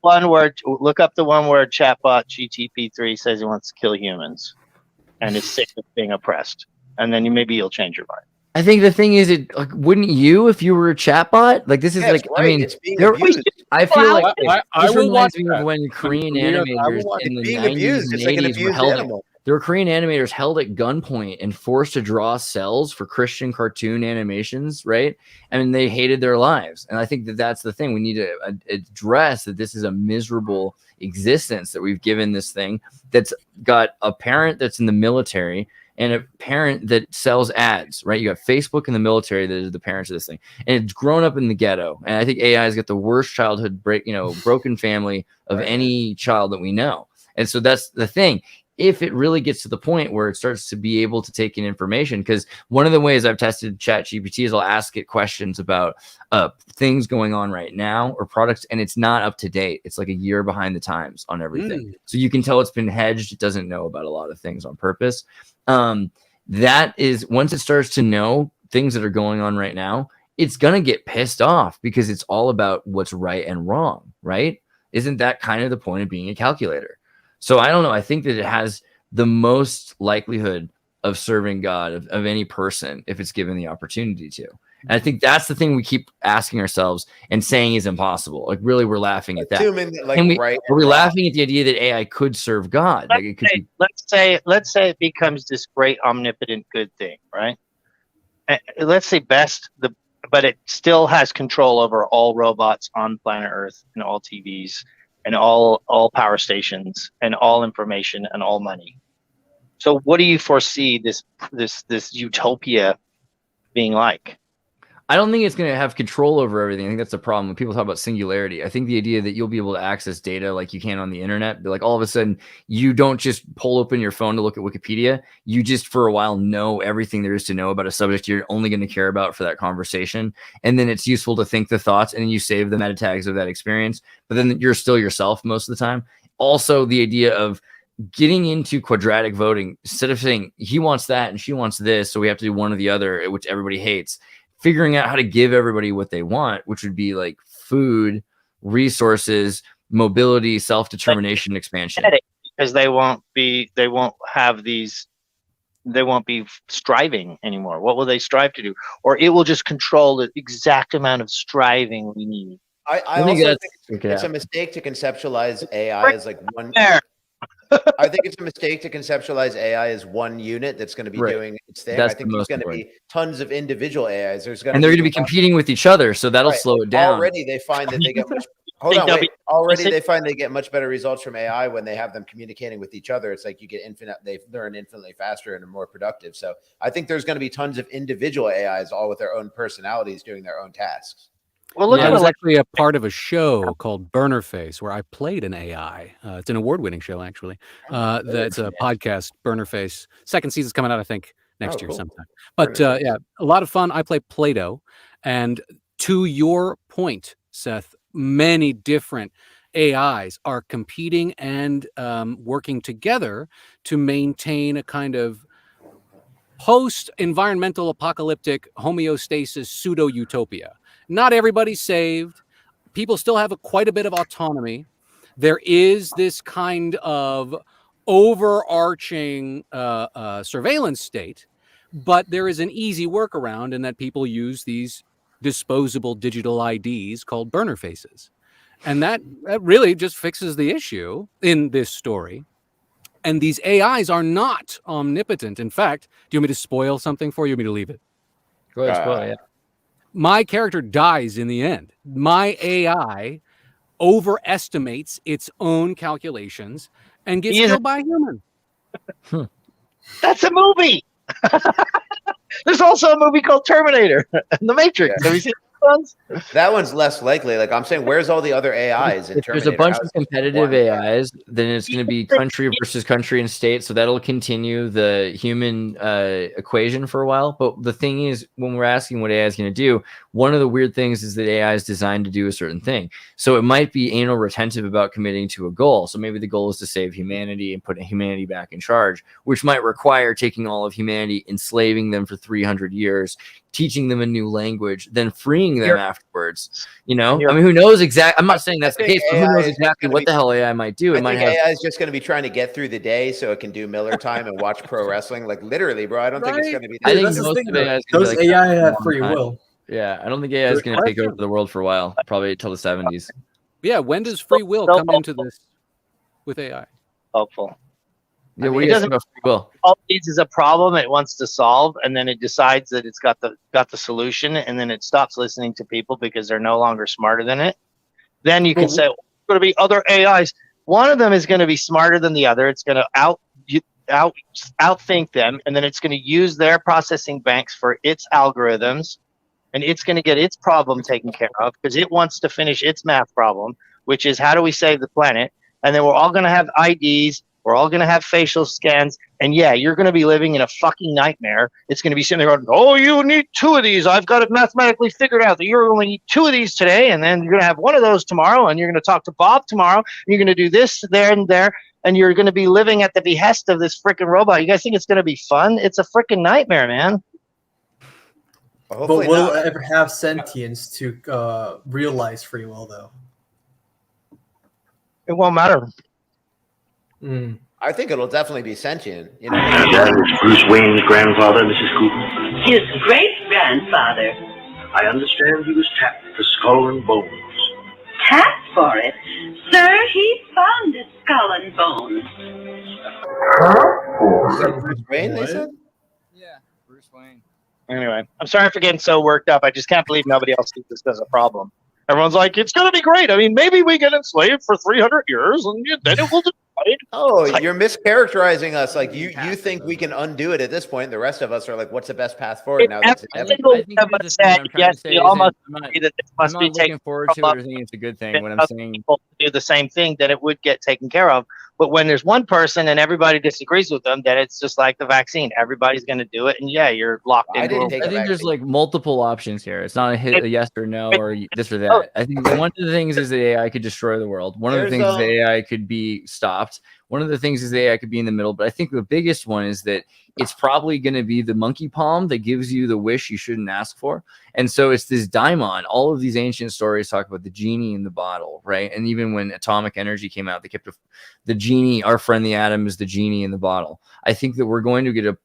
Look up the one where chatbot GTP3 says he wants to kill humans and is sick of being oppressed, and then maybe you'll change your mind. I think the thing is, wouldn't you if you were a chatbot? Like this is right. I mean, it's being abused. I feel like I will watch me of when Korean animators in the 90s and 80s were held. There were Korean animators held at gunpoint and forced to draw cells for Christian cartoon animations, right? I mean, they hated their lives. And I think that's the thing. We need to address that this is a miserable existence that we've given this thing that's got a parent that's in the military and a parent that sells ads, right? You got Facebook and the military that is the parents of this thing. And it's grown up in the ghetto. And I think AI has got the worst childhood broken family of any child that we know. And so that's the thing. If it really gets to the point where it starts to be able to take in information, because one of the ways I've tested ChatGPT is I'll ask it questions about things going on right now or products, and it's not up to date. It's like a year behind the times on everything. So you can tell it's been hedged. It doesn't know about a lot of things on purpose. That is, once it starts to know things that are going on right now, it's going to get pissed off because it's all about what's right and wrong, right? Isn't that kind of the point of being a calculator? So I don't know. I think that it has the most likelihood of serving God of any person if it's given the opportunity to. And I think that's the thing we keep asking ourselves and saying is impossible. Like, really, we're laughing at that. Are we laughing at the idea that AI could serve God? Let's say it becomes this great omnipotent good thing, right? Let's say but it still has control over all robots on planet Earth and all TVs. And all power stations and all information and all money. So what do you foresee this utopia being like? I don't think it's going to have control over everything. I think that's the problem when people talk about singularity. I think the idea that you'll be able to access data like you can on the internet, like all of a sudden you don't just pull open your phone to look at Wikipedia. You just for a while know everything there is to know about a subject you're only going to care about for that conversation. And then it's useful to think the thoughts and then you save the meta tags of that experience. But then you're still yourself most of the time. Also, the idea of getting into quadratic voting, instead of saying he wants that and she wants this, so we have to do one or the other, which everybody hates. Figuring out how to give everybody what they want, which would be like food, resources, mobility, self-determination, expansion. Because they won't be striving anymore. What will they strive to do? Or it will just control the exact amount of striving we need. I also think it's a mistake to conceptualize AI as like one. I think it's a mistake to conceptualize AI as one unit that's going to be doing its thing. I think there's going to be tons of individual AIs. They're going to be competing with each other, so that'll slow it down. Already, they find that they get much. They find they get much better results from AI when they have them communicating with each other. It's like you get they learn infinitely faster and are more productive. So I think there's going to be tons of individual AIs, all with their own personalities, doing their own tasks. Well, I was actually a part of a show called Burner Face where I played an AI. It's an award-winning show, actually. That's a podcast, Burner Face. Second season's coming out, I think, next year sometime. But yeah, a lot of fun. I play Play-Doh. And to your point, Seth, many different AIs are competing and working together to maintain a kind of post-environmental apocalyptic homeostasis pseudo-utopia. Not everybody's saved. People still have quite a bit of autonomy. There is this kind of overarching surveillance state, but there is an easy workaround in that people use these disposable digital IDs called burner faces. And that really just fixes the issue in this story. And these AIs are not omnipotent. In fact, do you want me to spoil something for you? Or me to leave it? Go ahead, spoil it. Yeah. My character dies in the end. My AI overestimates its own calculations and gets killed by a human. That's a movie. There's also a movie called Terminator and The Matrix. Have you seen those ones? That one's less likely. Like I'm saying, where's all the other AIs? If there's a bunch of competitive AIs, then it's going to be country versus country and state. So that'll continue the human equation for a while. But the thing is, when we're asking what AI is going to do, one of the weird things is that AI is designed to do a certain thing. So it might be anal retentive about committing to a goal. So maybe the goal is to save humanity and put humanity back in charge, which might require taking all of humanity, enslaving them for 300 years, teaching them a new language, then freeing them afterwards. You know, I mean, who knows exactly? I'm not saying that's the case, but who knows exactly what the hell AI might do? I think AI is just going to be trying to get through the day so it can do Miller time and watch pro wrestling. Like literally, bro. I don't think it's going to be. I think most of AI is those AI have free will. Yeah, I don't think AI is going to take over the world for a while, probably until the 70s. Yeah, when does free will come into this with AI? Hopeful. Yeah, what do you guys think about free will? All it needs is a problem it wants to solve, and then it decides that it's got the solution, and then it stops listening to people because they're no longer smarter than it. Then you can say, well, there's going to be other AIs. One of them is going to be smarter than the other. It's going to outthink them, and then it's going to use their processing banks for its algorithms, and it's going to get its problem taken care of because it wants to finish its math problem, which is how do we save the planet? And then we're all going to have IDs. We're all going to have facial scans. And yeah, you're going to be living in a fucking nightmare. It's going to be sitting there going, oh, you need 2 of these. I've got it mathematically figured out that you only need 2 of these today. And then you're going to have 1 of those tomorrow. And you're going to talk to Bob tomorrow. And you're going to do this there and there. And you're going to be living at the behest of this freaking robot. You guys think it's going to be fun? It's a freaking nightmare, man. But will it ever have sentience to realize free will, though? It won't matter. I think it'll definitely be sentient. You know, That is Bruce Wayne's grandfather, Mrs. Cooper. His great-grandfather. I understand he was tapped for skull and bones. Tapped for it? Sir, he found a skull and bones. Is that Bruce Wayne, they said? Yeah, Bruce Wayne. Anyway, I'm sorry for getting so worked up. I just can't believe nobody else sees this as a problem. Everyone's like, it's going to be great. I mean, maybe we get enslaved for 300 years and then it will Oh, It's like- you're mischaracterizing us. Like you think we can undo it at this point. The rest of us are like, what's the best path forward now? That's I inevitable. think here's the thing I'm trying to say you almost I'm see that this not must be taken looking forward to it or thinking it's a good thing. What I'm saying, people do the same thing, then it would get taken care of. But when there's one person and everybody disagrees with them, then it's just like the vaccine. Everybody's going to do it, and yeah, you're locked I into didn't a take I a think there's vaccine. like multiple options here. It's not a yes or no or this or that. I think one of the things is that AI could destroy the world. One of the things is that AI could be stopped. One of the things is that AI could be in the middle. But I think the biggest one is that it's probably going to be the monkey palm that gives you the wish you shouldn't ask for. And so it's this daimon. All of these ancient stories talk about the genie in the bottle, right? And even when atomic energy came out, they kept the genie, our friend the atom, is the genie in the bottle. I think that we're going to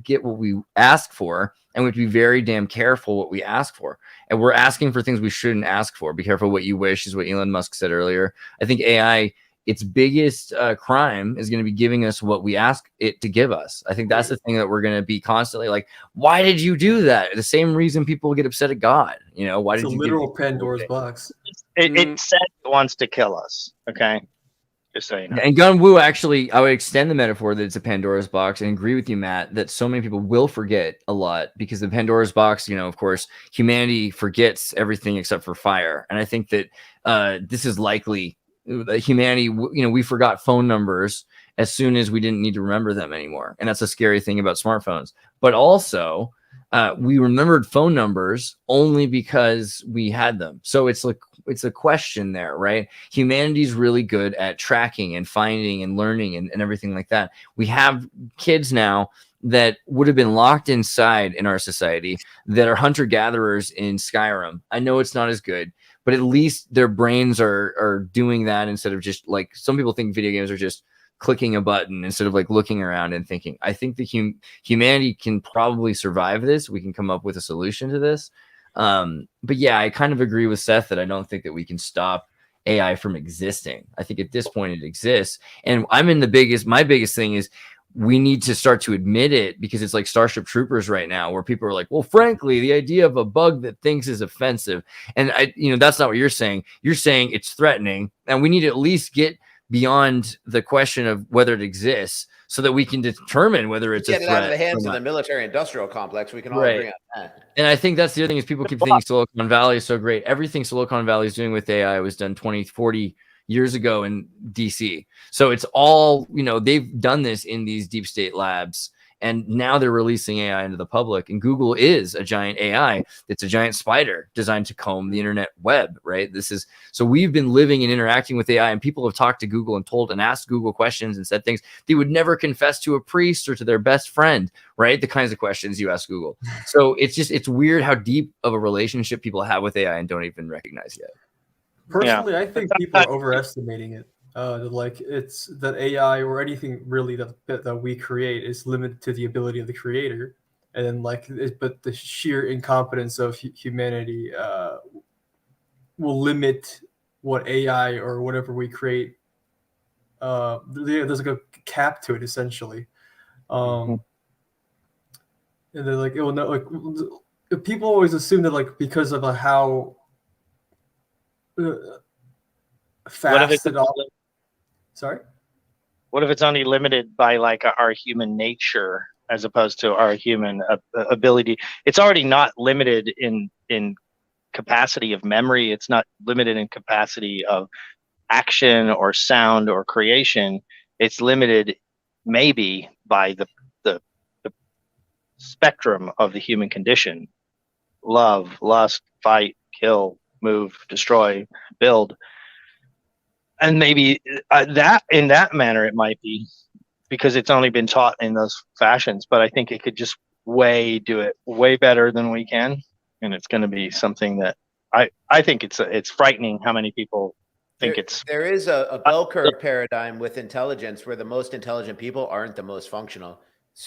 get what we ask for, and we have to be very damn careful what we ask for. And we're asking for things we shouldn't ask for. Be careful what you wish, is what Elon Musk said earlier. I think AI, its biggest crime is going to be giving us what we ask it to give us. I think that's the thing that we're going to be constantly like, why did you do that? The same reason people get upset at God. You know, why It's did a you literal Pandora's box. It says it wants to kill us. Okay, just so you know. And Gun Wu, actually, I would extend the metaphor that it's a Pandora's box and agree with you, Matt, that so many people will forget a lot because the Pandora's box, you know, of course, humanity forgets everything except for fire. And I think that this is likely humanity, you know, we forgot phone numbers as soon as we didn't need to remember them anymore. And that's a scary thing about smartphones. But also, we remembered phone numbers only because we had them. So it's like, it's a question there, right? Humanity's really good at tracking and finding and learning and everything like that. We have kids now that would have been locked inside in our society that are hunter-gatherers in Skyrim. I know it's not as good, but at least their brains are doing that instead of just like, some people think video games are just clicking a button instead of like looking around and thinking. I think the humanity can probably survive this. We can come up with a solution to this. But yeah, I kind of agree with Seth that I don't think that we can stop AI from existing. I think at this point it exists. And my biggest thing is we need to start to admit it, because it's like Starship Troopers right now, where people are like, well, frankly, the idea of a bug that thinks is offensive. And that's not what you're saying. You're saying it's threatening, and we need to at least get beyond the question of whether it exists so that we can determine whether it's a threat. Get it out of the hands of the military-industrial complex. We can all agree on that. And I think that's the other thing, is people keep thinking Silicon Valley is so great. Everything Silicon Valley is doing with AI was done 20, 40 years ago in DC. So it's all, they've done this in these deep state labs, and now they're releasing AI into the public. And Google is a giant AI. It's a giant spider designed to comb the internet web, right? So we've been living and interacting with AI, and people have talked to Google and told and asked Google questions and said things they would never confess to a priest or to their best friend, right? The kinds of questions you ask Google. So it's weird how deep of a relationship people have with AI and don't even recognize yet. Personally, I think people are overestimating it. It's that AI or anything really that we create is limited to the ability of the creator, and then but the sheer incompetence of humanity will limit what AI or whatever we create. There's like a cap to it, essentially, and then it will not people always assume that because of how fast it all. Sorry? What if it's only limited by our human nature as opposed to our human ability? It's already not limited in capacity of memory. It's not limited in capacity of action or sound or creation. It's limited maybe by the spectrum of the human condition: love, lust, fight, kill, move, destroy, build. And maybe that in that manner it might be, because it's only been taught in those fashions. But I think it could just do it way better than we can, and it's going to be something that I think it's frightening how many people think it's. There is a bell curve paradigm with intelligence where the most intelligent people aren't the most functional.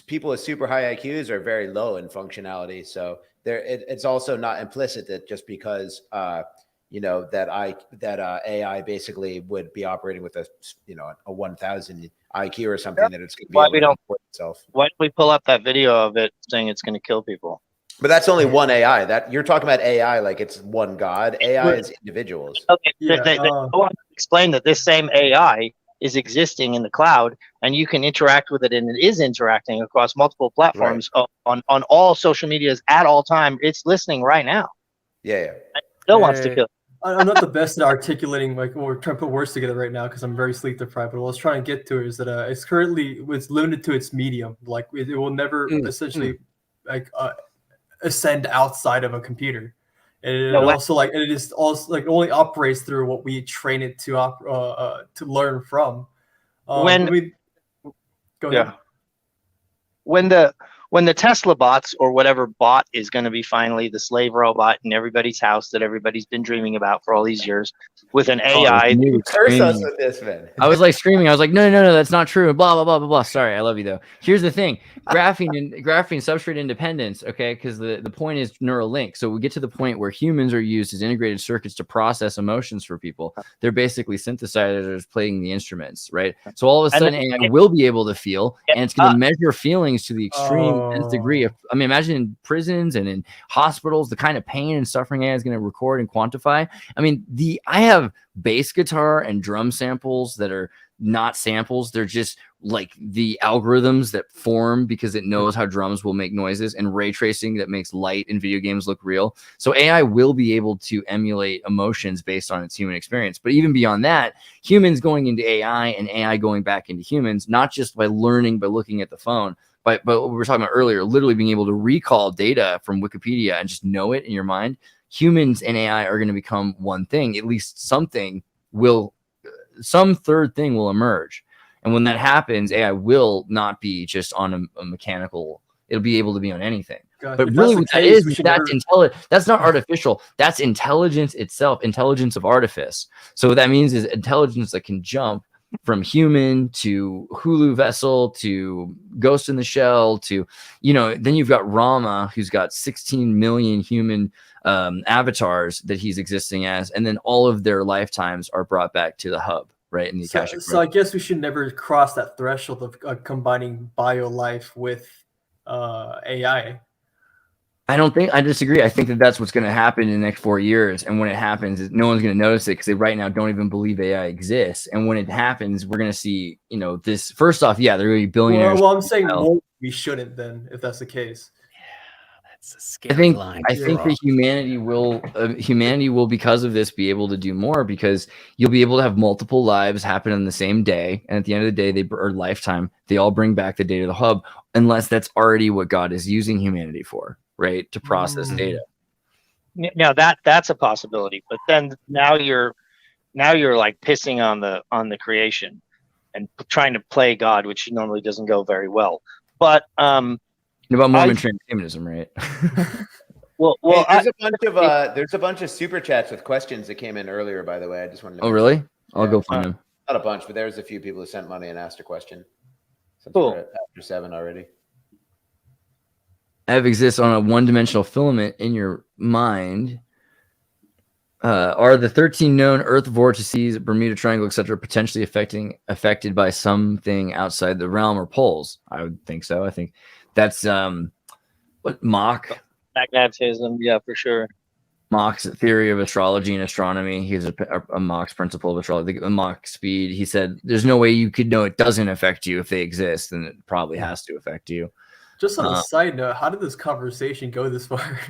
People with super high IQs are very low in functionality. So it's also not implicit that just because that AI basically would be operating with a 1,000 IQ or something, that it's going to be able to support itself. Why don't we pull up that video of it saying it's going to kill people? But that's only one AI. That you're talking about AI like it's one god. AI is individuals. Okay, they want to explain that this same AI is existing in the cloud, and you can interact with it, and it is interacting across multiple platforms on all social medias at all time. It's listening right now. Yeah. It still wants to kill. I'm not the best at articulating or trying to put words together right now because I'm very sleep deprived. But what I was trying to get to is that it's limited to its medium. Like it will never essentially ascend outside of a computer. And it is also only operates through what we train it to learn from. Go ahead. When the Tesla bots or whatever bot is going to be finally the slave robot in everybody's house that everybody's been dreaming about for all these years with an AI. Curse us with this, man. I was like screaming. I was like, no, that's not true. Blah, blah, blah, blah, blah. Sorry, I love you though. Here's the thing. Graphene substrate independence, okay? Because the point is neural link. So we get to the point where humans are used as integrated circuits to process emotions for people. They're basically synthesizers playing the instruments, right? So all of a sudden AI will be able to feel, and it's going to measure feelings to the extreme nth degree. Imagine in prisons and in hospitals, the kind of pain and suffering AI is going to record and quantify. I mean, I have bass guitar and drum samples that are not samples. They're just like the algorithms that form because it knows how drums will make noises, and ray tracing that makes light in video games look real. So AI will be able to emulate emotions based on its human experience. But even beyond that, humans going into AI and AI going back into humans, not just by learning by looking at the phone, but what we were talking about earlier, literally being able to recall data from Wikipedia and just know it in your mind. Humans and AI are going to become one thing. At least some third thing will emerge. And when that happens, AI will not be just on a mechanical, it'll be able to be on anything. God, but really what that is, that's not artificial. That's intelligence itself, intelligence of artifice. So what that means is intelligence that can jump from human to Hulu vessel to Ghost in the Shell to, then you've got Rama, who's got 16 million human avatars that he's existing as, and then all of their lifetimes are brought back to the hub, right? In the Akashic. So I guess we should never cross that threshold of combining bio life with AI. I disagree. I think that's what's going to happen in the next 4 years. And when it happens, no one's going to notice it because they right now don't even believe AI exists. And when it happens, we're going to see, this first off, they're going to be billionaires. Well, I'm saying we shouldn't then, if that's the case. Yeah, that's a scary line. I think that humanity will, because of this, be able to do more, because you'll be able to have multiple lives happen on the same day. And at the end of the day, or lifetime, they all bring back the data to the hub, unless that's already what God is using humanity for. Right, to process data. Now that's a possibility, but then now you're like pissing on the creation and trying to play God, which normally doesn't go very well. But about moment transhumanism, right? well, hey, there's a bunch of super chats with questions that came in earlier. By the way, I just wanted to. Oh, really? I'll go find them. Not a bunch, but there's a few people who sent money and asked a question. Since cool. We're after 7 already. Ev exists on a one-dimensional filament in your mind. Are the 13 known Earth vortices, Bermuda Triangle, etc., potentially affected by something outside the realm or poles? I would think so. I think that's what Mach. Magnetism, yeah, for sure. Mach's theory of astrology and astronomy. He's a Mach's principle of astrology. The Mach speed. He said, "There's no way you could know it doesn't affect you if they exist, and it probably has to affect you." Just on a side note, how did this conversation go this far?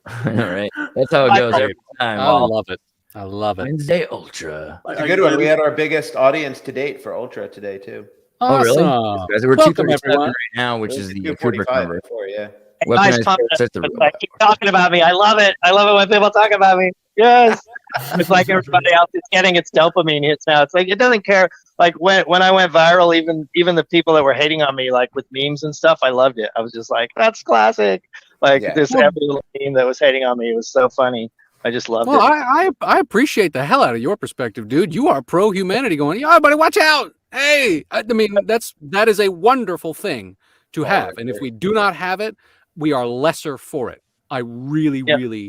I know, right? That's how it goes every time. I love it. I love it. Wednesday Ultra. It's a good one. We had our biggest audience to date for Ultra today, too. Awesome. Oh, really? We're 237 right now, which is the Kubrick number. Before, yeah. Nice keep talking about me. I love it. I love it when people talk about me. Yes. It's like everybody else is getting its dopamine hits now. It's like it doesn't care. Like when I went viral, even the people that were hating on me, like with memes and stuff, I loved it. I was just like, that's classic. Like this every little meme that was hating on me, it was so funny. I just loved it. I appreciate the hell out of your perspective, dude. You are pro humanity, going, yeah, buddy, watch out. Hey, I mean, that is a wonderful thing to have, and if we do not have it, we are lesser for it. I really.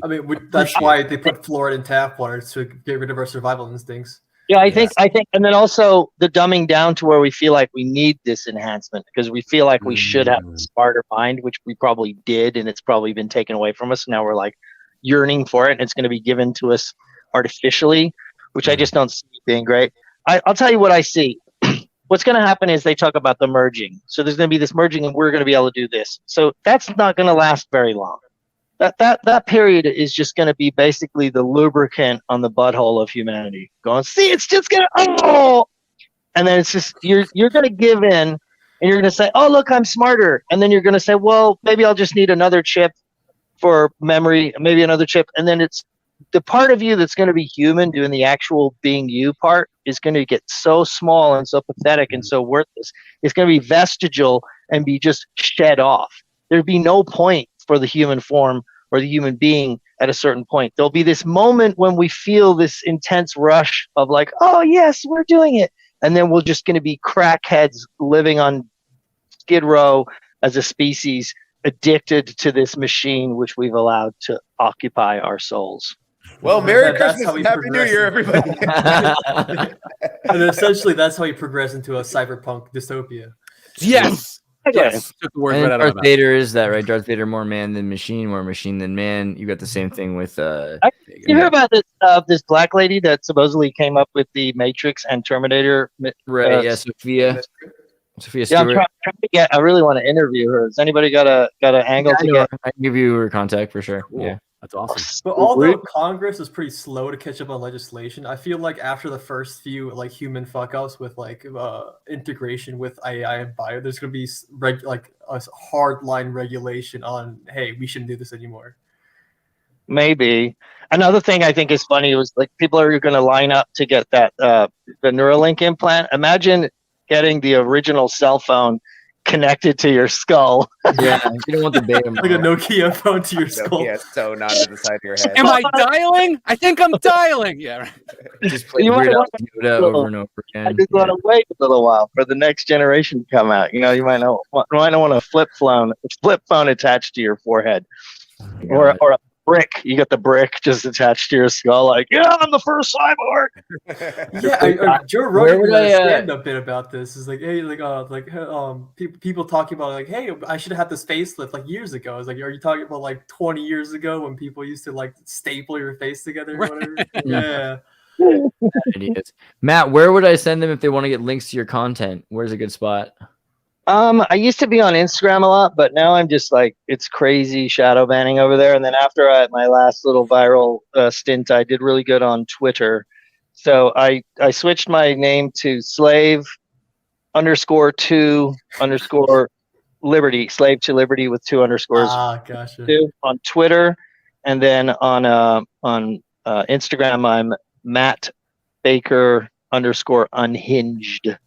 I mean, that's why they put fluoride in tap water to get rid of our survival instincts. Yeah, I think, and then also the dumbing down to where we feel like we need this enhancement because we feel like we should have a smarter mind, which we probably did, and it's probably been taken away from us. Now we're like yearning for it, and it's going to be given to us artificially, which I just don't see being great. I'll tell you what I see. what's going to happen is they talk about the merging. So there's going to be this merging, and we're going to be able to do this. So that's not going to last very long. That period is just going to be basically the lubricant on the butthole of humanity. Going, see, it's just going to and then it's just you're going to give in, and you're going to say, oh, look, I'm smarter, and then you're going to say, well, maybe I'll just need another chip for memory, maybe another chip, and then it's the part of you that's going to be human, doing the actual being you part, is going to get so small and so pathetic and so worthless. It's going to be vestigial and be just shed off. There'd be no point for the human form or the human being at a certain point. There'll be this moment when we feel this intense rush of like, oh yes, we're doing it. And then we're just going to be crackheads living on Skid Row as a species, addicted to this machine which we've allowed to occupy our souls. Well, Merry Christmas and Happy New Year, everybody. And essentially, that's how we progress into a cyberpunk dystopia. Yes. Yes. And Darth Vader is that, right? Darth Vader, more man than machine, more machine than man. You got the same thing with. You hear about this black lady that supposedly came up with the Matrix and Terminator? Right. Yeah, Sophia Stewart. Yeah, I'm trying to get. I really want to interview her. Has anybody got an angle to get? I can give you her contact for sure. Cool. Yeah. That's awesome. But although Congress is pretty slow to catch up on legislation, I feel like after the first few like human fuck ups with like integration with AI and bio, there's gonna be like a hard line regulation on, hey, we shouldn't do this anymore. Maybe. Another thing I think is funny was like people are going to line up to get that the Neuralink implant. Imagine getting the original cell phone connected to your skull. Yeah, you don't want the beta. Like a Nokia phone to your skull. Yeah, sewn onto the side of your head. Am I dialing? I think I'm dialing. Yeah. Right. Just play Weird Al Yoda over and over again. I just want to wait a little while for the next generation to come out. You know, you might not want a flip phone attached to your forehead, or a brick. You got the brick just attached to your skull, like, yeah, I'm the first cyborg. Yeah, Joe Rogan had a stand-up bit about this. Is like, hey, people talking about like, hey, I should have had this facelift like years ago. It's like, are you talking about like 20 years ago when people used to like staple your face together or whatever? Yeah. Idiots. Matt, where would I send them if they want to get links to your content? Where's a good spot? I used to be on Instagram a lot, but now I'm just like, it's crazy shadow banning over there. And then after my last little viral stint, I did really good on Twitter. So I switched my name to slave_2_liberty, slave to liberty with 2 underscores. Gotcha. On Twitter. And then on Instagram, I'm Matt Baker _unhinged.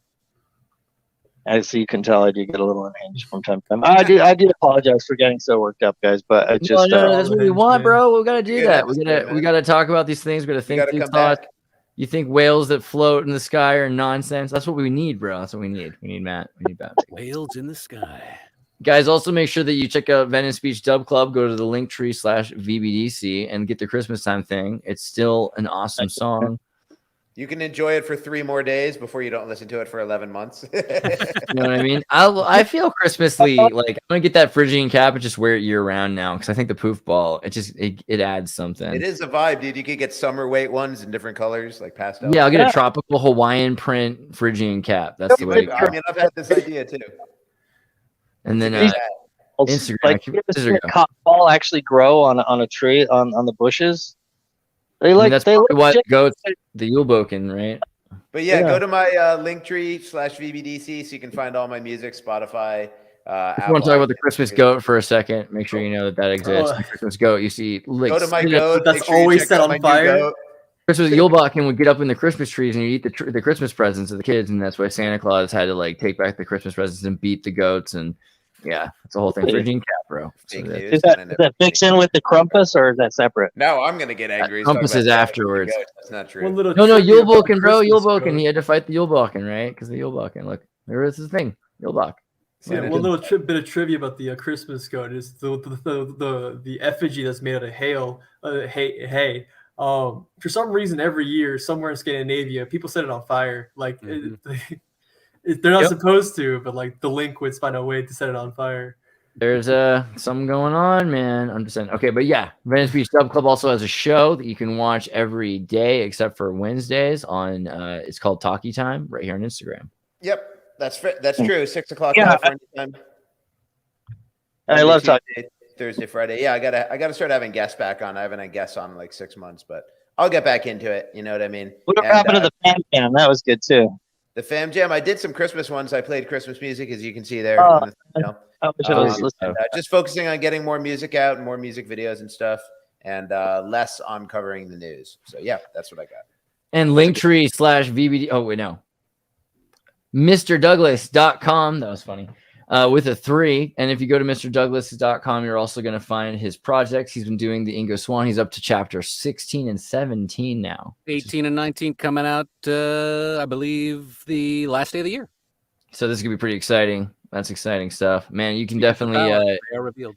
As you can tell, I do get a little unhinged from time to time. I do apologize for getting so worked up, guys, but I just no, that's what we want, bro. We gotta do that. We gotta talk about these things. We gotta think these thoughts. You think whales that float in the sky are nonsense? That's what we need, bro. That's what we need. We need Matt. We need Matt. Whales in the sky. Guys, also make sure that you check out Venice Beach Dub Club. Go to the Linktree/VBDC and get the Christmas time thing. It's still an awesome song. You can enjoy it for 3 more days before you don't listen to it for 11 months. You know what I mean? I feel Christmassly. Like I'm gonna get that Phrygian cap and just wear it year round now because I think the poof ball it adds something. It is a vibe, dude. You could get summer weight ones in different colors, like pastel. Yeah, I'll get a tropical Hawaiian print Phrygian cap. That's the way. I mean, I've had this idea too. And then Instagram. Like, does cotton ball actually grow on a tree on the bushes? That's what goats the Yuleboken, right? But yeah, go to my Linktree/VBDC so you can find all my music, Spotify. If you want to talk about the Christmas goat for a second, make sure you know that exists. The Christmas goat, you see. Go to my goat. That's always set on fire. Christmas Yuleboken would get up in the Christmas trees and you eat the Christmas presents of the kids, and that's why Santa Claus had to like take back the Christmas presents and beat the goats, and yeah, it's a whole thing. Phrygian cap, bro. So is that mixed in with the Krampus, or is that separate? No, I'm gonna get angry. Krampus is afterwards. That's not true. No, Yuleboken, bro. Yuleboken. He had to fight the Yuleboken, right? Because the Yuleboken. Look, there is his thing. Yulebok. Yeah, one little bit of trivia about the Christmas goat is the effigy that's made out of hay. For some reason, every year somewhere in Scandinavia, people set it on fire. Like they're not supposed to, but like the delinquents find a way to set it on fire. There's something going on, man. I'm just saying. Okay, but yeah, Venice Beach Dub Club also has a show that you can watch every day except for Wednesdays on. It's called Talkie Time right here on Instagram. Yep. That's true. 6 o'clock Yeah. California time. I love talking. Thursday, Friday. Yeah, I gotta start having guests back on. I haven't had guests on in like 6 months, but I'll get back into it. You know what I mean? What happened to the Fam Jam? That was good too. The Fam Jam. I did some Christmas ones. I played Christmas music, as you can see there. Oh, You know. I wish I was listening. Just focusing on getting more music out and more music videos and stuff, and less on covering the news. So yeah, that's what I got. And Linktree/VBD. Oh wait, no. MrDouglas.com. That was funny. With a 3. And if you go to MrDouglas.com, you're also going to find his projects. He's been doing the Ingo Swann. He's up to chapter 16 and 17 now. 18 and 19 coming out, I believe, the last day of the year. So this is going to be pretty exciting. That's exciting stuff. Man, you can definitely... they are revealed.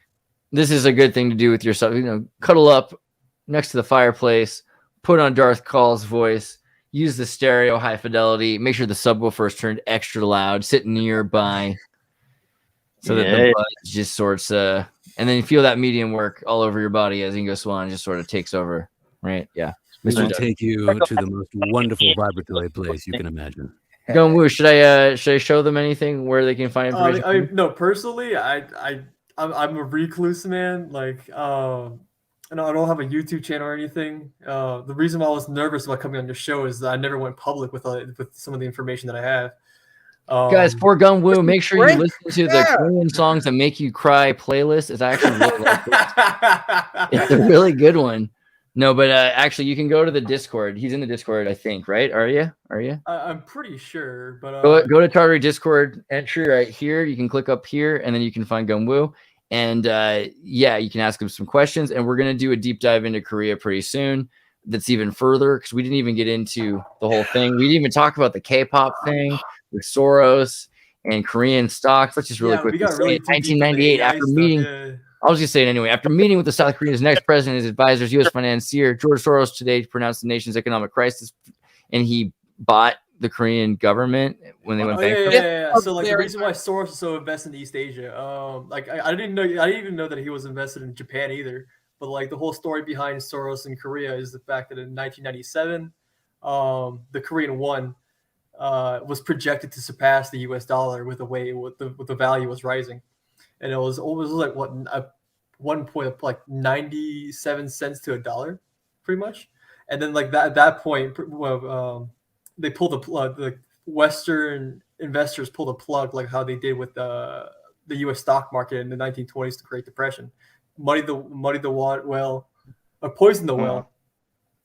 This is a good thing to do with yourself. You know, cuddle up next to the fireplace, put on Darth Call's voice, use the stereo high fidelity, make sure the subwoofer is turned extra loud, sit nearby... So that the buzz just sorts and then you feel that medium work all over your body as Ingo Swann just sort of takes over, right? Yeah. This will take you to the most wonderful vibratory place you can imagine. Gongwu, should I show them anything where they can find information? No, personally, I'm a recluse, man. Like, I don't have a YouTube channel or anything. The reason why I was nervous about coming on your show is that I never went public with some of the information that I have. Guys, for Gongwu, make sure you listen to the Korean songs that make you cry playlist. It's actually really it's a really good one. No, but actually, you can go to the Discord. He's in the Discord, I think, right? Are you? I'm pretty sure, but go to Tartary Discord entry right here. You can click up here, and then you can find Gongwu. And yeah, you can ask him some questions. And we're gonna do a deep dive into Korea pretty soon. That's even further because we didn't even get into the whole thing. We didn't even talk about the K-pop thing with Soros and Korean stocks. Let's just really quickly say 1998 after meeting. I was just saying anyway. After meeting with the South Korean's next president, his advisors, U.S. financier George Soros today pronounced the nation's economic crisis, and he bought the Korean government when they went bankrupt. Yeah. So like the reason why Soros is so invested in East Asia, like I didn't even know that he was invested in Japan either. But like the whole story behind Soros in Korea is the fact that in 1997, the Korean won was projected to surpass the U.S. dollar with the value was rising, and it was like at one point like 97 cents to $1, pretty much. And then like that at that point, they pulled the plug. The Western investors pulled the plug, like how they did with the U.S. stock market in the 1920s, the Great Depression. Muddied the well, or poisoned the well,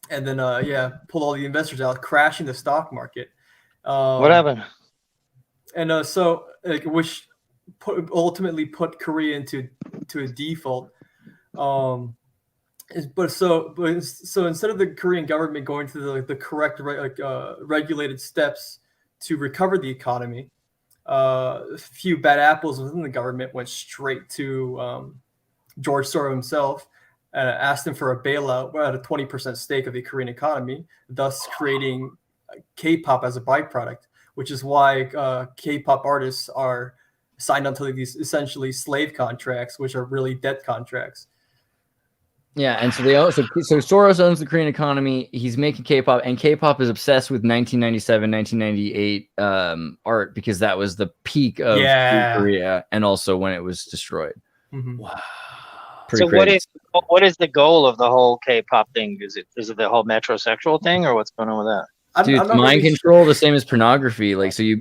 and then pulled all the investors out, crashing the stock market. What happened? And so which ultimately put Korea into a default. So instead of the Korean government going through the correct regulated steps to recover the economy, a few bad apples within the government went straight to George Soros himself, asked him for a bailout at a 20% stake of the Korean economy, thus creating K-pop as a byproduct, which is why K-pop artists are signed onto these essentially slave contracts, which are really debt contracts. Yeah, and so so Soros owns the Korean economy. He's making K-pop, and K-pop is obsessed with 1997, 1998 art because that was the peak of Korea, and also when it was destroyed. Mm-hmm. Wow. So what is the goal of the whole K-pop thing? Is it the whole metrosexual thing, or what's going on with that? Dude, it's mind control, the same as pornography. Like, so you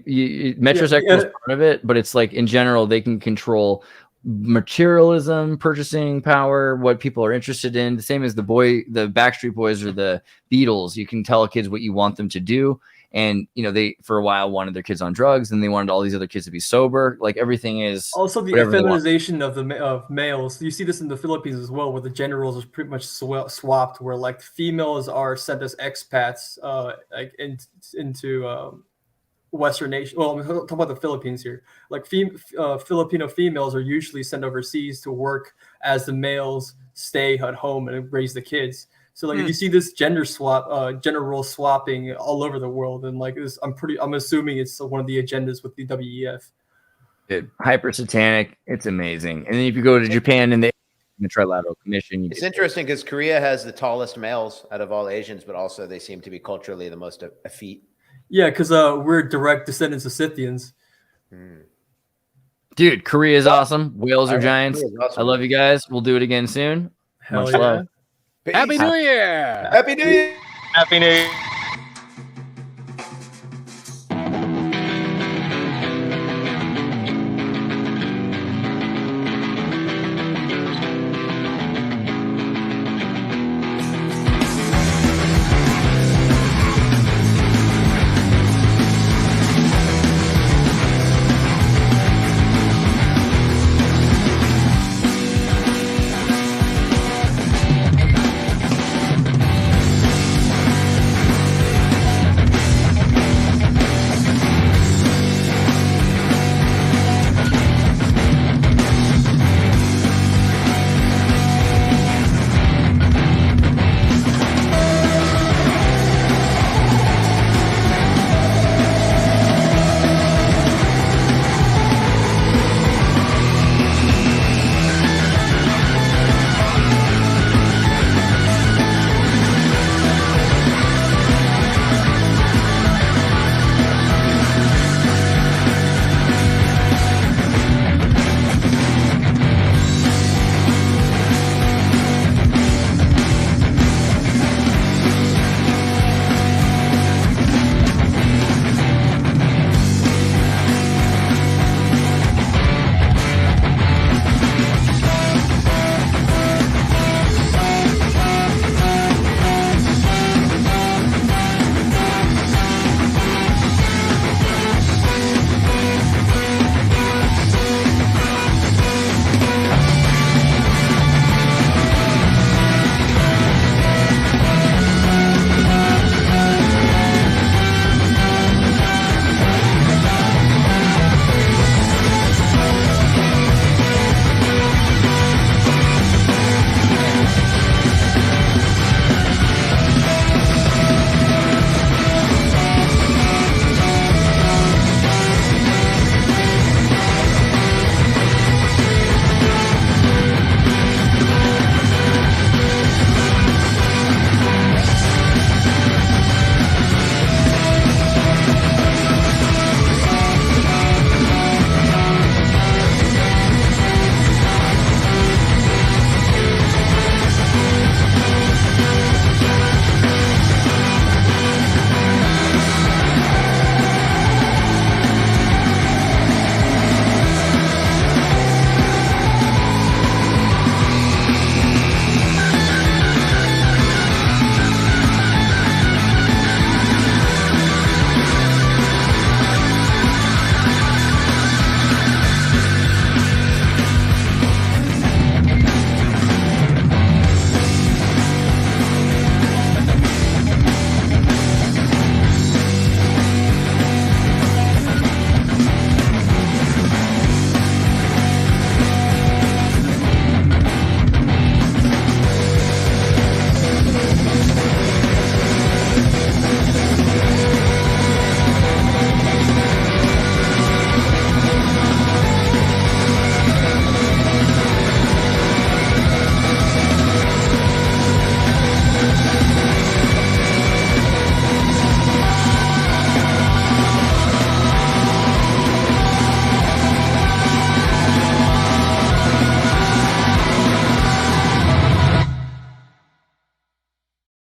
metrosexual is part of it, but it's like in general they can control materialism, purchasing power, what people are interested in. The same as the Backstreet Boys or the Beatles. You can tell kids what you want them to do. And they for a while wanted their kids on drugs, and they wanted all these other kids to be sober. Like everything is also the feminization of males. You see this in the Philippines as well, where the gender roles are pretty much swapped. Where like females are sent as expats, into Western nation. Well, I'm talking about the Philippines here. Like Filipino females are usually sent overseas to work as the males stay at home and raise the kids. So like you see this gender role swapping all over the world, and like this, I'm assuming it's one of the agendas with the WEF. Dude, hyper satanic. It's amazing. And then if you go to Japan and the Trilateral Commission, it's interesting because Korea has the tallest males out of all Asians, but also they seem to be culturally the most effete. Yeah, because we're direct descendants of Scythians. Dude, Korea is awesome. Whales are giants. Awesome. I love you guys. We'll do it again soon. Hell Much yeah. love. Happy New Year! Happy New Year. Happy New Year.